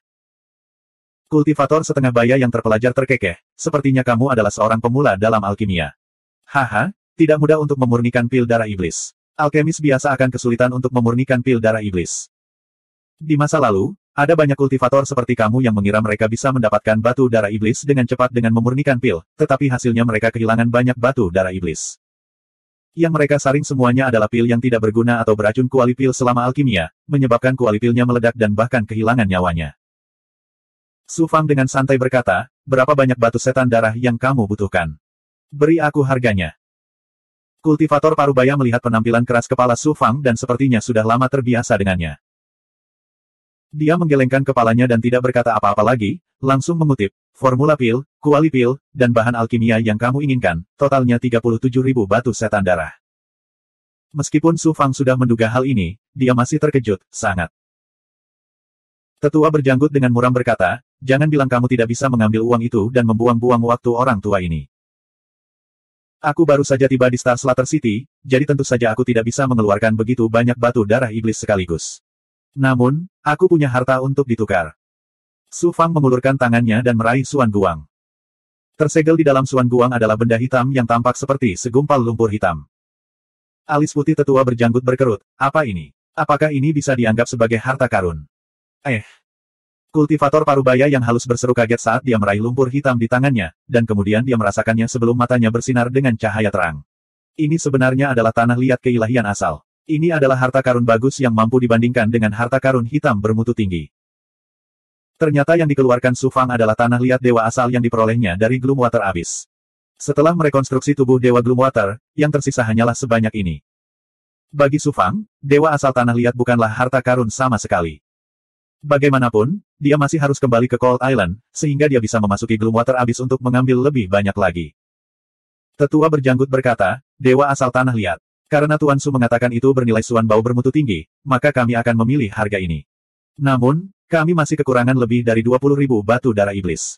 Kultivator setengah baya yang terpelajar terkekeh, sepertinya kamu adalah seorang pemula dalam alkimia. Haha, tidak mudah untuk memurnikan pil darah iblis. Alkemis biasa akan kesulitan untuk memurnikan pil darah iblis. Di masa lalu, ada banyak kultivator seperti kamu yang mengira mereka bisa mendapatkan batu darah iblis dengan cepat dengan memurnikan pil, tetapi hasilnya mereka kehilangan banyak batu darah iblis. Yang mereka saring semuanya adalah pil yang tidak berguna atau beracun kuali pil selama alkimia, menyebabkan kuali pilnya meledak dan bahkan kehilangan nyawanya. Su Fang dengan santai berkata, berapa banyak batu setan darah yang kamu butuhkan? Beri aku harganya. Kultivator parubaya melihat penampilan keras kepala Su Fang dan sepertinya sudah lama terbiasa dengannya. Dia menggelengkan kepalanya dan tidak berkata apa-apa lagi, langsung mengutip, formula pil, kuali pil, dan bahan alkimia yang kamu inginkan, totalnya 37.000 batu setan darah. Meskipun Su Fang sudah menduga hal ini, dia masih terkejut, sangat. Tetua berjanggut dengan muram berkata, jangan bilang kamu tidak bisa mengambil uang itu dan membuang-buang waktu orang tua ini. Aku baru saja tiba di Star Slaughter City, jadi tentu saja aku tidak bisa mengeluarkan begitu banyak batu darah iblis sekaligus. Namun, aku punya harta untuk ditukar. Su Fang mengulurkan tangannya dan meraih Suan Guang. Tersegel di dalam Suan Guang adalah benda hitam yang tampak seperti segumpal lumpur hitam. Alis putih tetua berjanggut berkerut, apa ini? Apakah ini bisa dianggap sebagai harta karun? Kultivator parubaya yang halus berseru kaget saat dia meraih lumpur hitam di tangannya, dan kemudian dia merasakannya sebelum matanya bersinar dengan cahaya terang. Ini sebenarnya adalah tanah liat keilahian asal. Ini adalah harta karun bagus yang mampu dibandingkan dengan harta karun hitam bermutu tinggi. Ternyata yang dikeluarkan Su Fang adalah tanah liat dewa asal yang diperolehnya dari Gloomwater Abyss. Setelah merekonstruksi tubuh dewa Gloomwater, yang tersisa hanyalah sebanyak ini. Bagi Su Fang, dewa asal tanah liat bukanlah harta karun sama sekali. Bagaimanapun, dia masih harus kembali ke Cold Island, sehingga dia bisa memasuki Gloomwater Abyss untuk mengambil lebih banyak lagi. Tetua berjanggut berkata, dewa asal tanah liat. Karena Tuan Su mengatakan itu bernilai suan bau bermutu tinggi, maka kami akan memilih harga ini. Namun, kami masih kekurangan lebih dari 20.000 batu darah iblis.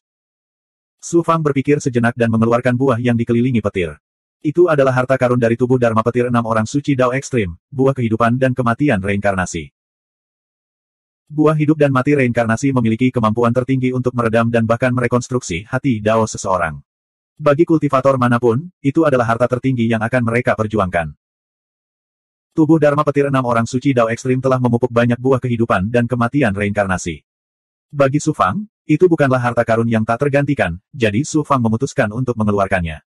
Su Fang berpikir sejenak dan mengeluarkan buah yang dikelilingi petir. Itu adalah harta karun dari tubuh Dharma Petir 6 orang suci Dao Ekstrim, buah kehidupan dan kematian reinkarnasi. Buah hidup dan mati reinkarnasi memiliki kemampuan tertinggi untuk meredam dan bahkan merekonstruksi hati Dao seseorang. Bagi kultivator manapun, itu adalah harta tertinggi yang akan mereka perjuangkan. Tubuh Dharma Petir 6 orang suci Dao Ekstrim telah memupuk banyak buah kehidupan dan kematian reinkarnasi. Bagi Su Fang, itu bukanlah harta karun yang tak tergantikan, jadi Su Fang memutuskan untuk mengeluarkannya.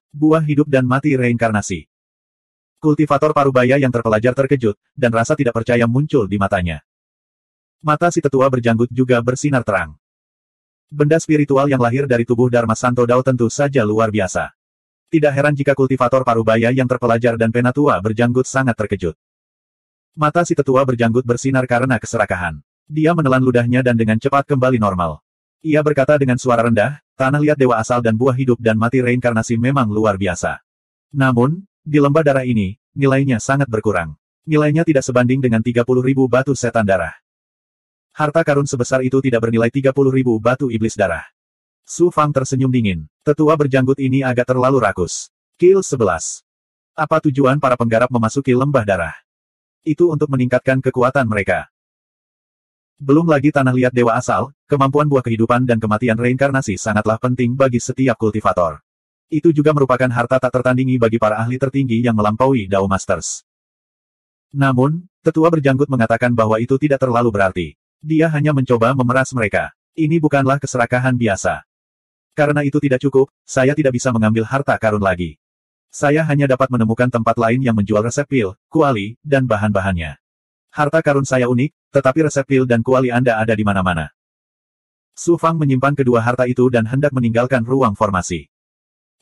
Buah hidup dan mati reinkarnasi. Kultivator parubaya yang terpelajar terkejut, dan rasa tidak percaya muncul di matanya. Mata si tetua berjanggut juga bersinar terang. Benda spiritual yang lahir dari tubuh Dharma Santo Dao tentu saja luar biasa. Tidak heran jika kultivator parubaya yang terpelajar dan penatua berjanggut sangat terkejut. Mata si tetua berjanggut bersinar karena keserakahan. Dia menelan ludahnya dan dengan cepat kembali normal. Ia berkata dengan suara rendah, tanah liat dewa asal dan buah hidup dan mati reinkarnasi memang luar biasa. Namun, di lembah darah ini, nilainya sangat berkurang. Nilainya tidak sebanding dengan 30.000 batu setan darah. Harta karun sebesar itu tidak bernilai 30.000 batu iblis darah. Su Fang tersenyum dingin. Tetua berjanggut ini agak terlalu rakus. Kill 11. Apa tujuan para penggarap memasuki lembah darah? Itu untuk meningkatkan kekuatan mereka. Belum lagi tanah liat dewa asal, kemampuan buah kehidupan dan kematian reinkarnasi sangatlah penting bagi setiap kultivator. Itu juga merupakan harta tak tertandingi bagi para ahli tertinggi yang melampaui Dao Masters. Namun, tetua berjanggut mengatakan bahwa itu tidak terlalu berarti. Dia hanya mencoba memeras mereka. Ini bukanlah keserakahan biasa. Karena itu tidak cukup, saya tidak bisa mengambil harta karun lagi. Saya hanya dapat menemukan tempat lain yang menjual resep pil, kuali, dan bahan-bahannya. Harta karun saya unik, tetapi resep pil dan kuali Anda ada di mana-mana. Su Fang menyimpan kedua harta itu dan hendak meninggalkan ruang formasi.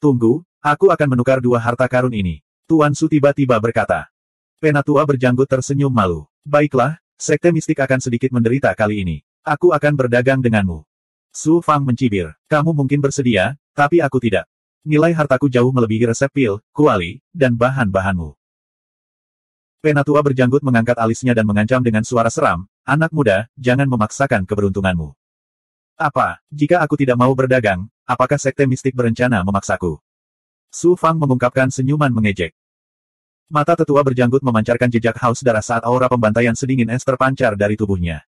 Tunggu, aku akan menukar dua harta karun ini. Tuan Su tiba-tiba berkata. Penatua berjanggut tersenyum malu. Baiklah, sekte mistik akan sedikit menderita kali ini. Aku akan berdagang denganmu. Su Fang mencibir. Kamu mungkin bersedia, tapi aku tidak. Nilai hartaku jauh melebihi resep pil, kuali, dan bahan-bahanmu. Penatua berjanggut mengangkat alisnya dan mengancam dengan suara seram, anak muda, jangan memaksakan keberuntunganmu. Apa, jika aku tidak mau berdagang, apakah sekte mistik berencana memaksaku? Su Fang mengungkapkan senyuman mengejek. Mata tetua berjanggut memancarkan jejak haus darah saat aura pembantaian sedingin es terpancar dari tubuhnya.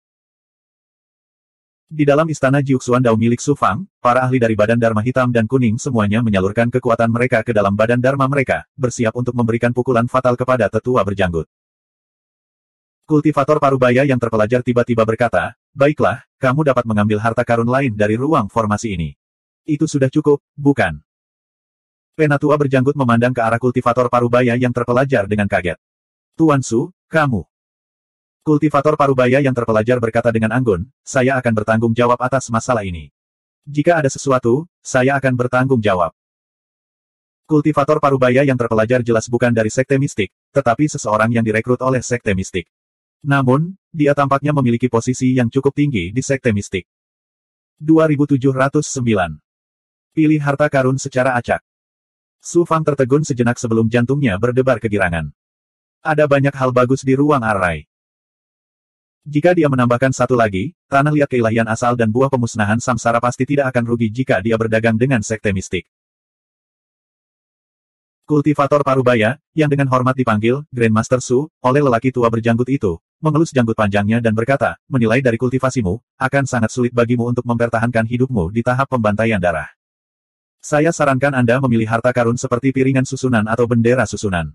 Di dalam istana Jiuxuan Dao milik Su Fang, para ahli dari Badan Dharma Hitam dan Kuning semuanya menyalurkan kekuatan mereka ke dalam Badan Dharma mereka, bersiap untuk memberikan pukulan fatal kepada tetua berjanggut. Kultivator Parubaya yang terpelajar tiba-tiba berkata, baiklah, kamu dapat mengambil harta karun lain dari ruang formasi ini. Itu sudah cukup, bukan? Penatua berjanggut memandang ke arah kultivator Parubaya yang terpelajar dengan kaget. Tuan Su, kamu. Kultivator Parubaya yang terpelajar berkata dengan anggun, saya akan bertanggung jawab atas masalah ini. Jika ada sesuatu, saya akan bertanggung jawab. Kultivator Parubaya yang terpelajar jelas bukan dari sekte mistik, tetapi seseorang yang direkrut oleh sekte mistik. Namun, dia tampaknya memiliki posisi yang cukup tinggi di sekte mistik. 2709. Pilih harta karun secara acak. Su Fang tertegun sejenak sebelum jantungnya berdebar kegirangan. Ada banyak hal bagus di ruang arai. Jika dia menambahkan satu lagi, tanah liat keilahian asal dan buah pemusnahan samsara pasti tidak akan rugi jika dia berdagang dengan sekte mistik. Kultivator Parubaya, yang dengan hormat dipanggil, Grandmaster Su, oleh lelaki tua berjanggut itu, mengelus janggut panjangnya dan berkata, menilai dari kultivasimu, akan sangat sulit bagimu untuk mempertahankan hidupmu di tahap pembantaian darah. Saya sarankan Anda memilih harta karun seperti piringan susunan atau bendera susunan.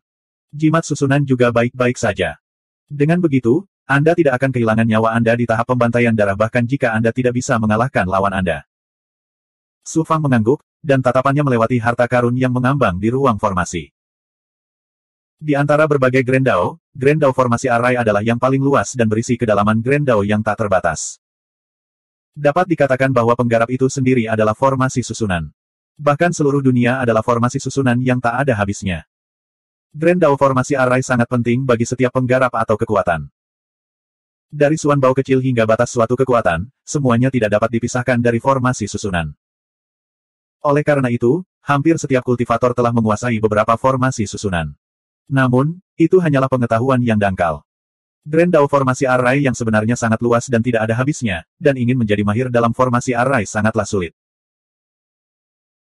Jimat susunan juga baik-baik saja. Dengan begitu, Anda tidak akan kehilangan nyawa Anda di tahap pembantaian darah bahkan jika Anda tidak bisa mengalahkan lawan Anda. Su Fang mengangguk, dan tatapannya melewati harta karun yang mengambang di ruang formasi. Di antara berbagai Grand Dao formasi arai adalah yang paling luas dan berisi kedalaman Grand Dao yang tak terbatas. Dapat dikatakan bahwa penggarap itu sendiri adalah formasi susunan. Bahkan seluruh dunia adalah formasi susunan yang tak ada habisnya. Grand Dao formasi arai sangat penting bagi setiap penggarap atau kekuatan. Dari Suan Bao kecil hingga batas suatu kekuatan, semuanya tidak dapat dipisahkan dari formasi susunan. Oleh karena itu, hampir setiap kultivator telah menguasai beberapa formasi susunan. Namun, itu hanyalah pengetahuan yang dangkal. Grand Dao formasi arai yang sebenarnya sangat luas dan tidak ada habisnya, dan ingin menjadi mahir dalam formasi arai sangatlah sulit.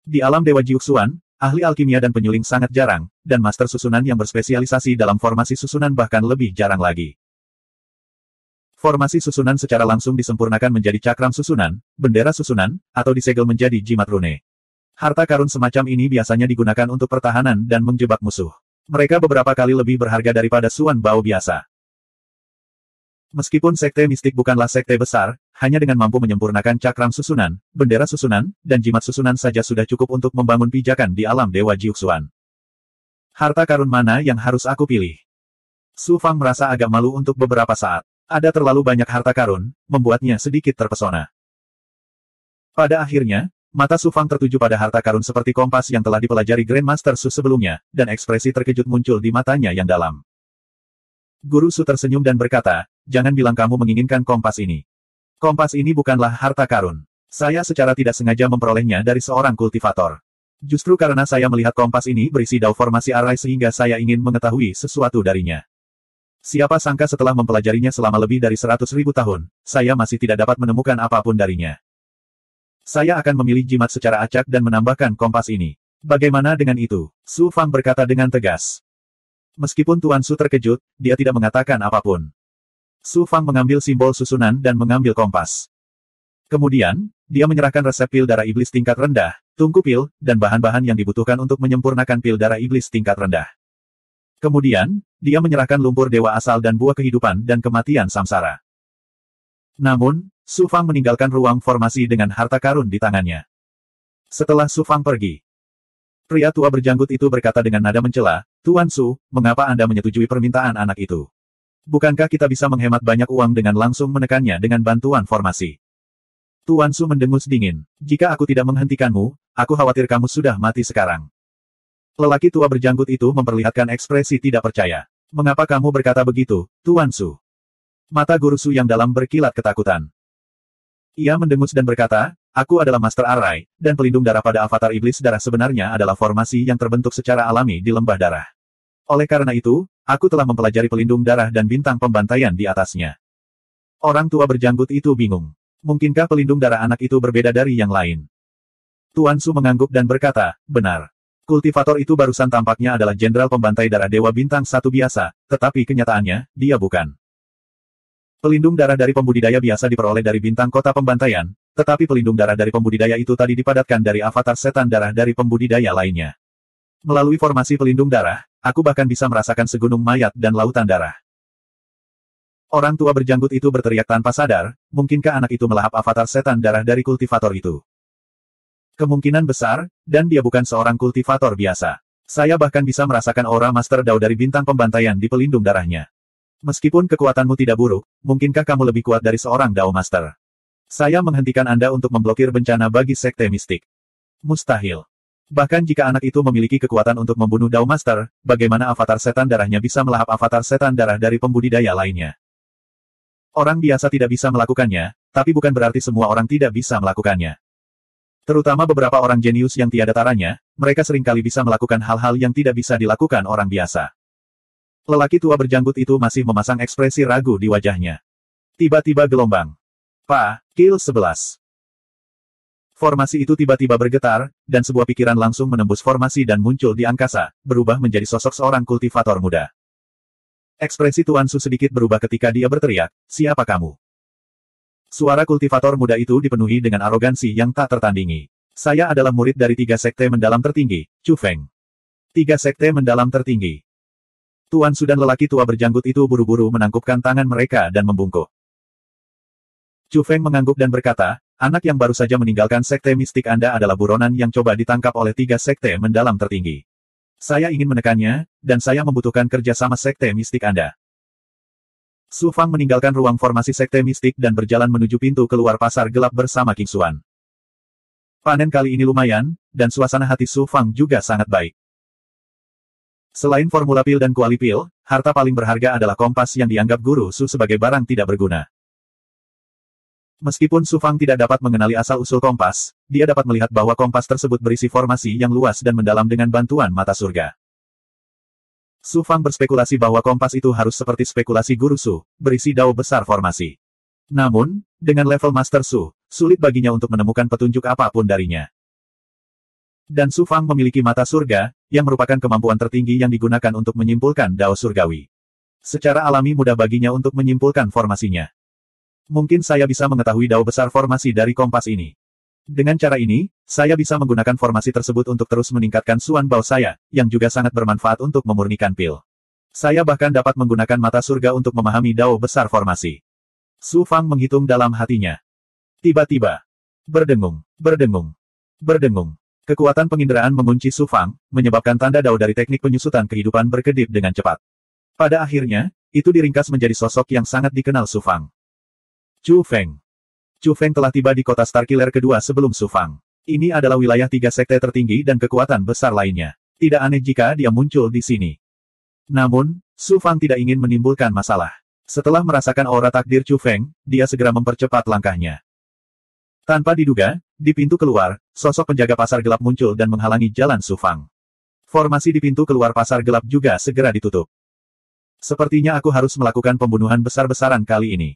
Di alam Dewa Jiuxuan, ahli alkimia dan penyuling sangat jarang, dan master susunan yang berspesialisasi dalam formasi susunan bahkan lebih jarang lagi. Formasi susunan secara langsung disempurnakan menjadi cakram susunan, bendera susunan, atau disegel menjadi jimat rune. Harta karun semacam ini biasanya digunakan untuk pertahanan dan menjebak musuh. Mereka beberapa kali lebih berharga daripada Suan Bao biasa. Meskipun sekte mistik bukanlah sekte besar, hanya dengan mampu menyempurnakan cakram susunan, bendera susunan, dan jimat susunan saja sudah cukup untuk membangun pijakan di alam Dewa Jiuxuan. Harta karun mana yang harus aku pilih? Su Fang merasa agak malu untuk beberapa saat. Ada terlalu banyak harta karun, membuatnya sedikit terpesona. Pada akhirnya, mata Su Fang tertuju pada harta karun seperti kompas yang telah dipelajari Grandmaster Su sebelumnya, dan ekspresi terkejut muncul di matanya yang dalam. Guru Su tersenyum dan berkata, jangan bilang kamu menginginkan kompas ini. Kompas ini bukanlah harta karun. Saya secara tidak sengaja memperolehnya dari seorang kultivator. Justru karena saya melihat kompas ini berisi dao formasi arai sehingga saya ingin mengetahui sesuatu darinya. Siapa sangka setelah mempelajarinya selama lebih dari 100.000 tahun, saya masih tidak dapat menemukan apapun darinya. Saya akan memilih jimat secara acak dan menambahkan kompas ini. Bagaimana dengan itu? Su Fang berkata dengan tegas. Meskipun Tuan Su terkejut, dia tidak mengatakan apapun. Su Fang mengambil simbol susunan dan mengambil kompas. Kemudian, dia menyerahkan resep pil darah iblis tingkat rendah, tungku pil, dan bahan-bahan yang dibutuhkan untuk menyempurnakan pil darah iblis tingkat rendah. Kemudian, dia menyerahkan lumpur dewa asal dan buah kehidupan dan kematian samsara. Namun, Su Fang meninggalkan ruang formasi dengan harta karun di tangannya. Setelah Su Fang pergi, pria tua berjanggut itu berkata dengan nada mencela, Tuan Su, mengapa Anda menyetujui permintaan anak itu? Bukankah kita bisa menghemat banyak uang dengan langsung menekannya dengan bantuan formasi? Tuan Su mendengus dingin. Jika aku tidak menghentikanmu, aku khawatir kamu sudah mati sekarang. Lelaki tua berjanggut itu memperlihatkan ekspresi tidak percaya. Mengapa kamu berkata begitu, Tuan Su? Mata Guru Su yang dalam berkilat ketakutan. Ia mendengus dan berkata, aku adalah Master Arai, dan pelindung darah pada avatar iblis darah sebenarnya adalah formasi yang terbentuk secara alami di lembah darah. Oleh karena itu, aku telah mempelajari pelindung darah dan bintang pembantaian di atasnya. Orang tua berjanggut itu bingung. Mungkinkah pelindung darah anak itu berbeda dari yang lain? Tuan Su mengangguk dan berkata, benar. Kultivator itu barusan tampaknya adalah jenderal pembantai darah Dewa Bintang 1 biasa, tetapi kenyataannya, dia bukan. Pelindung darah dari pembudidaya biasa diperoleh dari bintang kota pembantaian, tetapi pelindung darah dari pembudidaya itu tadi dipadatkan dari avatar setan darah dari pembudidaya lainnya. Melalui formasi pelindung darah, aku bahkan bisa merasakan segunung mayat dan lautan darah. Orang tua berjanggut itu berteriak tanpa sadar, mungkinkah anak itu melahap avatar setan darah dari kultivator itu? Kemungkinan besar, dan dia bukan seorang kultivator biasa. Saya bahkan bisa merasakan aura Master Dao dari bintang pembantaian di pelindung darahnya. Meskipun kekuatanmu tidak buruk, mungkinkah kamu lebih kuat dari seorang Dao Master? Saya menghentikan Anda untuk memblokir bencana bagi sekte mistik. Mustahil. Bahkan jika anak itu memiliki kekuatan untuk membunuh Dao Master, bagaimana avatar setan darahnya bisa melahap avatar setan darah dari pembudidaya lainnya? Orang biasa tidak bisa melakukannya, tapi bukan berarti semua orang tidak bisa melakukannya. Terutama beberapa orang jenius yang tiada taranya, mereka seringkali bisa melakukan hal-hal yang tidak bisa dilakukan orang biasa. Lelaki tua berjanggut itu masih memasang ekspresi ragu di wajahnya. Tiba-tiba gelombang. Kill 11. Formasi itu tiba-tiba bergetar, dan sebuah pikiran langsung menembus formasi dan muncul di angkasa, berubah menjadi sosok seorang kultivator muda. Ekspresi Tuan Su sedikit berubah ketika dia berteriak, siapa kamu? Suara kultivator muda itu dipenuhi dengan arogansi yang tak tertandingi. Saya adalah murid dari 3 sekte mendalam tertinggi, Chu Feng. 3 sekte mendalam tertinggi. Tuan Su dan lelaki tua berjanggut itu buru-buru menangkupkan tangan mereka dan membungkuk. Chu Feng mengangguk dan berkata, anak yang baru saja meninggalkan sekte mistik Anda adalah buronan yang coba ditangkap oleh 3 sekte mendalam tertinggi. Saya ingin menekannya, dan saya membutuhkan kerja sama sekte mistik Anda. Su Fang meninggalkan ruang formasi sekte mistik dan berjalan menuju pintu keluar pasar gelap bersama King Xuan. Panen kali ini lumayan, dan suasana hati Su Fang juga sangat baik. Selain formula pil dan kuali pil, harta paling berharga adalah kompas yang dianggap Guru Su sebagai barang tidak berguna. Meskipun Su Fang tidak dapat mengenali asal-usul kompas, dia dapat melihat bahwa kompas tersebut berisi formasi yang luas dan mendalam dengan bantuan mata surga. Su Fang berspekulasi bahwa kompas itu harus seperti spekulasi Guru Su, berisi dao besar formasi. Namun, dengan level Master Su, sulit baginya untuk menemukan petunjuk apapun darinya. Dan Su Fang memiliki mata surga, yang merupakan kemampuan tertinggi yang digunakan untuk menyimpulkan dao surgawi. Secara alami mudah baginya untuk menyimpulkan formasinya. Mungkin saya bisa mengetahui dao besar formasi dari kompas ini. Dengan cara ini, saya bisa menggunakan formasi tersebut untuk terus meningkatkan Suan Bao saya, yang juga sangat bermanfaat untuk memurnikan pil. Saya bahkan dapat menggunakan mata surga untuk memahami dao besar formasi. Su Fang menghitung dalam hatinya. Tiba-tiba. Berdengung, berdengung, berdengung. Kekuatan penginderaan mengunci Su Fang, menyebabkan tanda dao dari teknik penyusutan kehidupan berkedip dengan cepat. Pada akhirnya, itu diringkas menjadi sosok yang sangat dikenal Su Fang. Chu Feng. Chu Feng telah tiba di kota Starkiller kedua sebelum Su Fang. Ini adalah wilayah 3 sekte tertinggi dan kekuatan besar lainnya. Tidak aneh jika dia muncul di sini. Namun, Su Fang tidak ingin menimbulkan masalah. Setelah merasakan aura takdir Chu Feng, dia segera mempercepat langkahnya. Tanpa diduga, di pintu keluar, sosok penjaga pasar gelap muncul dan menghalangi jalan Su Fang. Formasi di pintu keluar pasar gelap juga segera ditutup. Sepertinya aku harus melakukan pembunuhan besar-besaran kali ini.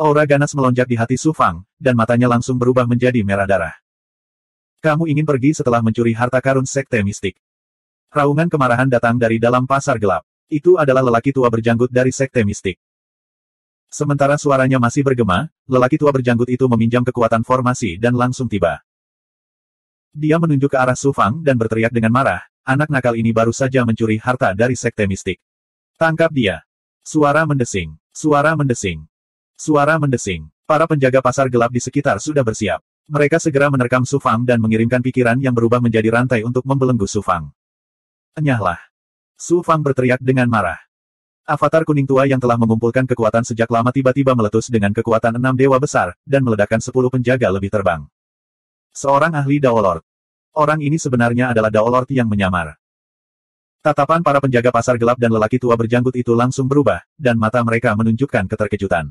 Aura ganas melonjak di hati Su Fang, dan matanya langsung berubah menjadi merah darah. Kamu ingin pergi setelah mencuri harta karun sekte mistik. Raungan kemarahan datang dari dalam pasar gelap. Itu adalah lelaki tua berjanggut dari sekte mistik. Sementara suaranya masih bergema, lelaki tua berjanggut itu meminjam kekuatan formasi dan langsung tiba. Dia menunjuk ke arah Su Fang dan berteriak dengan marah, anak nakal ini baru saja mencuri harta dari sekte mistik. Tangkap dia. Suara mendesing. Suara mendesing. Suara mendesing. Para penjaga pasar gelap di sekitar sudah bersiap. Mereka segera menerkam Su Fang dan mengirimkan pikiran yang berubah menjadi rantai untuk membelenggu Su Fang. Enyahlah. Su Fang berteriak dengan marah. Avatar kuning tua yang telah mengumpulkan kekuatan sejak lama tiba-tiba meletus dengan kekuatan 6 dewa besar, dan meledakkan 10 penjaga lebih terbang. Seorang ahli Dao Lord. Orang ini sebenarnya adalah Dao Lord yang menyamar. Tatapan para penjaga pasar gelap dan lelaki tua berjanggut itu langsung berubah, dan mata mereka menunjukkan keterkejutan.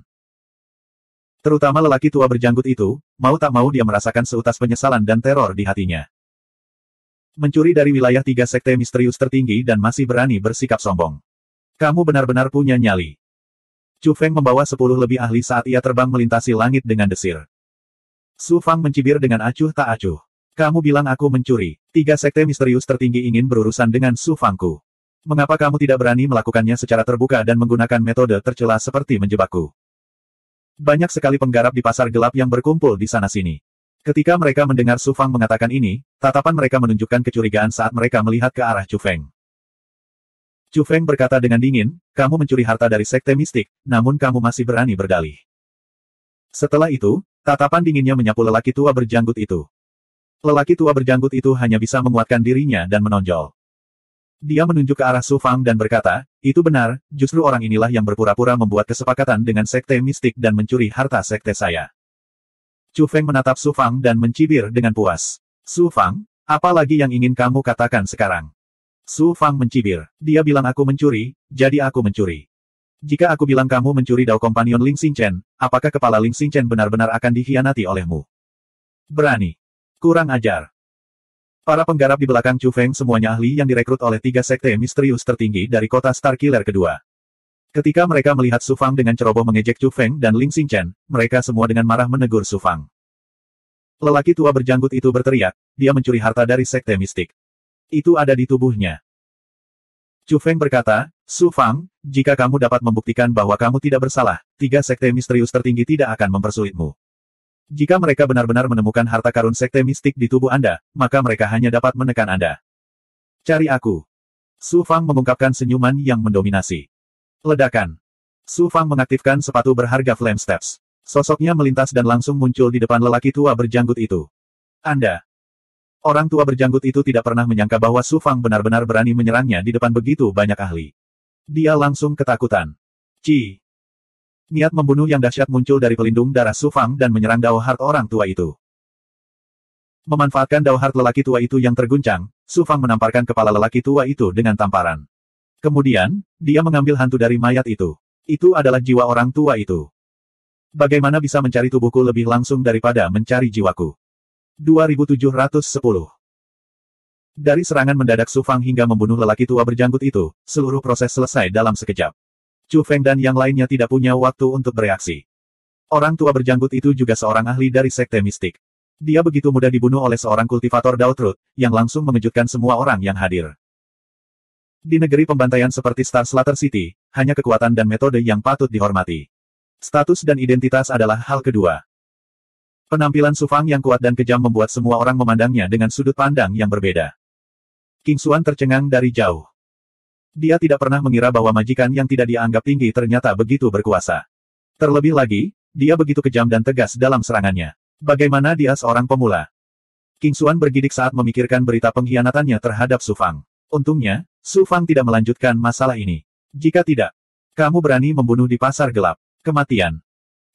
Terutama lelaki tua berjanggut itu, mau tak mau dia merasakan seutas penyesalan dan teror di hatinya. Mencuri dari wilayah 3 sekte misterius tertinggi dan masih berani bersikap sombong. Kamu benar-benar punya nyali. Chu Feng membawa 10 lebih ahli saat ia terbang melintasi langit dengan desir. Su Fang mencibir dengan acuh tak acuh. Kamu bilang aku mencuri. 3 sekte misterius tertinggi ingin berurusan dengan Su Fangku. Mengapa kamu tidak berani melakukannya secara terbuka dan menggunakan metode tercela seperti menjebakku? Banyak sekali penggarap di pasar gelap yang berkumpul di sana-sini. Ketika mereka mendengar Su Fang mengatakan ini, tatapan mereka menunjukkan kecurigaan saat mereka melihat ke arah Chu Feng. Chu Feng berkata dengan dingin, kamu mencuri harta dari sekte mistik, namun kamu masih berani berdalih. Setelah itu, tatapan dinginnya menyapu lelaki tua berjanggut itu. Lelaki tua berjanggut itu hanya bisa menguatkan dirinya dan menonjol. Dia menunjuk ke arah Su Fang dan berkata, itu benar, justru orang inilah yang berpura-pura membuat kesepakatan dengan sekte mistik dan mencuri harta sekte saya. Chu Feng menatap Su Fang dan mencibir dengan puas. Su Fang, apa lagi yang ingin kamu katakan sekarang? Su Fang mencibir. Dia bilang aku mencuri, jadi aku mencuri. Jika aku bilang kamu mencuri Dao Kompanion Ling Xingchen, apakah kepala Ling Xingchen benar-benar akan dikhianati olehmu? Berani. Kurang ajar. Para penggarap di belakang Chu Feng semuanya ahli yang direkrut oleh 3 sekte misterius tertinggi dari kota Star Killer kedua. Ketika mereka melihat Su Fang dengan ceroboh mengejek Chu Feng dan Ling Xingchen, mereka semua dengan marah menegur Su Fang. Lelaki tua berjanggut itu berteriak, dia mencuri harta dari sekte mistik. Itu ada di tubuhnya. Chu Feng berkata, Su Fang, jika kamu dapat membuktikan bahwa kamu tidak bersalah, 3 sekte misterius tertinggi tidak akan mempersulitmu. Jika mereka benar-benar menemukan harta karun sekte mistik di tubuh Anda, maka mereka hanya dapat menekan Anda. Cari aku. Su Fang mengungkapkan senyuman yang mendominasi. Ledakan. Su Fang mengaktifkan sepatu berharga Flame Steps. Sosoknya melintas dan langsung muncul di depan lelaki tua berjanggut itu. Anda. Orang tua berjanggut itu tidak pernah menyangka bahwa Su Fang benar-benar berani menyerangnya di depan begitu banyak ahli. Dia langsung ketakutan. Ci. Niat membunuh yang dahsyat muncul dari pelindung darah Su Fang dan menyerang Dao Heart orang tua itu. Memanfaatkan Dao Heart lelaki tua itu yang terguncang, Su Fang menamparkan kepala lelaki tua itu dengan tamparan. Kemudian, dia mengambil hantu dari mayat itu. Itu adalah jiwa orang tua itu. Bagaimana bisa mencari tubuhku lebih langsung daripada mencari jiwaku? 2710. Dari serangan mendadak Su Fang hingga membunuh lelaki tua berjanggut itu, seluruh proses selesai dalam sekejap. Chu Feng dan yang lainnya tidak punya waktu untuk bereaksi. Orang tua berjanggut itu juga seorang ahli dari sekte mistik. Dia begitu mudah dibunuh oleh seorang kultivator Dao Truth, yang langsung mengejutkan semua orang yang hadir. Di negeri pembantaian seperti Star Slaughter City, hanya kekuatan dan metode yang patut dihormati. Status dan identitas adalah hal kedua. Penampilan Su Fang yang kuat dan kejam membuat semua orang memandangnya dengan sudut pandang yang berbeda. King Xuan tercengang dari jauh. Dia tidak pernah mengira bahwa majikan yang tidak dianggap tinggi ternyata begitu berkuasa. Terlebih lagi, dia begitu kejam dan tegas dalam serangannya. Bagaimana dia seorang pemula? King Xuan bergidik saat memikirkan berita pengkhianatannya terhadap Su Fang. Untungnya, Su Fang tidak melanjutkan masalah ini. Jika tidak, kamu berani membunuh di pasar gelap. Kematian.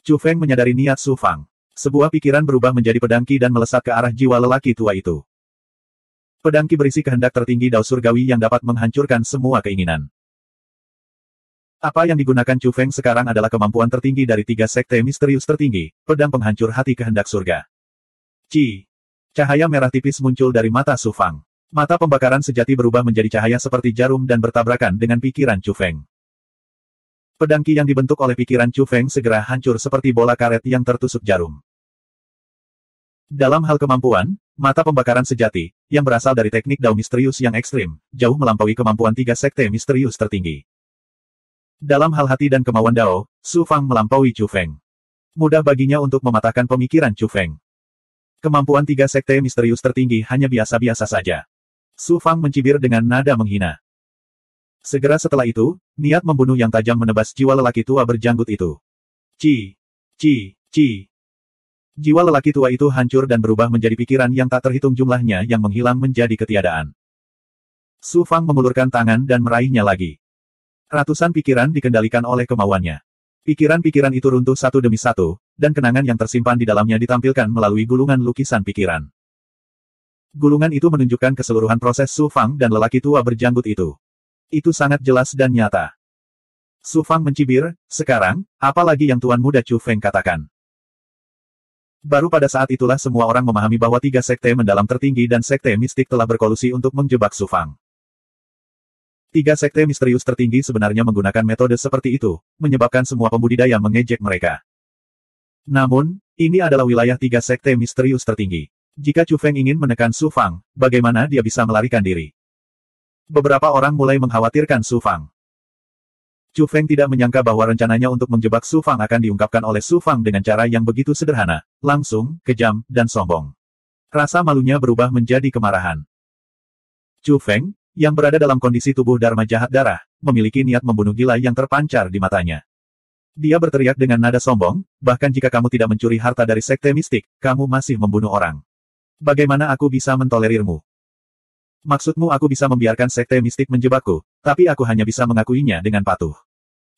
Chu Feng menyadari niat Su Fang. Sebuah pikiran berubah menjadi pedangki dan melesat ke arah jiwa lelaki tua itu. Pedangki berisi kehendak tertinggi Dao Surgawi yang dapat menghancurkan semua keinginan. Apa yang digunakan Chu Feng sekarang adalah kemampuan tertinggi dari 3 sekte misterius tertinggi, pedang penghancur hati kehendak surga. Ci. Cahaya merah tipis muncul dari mata Su Fang. Mata pembakaran sejati berubah menjadi cahaya seperti jarum dan bertabrakan dengan pikiran Chu Feng. Pedangki yang dibentuk oleh pikiran Chu Feng segera hancur seperti bola karet yang tertusuk jarum. Dalam hal kemampuan, mata pembakaran sejati, yang berasal dari teknik Dao misterius yang ekstrim, jauh melampaui kemampuan 3 sekte misterius tertinggi. Dalam hal hati dan kemauan Dao, Su Fang melampaui Chu Feng. Mudah baginya untuk mematahkan pemikiran Chu Feng. Kemampuan 3 sekte misterius tertinggi hanya biasa-biasa saja. Su Fang mencibir dengan nada menghina. Segera setelah itu, niat membunuh yang tajam menebas jiwa lelaki tua berjanggut itu. Ci. Ci. Ci. Jiwa lelaki tua itu hancur dan berubah menjadi pikiran yang tak terhitung jumlahnya yang menghilang menjadi ketiadaan. Su Fang mengulurkan tangan dan meraihnya lagi. Ratusan pikiran dikendalikan oleh kemauannya. Pikiran-pikiran itu runtuh satu demi satu, dan kenangan yang tersimpan di dalamnya ditampilkan melalui gulungan lukisan pikiran. Gulungan itu menunjukkan keseluruhan proses Su Fang dan lelaki tua berjanggut itu. Itu sangat jelas dan nyata. Su Fang mencibir, sekarang, apa lagi yang Tuan Muda Chu Feng katakan? Baru pada saat itulah semua orang memahami bahwa 3 sekte mendalam tertinggi dan sekte mistik telah berkolusi untuk menjebak Su Fang. 3 sekte misterius tertinggi sebenarnya menggunakan metode seperti itu, menyebabkan semua pembudidaya mengejek mereka. Namun, ini adalah wilayah 3 sekte misterius tertinggi. Jika Chu Feng ingin menekan Su Fang, bagaimana dia bisa melarikan diri? Beberapa orang mulai mengkhawatirkan Su Fang. Chu Feng tidak menyangka bahwa rencananya untuk menjebak Su Fang akan diungkapkan oleh Su Fang dengan cara yang begitu sederhana, langsung, kejam, dan sombong. Rasa malunya berubah menjadi kemarahan. Chu Feng, yang berada dalam kondisi tubuh Dharma jahat darah, memiliki niat membunuh gila yang terpancar di matanya. Dia berteriak dengan nada sombong, bahkan jika kamu tidak mencuri harta dari sekte mistik, kamu masih membunuh orang. Bagaimana aku bisa mentolerirmu? Maksudmu aku bisa membiarkan sekte mistik menjebakku, tapi aku hanya bisa mengakuinya dengan patuh.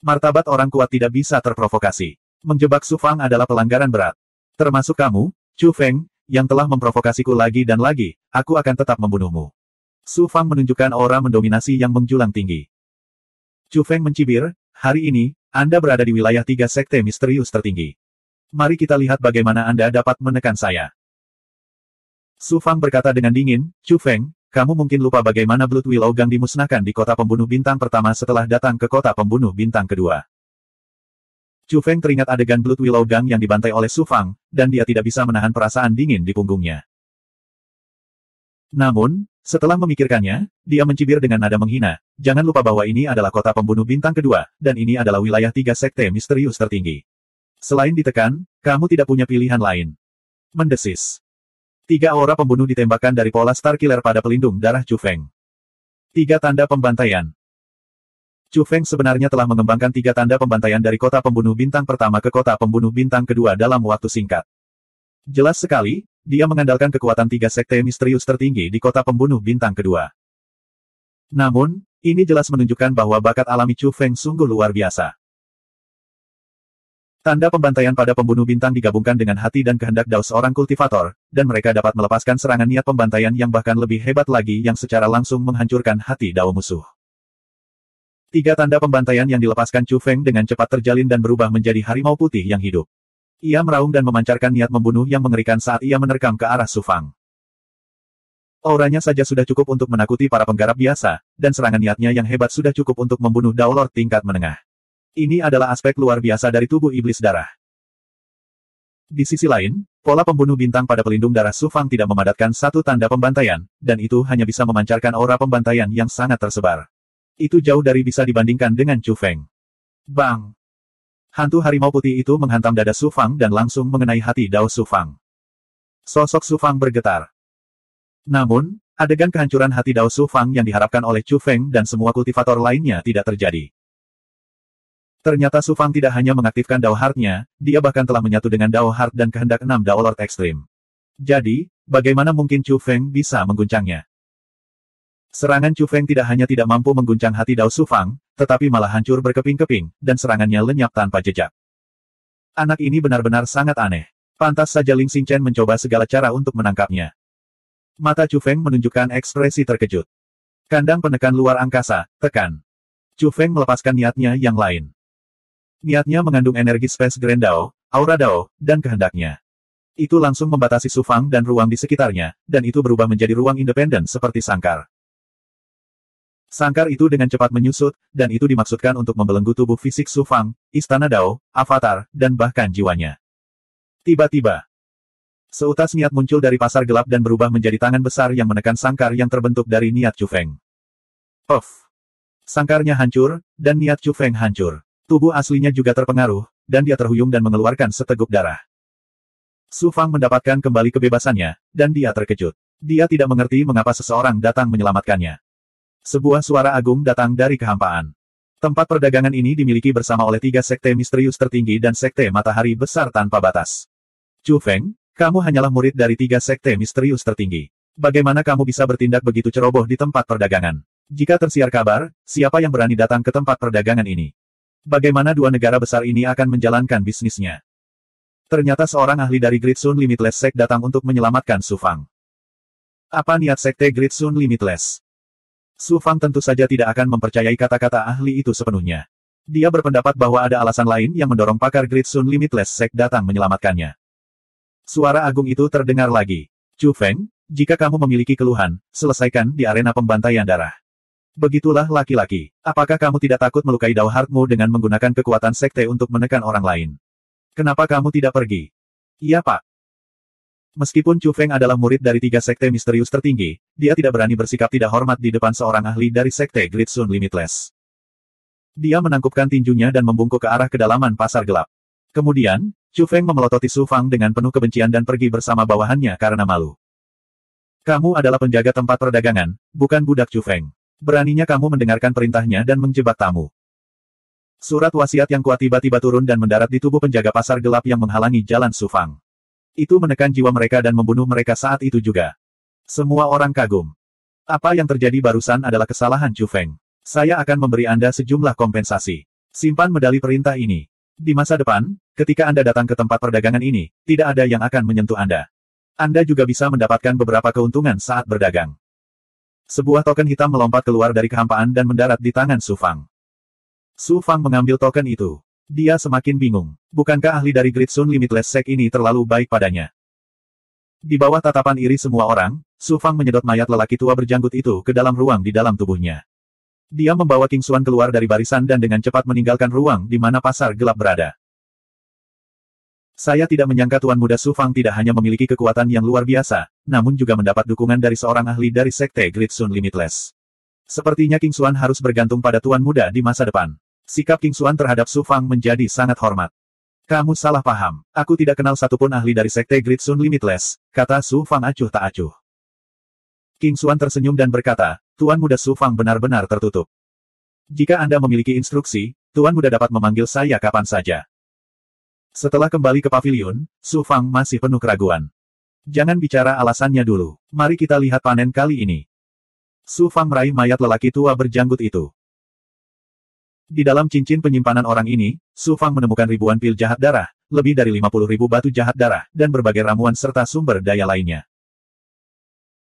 Martabat orang kuat tidak bisa terprovokasi. Menjebak Su Fang adalah pelanggaran berat. Termasuk kamu, Chu Feng, yang telah memprovokasiku lagi dan lagi, aku akan tetap membunuhmu. Su Fang menunjukkan aura mendominasi yang menjulang tinggi. Chu Feng mencibir, hari ini, Anda berada di wilayah 3 sekte misterius tertinggi. Mari kita lihat bagaimana Anda dapat menekan saya. Su Fang berkata dengan dingin, Chu Feng, kamu mungkin lupa bagaimana Blood Willow Gang dimusnahkan di kota pembunuh bintang pertama setelah datang ke kota pembunuh bintang kedua. Chu Feng teringat adegan Blood Willow Gang yang dibantai oleh Su Fang, dan dia tidak bisa menahan perasaan dingin di punggungnya. Namun, setelah memikirkannya, dia mencibir dengan nada menghina, jangan lupa bahwa ini adalah kota pembunuh bintang kedua, dan ini adalah wilayah 3 sekte misterius tertinggi. Selain ditekan, kamu tidak punya pilihan lain. Mendesis. 3 aura pembunuh ditembakkan dari pola Star Killer pada pelindung darah Chu Feng. 3 tanda pembantaian. Chu Feng sebenarnya telah mengembangkan 3 tanda pembantaian dari kota pembunuh bintang pertama ke kota pembunuh bintang kedua dalam waktu singkat. Jelas sekali, dia mengandalkan kekuatan 3 sekte misterius tertinggi di kota pembunuh bintang kedua. Namun, ini jelas menunjukkan bahwa bakat alami Chu Feng sungguh luar biasa. Tanda pembantaian pada pembunuh bintang digabungkan dengan hati dan kehendak Dao seorang kultivator, dan mereka dapat melepaskan serangan niat pembantaian yang bahkan lebih hebat lagi yang secara langsung menghancurkan hati Dao musuh. 3 tanda pembantaian yang dilepaskan Chu Feng dengan cepat terjalin dan berubah menjadi harimau putih yang hidup. Ia meraung dan memancarkan niat membunuh yang mengerikan saat ia menerkam ke arah Su Fang. Auranya saja sudah cukup untuk menakuti para penggarap biasa, dan serangan niatnya yang hebat sudah cukup untuk membunuh Dao Lord tingkat menengah. Ini adalah aspek luar biasa dari tubuh iblis darah. Di sisi lain, pola pembunuh bintang pada pelindung darah Su Fang tidak memadatkan 1 tanda pembantaian, dan itu hanya bisa memancarkan aura pembantaian yang sangat tersebar. Itu jauh dari bisa dibandingkan dengan Chu Feng. Bang! Hantu harimau putih itu menghantam dada Su Fang dan langsung mengenai hati Dao Su Fang. Sosok Su Fang bergetar. Namun, adegan kehancuran hati Dao Su Fang yang diharapkan oleh Chu Feng dan semua kultivator lainnya tidak terjadi. Ternyata Su Fang tidak hanya mengaktifkan Dao Heart-nya, dia bahkan telah menyatu dengan Dao Heart dan kehendak 6 Dao Lord Extreme. Jadi, bagaimana mungkin Chu Feng bisa mengguncangnya? Serangan Chu Feng tidak hanya tidak mampu mengguncang hati Dao Su Fang, tetapi malah hancur berkeping-keping, dan serangannya lenyap tanpa jejak. Anak ini benar-benar sangat aneh. Pantas saja Ling Xingchen mencoba segala cara untuk menangkapnya. Mata Chu Feng menunjukkan ekspresi terkejut. Kandang penekan luar angkasa, tekan. Chu Feng melepaskan niatnya yang lain. Niatnya mengandung energi Space Grand Dao, Aura Dao, dan kehendaknya. Itu langsung membatasi Su Fang dan ruang di sekitarnya, dan itu berubah menjadi ruang independen seperti sangkar. Sangkar itu dengan cepat menyusut, dan itu dimaksudkan untuk membelenggu tubuh fisik Su Fang, istana Dao, avatar, dan bahkan jiwanya. Tiba-tiba, seutas niat muncul dari pasar gelap dan berubah menjadi tangan besar yang menekan sangkar yang terbentuk dari niat Chu Feng. Puff! Sangkarnya hancur, dan niat Chu Feng hancur. Tubuh aslinya juga terpengaruh, dan dia terhuyung dan mengeluarkan seteguk darah. Su Fang mendapatkan kembali kebebasannya, dan dia terkejut. Dia tidak mengerti mengapa seseorang datang menyelamatkannya. Sebuah suara agung datang dari kehampaan. Tempat perdagangan ini dimiliki bersama oleh 3 sekte misterius tertinggi dan sekte matahari besar tanpa batas. Chu Feng, kamu hanyalah murid dari 3 sekte misterius tertinggi. Bagaimana kamu bisa bertindak begitu ceroboh di tempat perdagangan? Jika tersiar kabar, siapa yang berani datang ke tempat perdagangan ini? Bagaimana dua negara besar ini akan menjalankan bisnisnya? Ternyata seorang ahli dari Great Sun Limitless Sect datang untuk menyelamatkan Su Fang. Apa niat Sekte Great Sun Limitless? Su Fang tentu saja tidak akan mempercayai kata-kata ahli itu sepenuhnya. Dia berpendapat bahwa ada alasan lain yang mendorong pakar Great Sun Limitless Sect datang menyelamatkannya. Suara agung itu terdengar lagi. Chu Feng, jika kamu memiliki keluhan, selesaikan di arena pembantaian darah. Begitulah laki-laki. Apakah kamu tidak takut melukai Dao Heartmu dengan menggunakan kekuatan sekte untuk menekan orang lain? Kenapa kamu tidak pergi? Iya, Pak. Meskipun Chu Feng adalah murid dari 3 sekte misterius tertinggi, dia tidak berani bersikap tidak hormat di depan seorang ahli dari sekte Great Sun Limitless. Dia menangkupkan tinjunya dan membungkuk ke arah kedalaman pasar gelap. Kemudian, Chu Feng memelototi Su Fang dengan penuh kebencian dan pergi bersama bawahannya karena malu. Kamu adalah penjaga tempat perdagangan, bukan budak Chu Feng. Beraninya kamu mendengarkan perintahnya dan menjebak tamu. Surat wasiat yang kuat tiba-tiba turun dan mendarat di tubuh penjaga pasar gelap yang menghalangi jalan Su Fang. Itu menekan jiwa mereka dan membunuh mereka saat itu juga. Semua orang kagum. Apa yang terjadi barusan adalah kesalahan Chu Feng. Saya akan memberi Anda sejumlah kompensasi. Simpan medali perintah ini. Di masa depan, ketika Anda datang ke tempat perdagangan ini, tidak ada yang akan menyentuh Anda. Anda juga bisa mendapatkan beberapa keuntungan saat berdagang. Sebuah token hitam melompat keluar dari kehampaan dan mendarat di tangan Su Fang. Su Fang mengambil token itu. Dia semakin bingung. Bukankah ahli dari Great Sun Limitless Sect ini terlalu baik padanya? Di bawah tatapan iri semua orang, Su Fang menyedot mayat lelaki tua berjanggut itu ke dalam ruang di dalam tubuhnya. Dia membawa King Xuan keluar dari barisan dan dengan cepat meninggalkan ruang di mana pasar gelap berada. Saya tidak menyangka Tuan Muda Su Fang tidak hanya memiliki kekuatan yang luar biasa, namun juga mendapat dukungan dari seorang ahli dari Sekte Great Sun Limitless. Sepertinya King Xuan harus bergantung pada Tuan Muda di masa depan. Sikap King Xuan terhadap Su Fang menjadi sangat hormat. Kamu salah paham. Aku tidak kenal satupun ahli dari Sekte Great Sun Limitless, kata Su Fang acuh tak acuh. King Xuan tersenyum dan berkata, Tuan Muda Su Fang benar-benar tertutup. Jika Anda memiliki instruksi, Tuan Muda dapat memanggil saya kapan saja. Setelah kembali ke pavilion, Su Fang masih penuh keraguan. Jangan bicara alasannya dulu. Mari kita lihat panen kali ini. Su Fang meraih mayat lelaki tua berjanggut itu. Di dalam cincin penyimpanan orang ini, Su Fang menemukan ribuan pil jahat darah, lebih dari 50.000 batu jahat darah, dan berbagai ramuan serta sumber daya lainnya.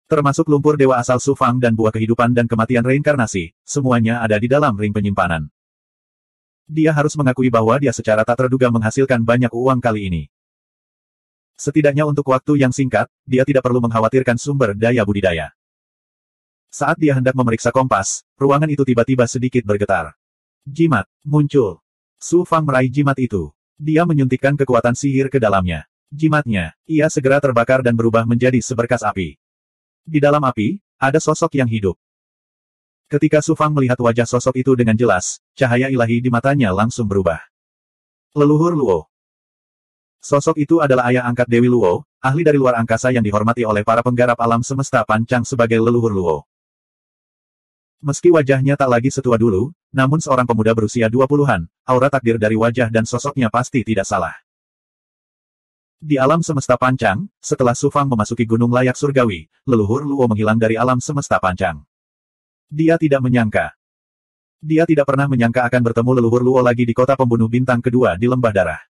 Termasuk lumpur dewa asal Su Fang dan buah kehidupan dan kematian reinkarnasi, semuanya ada di dalam ring penyimpanan. Dia harus mengakui bahwa dia secara tak terduga menghasilkan banyak uang kali ini. Setidaknya untuk waktu yang singkat, dia tidak perlu mengkhawatirkan sumber daya budidaya. Saat dia hendak memeriksa kompas, ruangan itu tiba-tiba sedikit bergetar. Jimat muncul. Su Fang meraih jimat itu. Dia menyuntikkan kekuatan sihir ke dalamnya. Jimatnya, ia segera terbakar dan berubah menjadi seberkas api. Di dalam api, ada sosok yang hidup. Ketika Su Fang melihat wajah sosok itu dengan jelas, cahaya ilahi di matanya langsung berubah. Leluhur Luo. Sosok itu adalah ayah angkat Dewi Luo, ahli dari luar angkasa yang dihormati oleh para penggarap alam semesta pancang sebagai leluhur Luo. Meski wajahnya tak lagi setua dulu, namun seorang pemuda berusia 20-an, aura takdir dari wajah dan sosoknya pasti tidak salah. Di alam semesta pancang, setelah Su Fang memasuki gunung layak surgawi, leluhur Luo menghilang dari alam semesta pancang. Dia tidak menyangka. Dia tidak pernah menyangka akan bertemu leluhur Luo lagi di kota pembunuh bintang kedua di Lembah Darah.